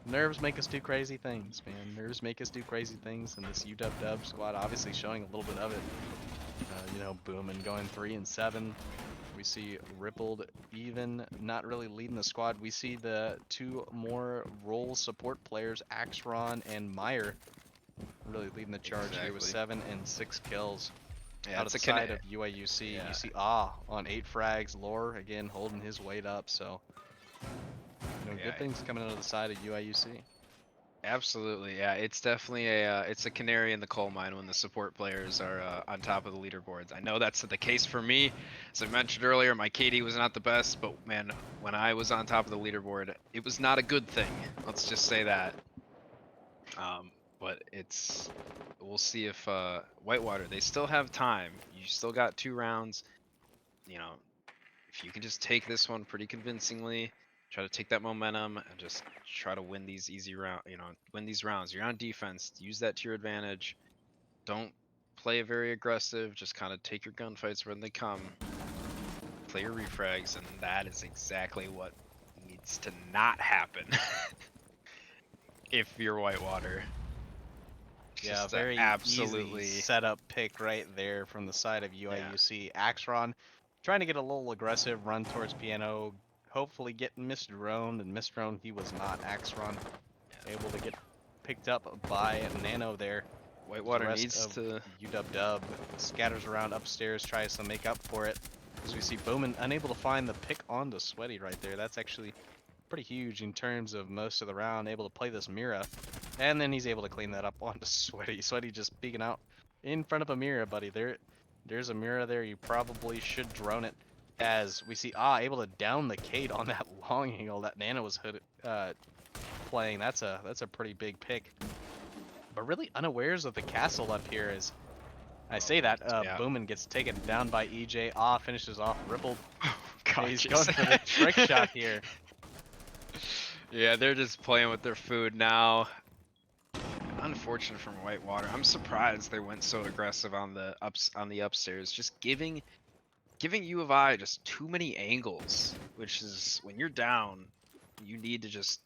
nerves make us do crazy things, man. Nerves make us do crazy things, and this UW squad obviously showing a little bit of it. Boomin going 3 and 7. We see Rippled even not really leading the squad. We see the 2 more role support players, Axron and Meyer, really leading the charge here with 7 and 6 kills. Yeah, Out of the side of UIUC, you see on 8 frags. Lore again holding his weight up. So good things coming out of the side of UIUC. Absolutely, yeah. It's definitely it's a canary in the coal mine when the support players are on top of the leaderboards. I know that's the case for me. As I mentioned earlier, my KD was not the best, but man, when I was on top of the leaderboard, it was not a good thing. Let's just say that. But we'll see if Whitewater, they still have time. You still got 2 rounds. If you can just take this one pretty convincingly, try to take that momentum and just try to win these win these rounds. You're on defense, use that to your advantage. Don't play very aggressive, just kind of take your gunfights when they come. Play your refrags, and that is exactly what needs to not happen if you're Whitewater. Yeah, very absolutely easy setup pick right there from the side of UIUC. Axron trying to get a little aggressive, run towards Piano, hopefully get misdroned, and misdroned he was not. Axron able to get picked up by Nano there. Whitewater needs to... UW scatters around upstairs, tries to make up for it. As we see Bowman unable to find the pick onto Sweaty right there. That's actually pretty huge in terms of most of the round, able to play this Mira. And then he's able to clean that up onto Sweaty. Sweaty just peeking out in front of a Mira, buddy. There's a Mira there. You probably should drone it. As we see, able to down the Kate on that long angle that Nana was playing. That's a pretty big pick. But really unawares of the castle up here as I say that, Boomin gets taken down by EJ. Finishes off Rippled. God, he's going for the trick shot here. Yeah, they're just playing with their food now. Unfortunate from Whitewater. I'm surprised they went so aggressive on the upstairs, just giving U of I just too many angles, which is when you're down, you need to just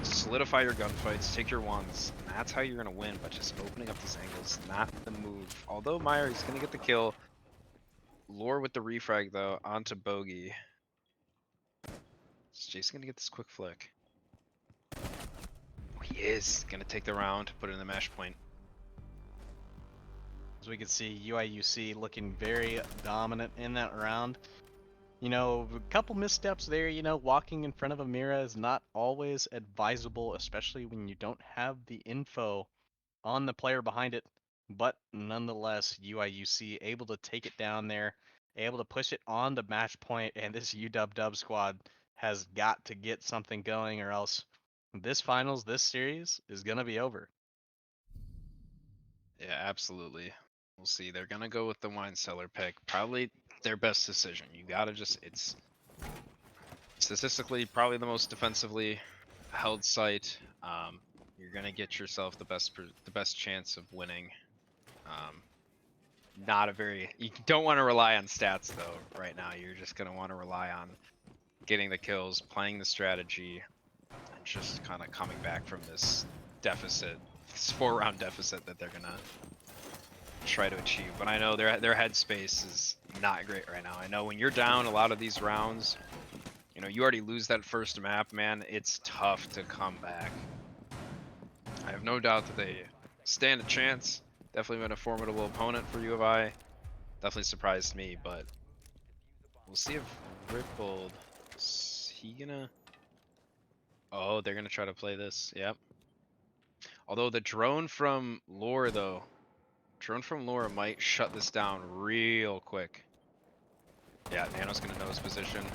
solidify your gunfights, take your ones, and that's how you're gonna win. But just opening up these angles, not the move. Although Meyer, he's gonna get the kill. Lore with the refrag though onto Bogey. Is Jason gonna get this quick flick? Oh, he is gonna take the round, put it in the mash point. As we can see, UIUC looking very dominant in that round. A couple missteps there, walking in front of a Mira is not always advisable, especially when you don't have the info on the player behind it. But nonetheless, UIUC able to take it down there, able to push it on the match point, and this UW squad has got to get something going or else this series is going to be over. Yeah, absolutely. We'll see. They're gonna go with the wine cellar pick. Probably their best decision. You gotta just statistically probably the most defensively held site. You're gonna get yourself the best chance of winning. Not a very you don't want to rely on stats though. Right now, you're just gonna want to rely on getting the kills, playing the strategy, and just kind of coming back from this deficit, this 4-round deficit that they're gonna try to achieve. But I know their headspace is not great right now. I know when you're down a lot of these rounds, you know, you already lose that first map, man. It's tough to come back. I have no doubt that they stand a chance. Definitely been a formidable opponent for U of I. Definitely surprised me, but we'll see if Rippled is he gonna. Oh, they're gonna try to play this. Yep. Although the drone from Lore though, drone from Lore might shut this down real quick. Yeah, Nano's gonna know his position.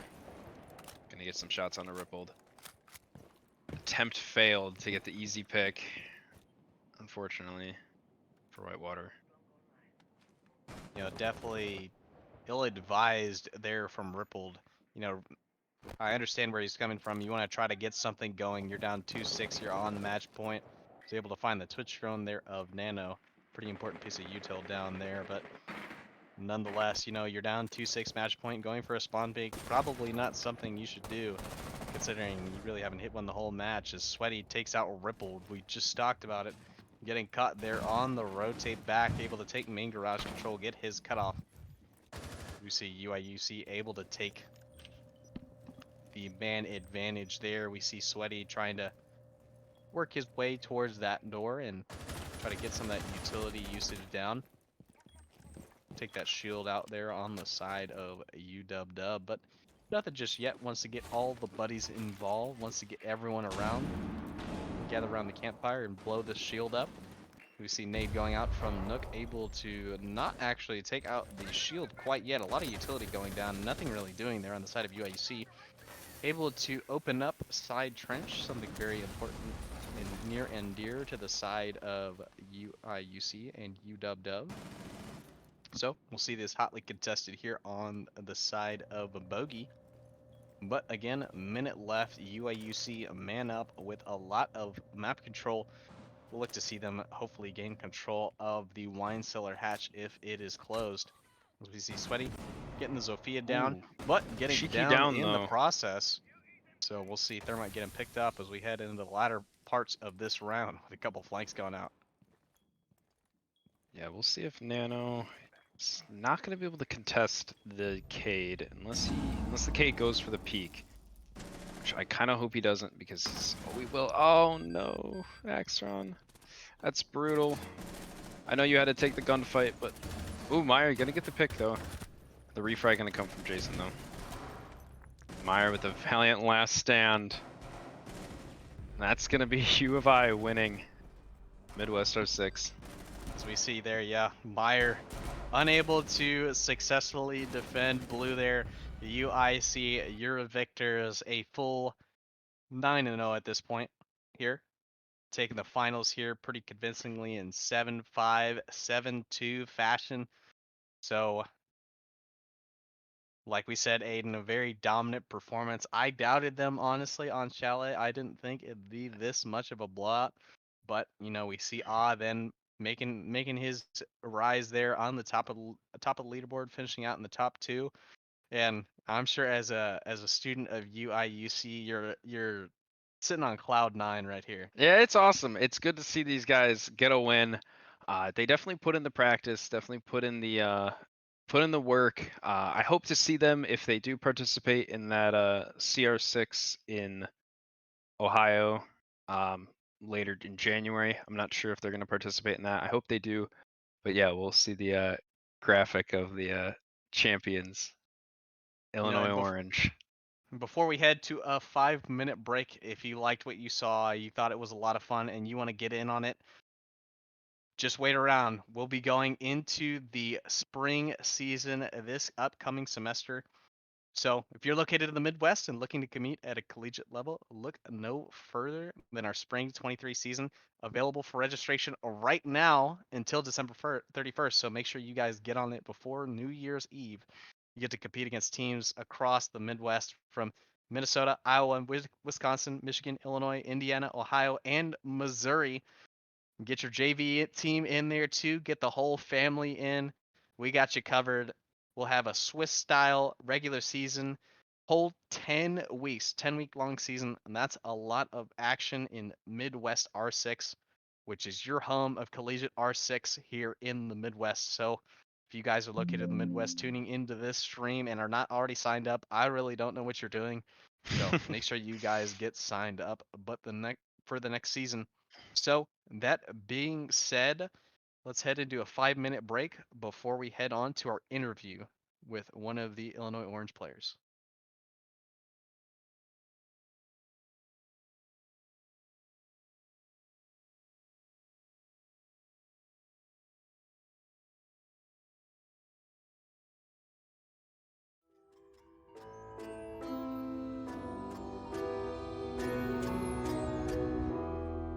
Gonna get some shots on the Rippled. Attempt failed to get the easy pick, unfortunately, for Whitewater. You know, definitely ill-advised there from Rippled. You know, I understand where he's coming from. You want to try to get something going. You're down 2-6. You're on the match point. He's able to find the Twitch drone there of Nano. Pretty important piece of util down there, but nonetheless, you know, you're down 2-6 match point. Going for a spawn peek, probably not something you should do, considering you really haven't hit one the whole match. As Sweaty takes out Rippled, we just talked about it. Getting caught there on the rotate back, able to take main garage control, get his cutoff. We see UIUC able to take the man advantage there. We see Sweaty trying to work his way towards that door and try to get some of that utility usage down. Take that shield out there on the side of UW, but nothing just yet. Wants to get all the buddies involved, wants to get everyone around, gather around the campfire and blow this shield up. We see nade going out from Nook, able to not actually take out the shield quite yet. A lot of utility going down, nothing really doing there on the side of UIUC. Able to open up side trench, something very important and near and dear to the side of UIUC and UW. So we'll see this hotly contested here on the side of a bogey. But again, minute left. UIUC man up with a lot of map control. We'll look to see them hopefully gain control of the wine cellar hatch if it is closed. As we see Sweaty getting the Zofia down, Ooh, but getting cheeky down in though. the process. So we'll see Thermite getting picked up as we head into the latter parts of this round with a couple flanks going out. Yeah, we'll see if Nano is not going to be able to contest the Cade unless the Cade goes for the peak. Which I kind of hope he doesn't because we will. Oh no, Axron. That's brutal. I know you had to take the gunfight, but ooh, Meyer gonna get the pick though. The refrag gonna come from Jason though. Meyer with a valiant last stand. That's gonna be U of I winning Midwest R6. As we see there, yeah, Meyer unable to successfully defend blue there. UIC Eurovictors a full 9-0 at this point here. Taking the finals here pretty convincingly in 7-5, 7-2 fashion. So, like we said, Aiden, a very dominant performance. I doubted them, honestly, on Chalet. I didn't think it'd be this much of a blowout. But, you know, we see then making his rise there on the top of the leaderboard, finishing out in the top 2. And I'm sure as a student of UIUC, you're sitting on cloud 9 right here. Yeah, it's awesome. It's good to see these guys get a win. They definitely put in the practice, definitely put in the work. I hope to see them if they do participate in that CR6 in Ohio later in January. I'm not sure if they're going to participate in that. I hope they do. But yeah, we'll see the graphic of the champions, Illinois Orange. Before we head to a 5-minute break, if you liked what you saw, you thought it was a lot of fun, and you want to get in on it, just wait around. We'll be going into the spring season this upcoming semester. So if you're located in the Midwest and looking to compete at a collegiate level, look no further than our spring 23 season, available for registration right now until December 31st. So make sure you guys get on it before New Year's Eve. You get to compete against teams across the Midwest from Minnesota, Iowa, Wisconsin, Michigan, Illinois, Indiana, Ohio, and Missouri. Get your JV team in there too. Get the whole family in. We got you covered. We'll have a Swiss style regular season, whole 10 weeks, 10-week long season, and that's a lot of action in Midwest R6, which is your home of collegiate R6 here in the Midwest. So if you guys are located in the Midwest tuning into this stream and are not already signed up, I really don't know what you're doing. So make sure you guys get signed up. But for the next season. So that being said, let's head into a 5-minute break before we head on to our interview with one of the Illinois Orange players.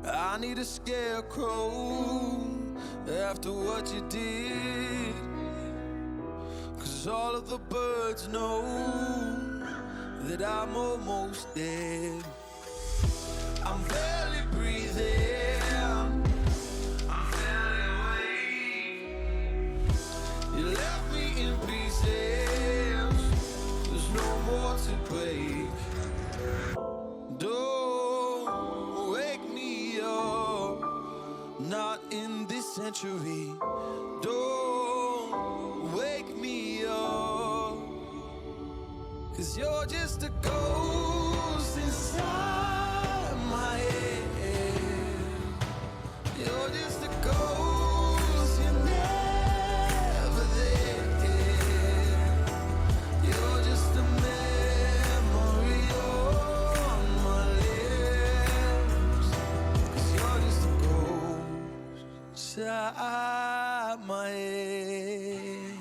I need a scarecrow after what you did, 'cause all of the birds know that I'm almost dead. I'm barely breathing, I'm barely awake. You left me in pieces, there's no more to break. Don't wake me up, not in this century. Don't wake me up, 'cause you're just a ghost inside my head. You're just a ghost, you're never there. You're just a memory on my lips, 'cause you're just a ghost inside my head.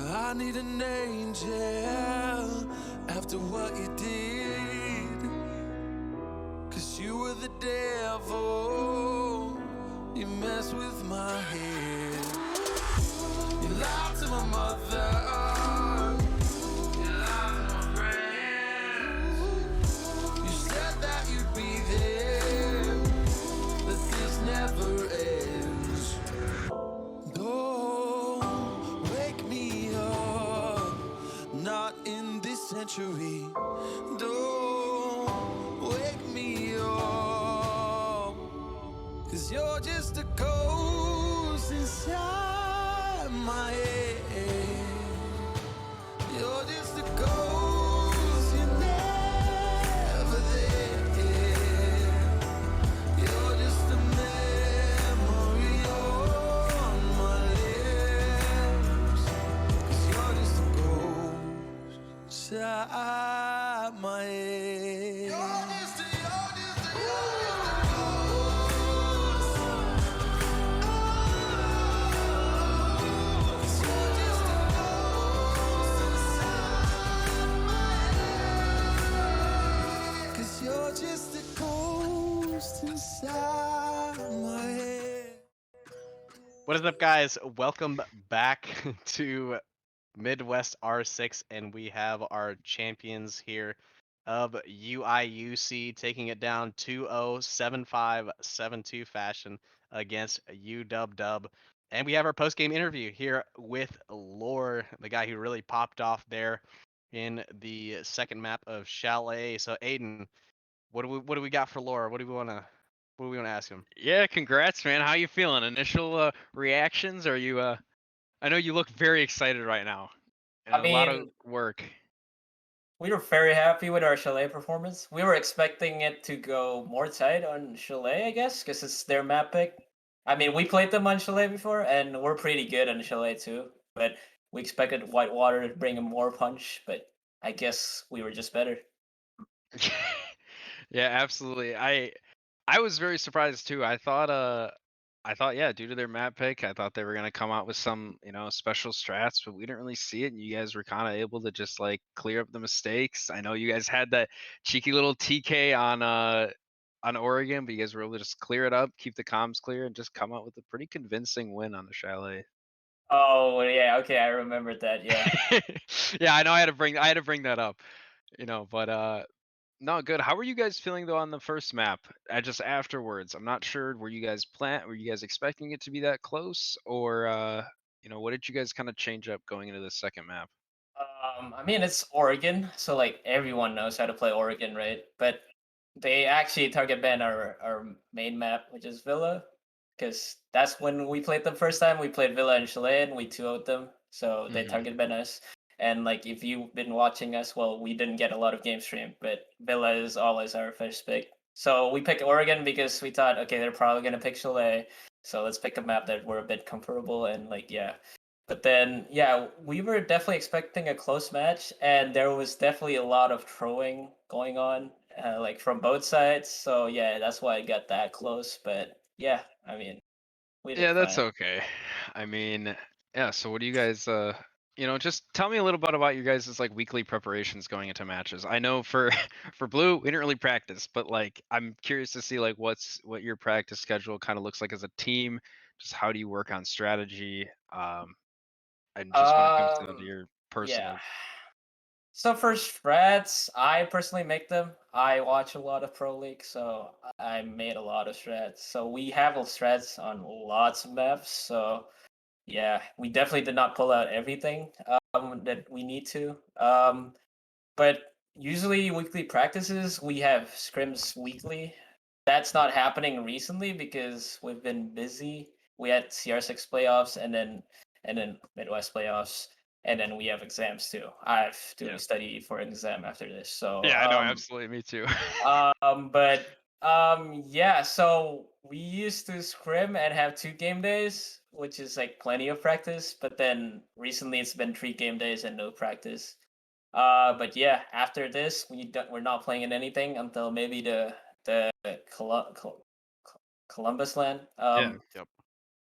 I need an angel after what you did, 'cause you were the devil, you messed with my head. You lied to my mother, you lied to my friends. You said that you'd be there, but this never ends. Don't wake me up, not in this century. Don't wake me up, 'cause you're just a ghost inside my head. You're just a ghost, you're never there. You're just a memory on my lips, 'cause you're just a ghost inside my head. You're just a ghost. You're just a ghost inside my head. What is up, guys? Welcome back to Midwest R6, and we have our champions here of UIUC taking it down 2-0, 7-5, 7-2 fashion against UW-Dub. And we have our post-game interview here with Lore, the guy who really popped off there in the second map of Chalet. So Aiden, what do we got for Lore? What do we want to ask him? Yeah, congrats, man. How you feeling? Initial reactions? Are you? I know you look very excited right now, and I a lot of mean, work. we were very happy with our Chalet performance. We were expecting it to go more tight on Chalet, I guess, because it's their map pick. I mean, we played them on Chalet before, and we're pretty good on Chalet too. But we expected Whitewater to bring a more punch, but I guess we were just better. Yeah, absolutely. I was very surprised too. I thought I thought, yeah, due to their map pick, I thought they were gonna come out with some, special strats, but we didn't really see it. And you guys were kind of able to just like clear up the mistakes. I know you guys had that cheeky little TK on Oregon, but you guys were able to just clear it up, keep the comms clear, and just come out with a pretty convincing win on the Chalet. Oh yeah, okay, I remembered that. Yeah. Yeah, I know I had to bring that up, but no, good. How were you guys feeling though on the first map? Just afterwards, I'm not sure. Were you guys expecting it to be that close, or what did you guys kind of change up going into the second map? I mean, it's Oregon, so like everyone knows how to play Oregon, right? But they actually target ban our main map, which is Villa, because that's when we played them first time. We played Villa and Chalet, and we 2-0'd them, so they Mhm. target ban us. And like, if you've been watching us, well, we didn't get a lot of game stream, but Villa is always our first pick. So we picked Oregon because we thought, okay, they're probably gonna pick Chalet, so let's pick a map that we're a bit comfortable and like, yeah. But then, yeah, we were definitely expecting a close match, and there was definitely a lot of throwing going on, like from both sides. So yeah, that's why it got that close. But yeah, I mean, we did Yeah, that's fine. okay. I mean, yeah. So, what do you guys? Just tell me a little bit about your guys' like weekly preparations going into matches. I know for for Blue, we didn't really practice, but like I'm curious to see like what your practice schedule kind of looks like as a team. Just how do you work on strategy? And just when it comes down to Um, your yeah. personal. So for strats, I personally make them. I watch a lot of Pro League, so I made a lot of strats. So we have strats on lots of maps. So yeah, we definitely did not pull out everything that we need to. But usually weekly practices, we have scrims weekly. That's not happening recently because we've been busy. We had CR6 playoffs and then Midwest playoffs, and then we have exams too. I've doing Yeah. study for an exam after this. So Yeah, I know. Absolutely, me too. yeah, so we used to scrim and have 2 game days, which is like plenty of practice, but then recently it's been 3 game days and no practice. But yeah, after this, we're not playing in anything until maybe the Columbus land. Yeah. Yep.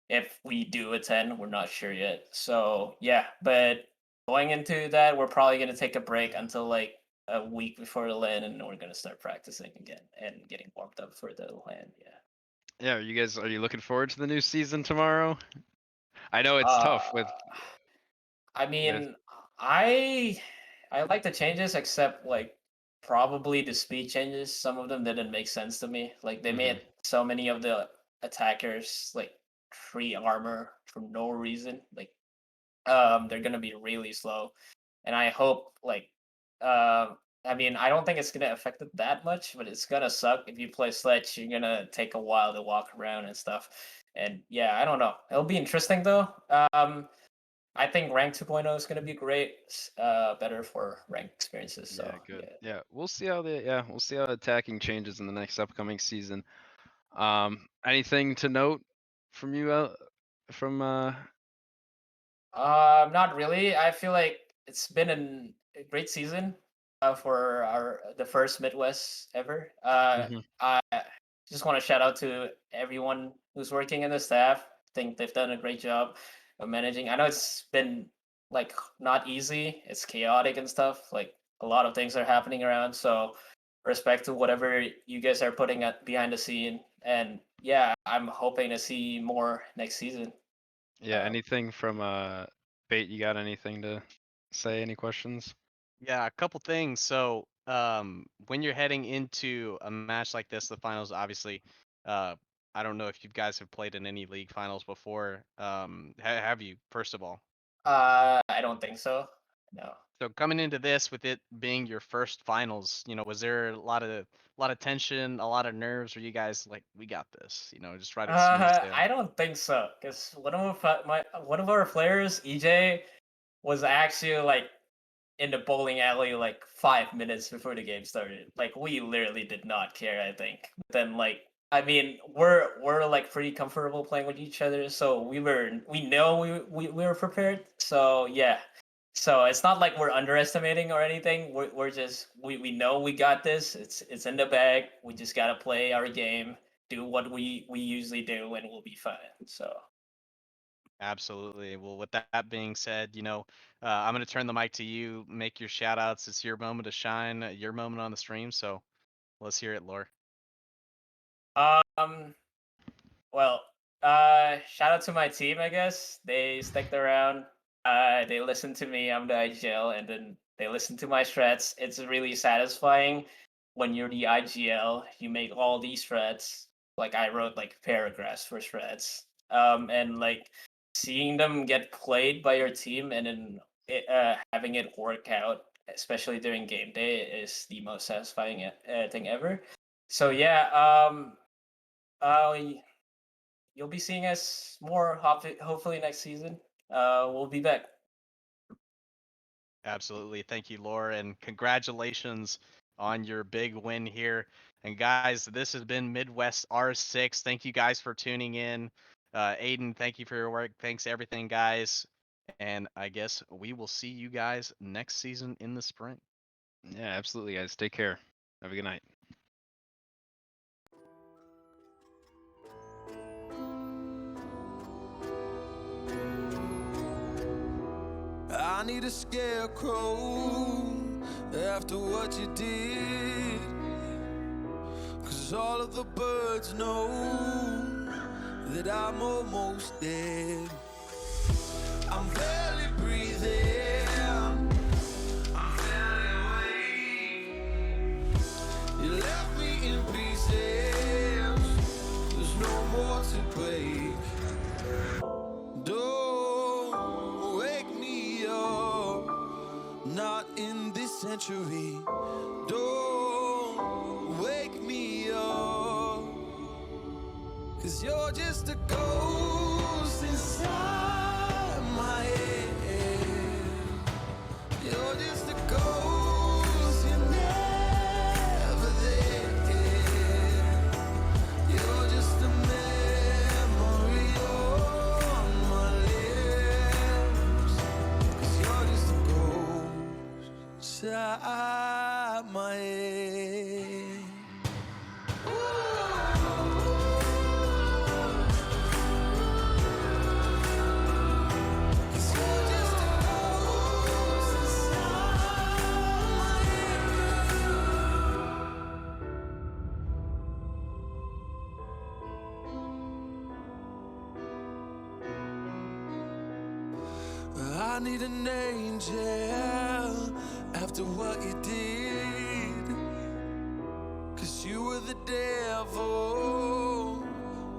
If we do attend, we're not sure yet. So yeah, but going into that, we're probably gonna take a break until like a week before the land, and we're gonna start practicing again and getting warmed up for the land. Yeah. Yeah. Are you looking forward to the new season tomorrow? I know it's Uh, tough I with. mean, I I like the changes, except like probably the speed changes. Some of them didn't make sense to me. Like they Mhm. made so many of the attackers like free armor for no reason. Like they're gonna be really slow, and I hope like I mean, I don't think it's gonna affect it that much, but it's gonna suck if you play Sledge. You're gonna take a while to walk around and stuff. And yeah, I don't know. It'll be interesting though. I think rank 2.0 is going to be great, better for rank experiences. So Yeah, good. yeah. Yeah, we'll see how attacking changes in the next upcoming season. Anything to note from you from Not really. I feel like it's been a great season for the first Midwest ever. Mhm. I just want to shout out to everyone who's working in the staff. I think they've done a great job of managing. I know it's been like not easy. It's chaotic and stuff. Like a lot of things are happening around. So respect to whatever you guys are putting at behind the scene. And yeah, I'm hoping to see more next season. Yeah, Uh, anything from Bait, you got anything to say? Any questions? Yeah, a couple things. So, when you're heading into a match like this, the finals, obviously, uh, I don't know if you guys have played in any league finals before. Have you, first of all? I don't think so. No. So coming into this with it being your first finals, was there a lot of tension, a lot of nerves? Were you guys like, we got this, just riding smooth I sailing? don't think so, because one of our players, EJ, was actually like in the bowling alley like 5 minutes before the game started. Like we literally did not care. I think. But then like I mean we're like pretty comfortable playing with each other, so we know we were prepared. So yeah. So it's not like we're underestimating or anything. We're just we know we got this. It's in the bag. We just gotta play our game, do what we usually do, and we'll be fine. So Absolutely. Well, with that being said, I'm going to turn the mic to you. Make your shout outs. It's your moment to shine, your moment on the stream. So let's hear it, Lore. um well, shout out to my team, I guess. They stuck around. They listened to me. I'm the IGL, and then they listen to my threats. It's really satisfying when you're the IGL. You make all these threats. Like I wrote like paragraphs for threats. And like seeing them get played by your team, and then having it work out, especially during game day, is the most satisfying thing ever. So yeah, uh, you'll be seeing us more hopefully next season. We'll be back. Absolutely. Thank you, Laura, and congratulations on your big win here. And guys, this has been Midwest R6. Thank you guys for tuning in. Aiden, thank you for your work. Thanks everything, guys. And I guess we will see you guys next season in the spring. Yeah, absolutely, guys. Take care. Have a good night. I need a scarecrow after what you did, 'cause all of the birds know that I'm almost dead. I'm barely breathing, I'm barely awake. You left me in pieces, there's no more to break. Don't wake me up, not in this century. Don't wake me up, 'cause you're just a ghost inside my head. You're just a ghost, you're never there. You're just a memory on my lips, 'cause you're just a ghost inside my head. I need an angel after what you did, 'cause you were the devil,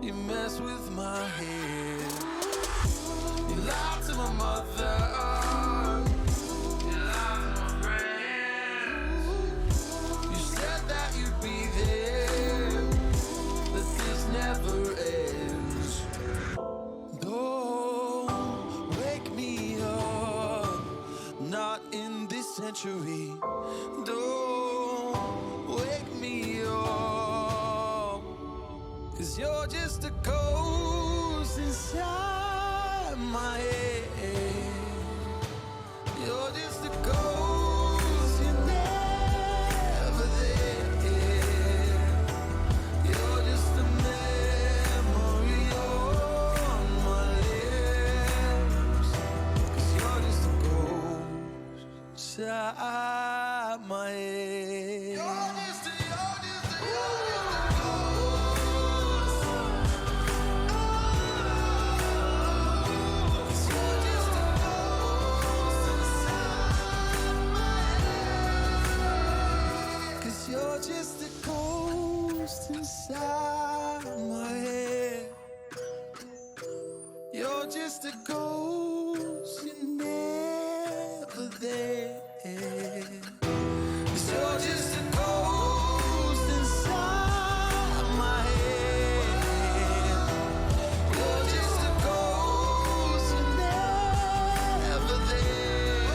you messed with my head. You lied to my mother, you lied to my friends. You said that you'd be there, that this never ends. Don't wake me up, not in this century. Don't wake me up, 'cause you're just a ghost inside my head. You're just a ghost, you're never there. You're just a memory on my lips, 'cause you're just a ghost inside my head. You're just a ghost inside my head. You're just a ghost, you're never there. 'Cause you're just a ghost inside my head. You're just a ghost, you're never there.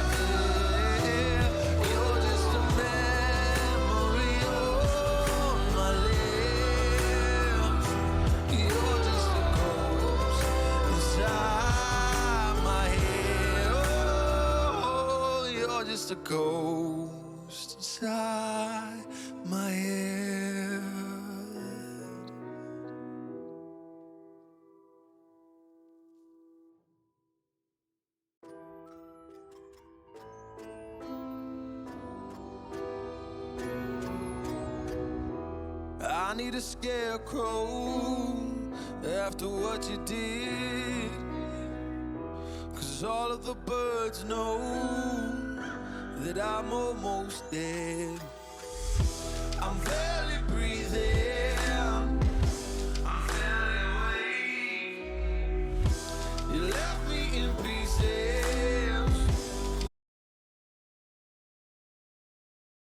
You're just a memory on my lips. You're just a ghost inside my head. Oh, you're just a ghost inside my head. I need a scarecrow after what you did. 'Cause all of the birds know that I'm almost dead. I'm there.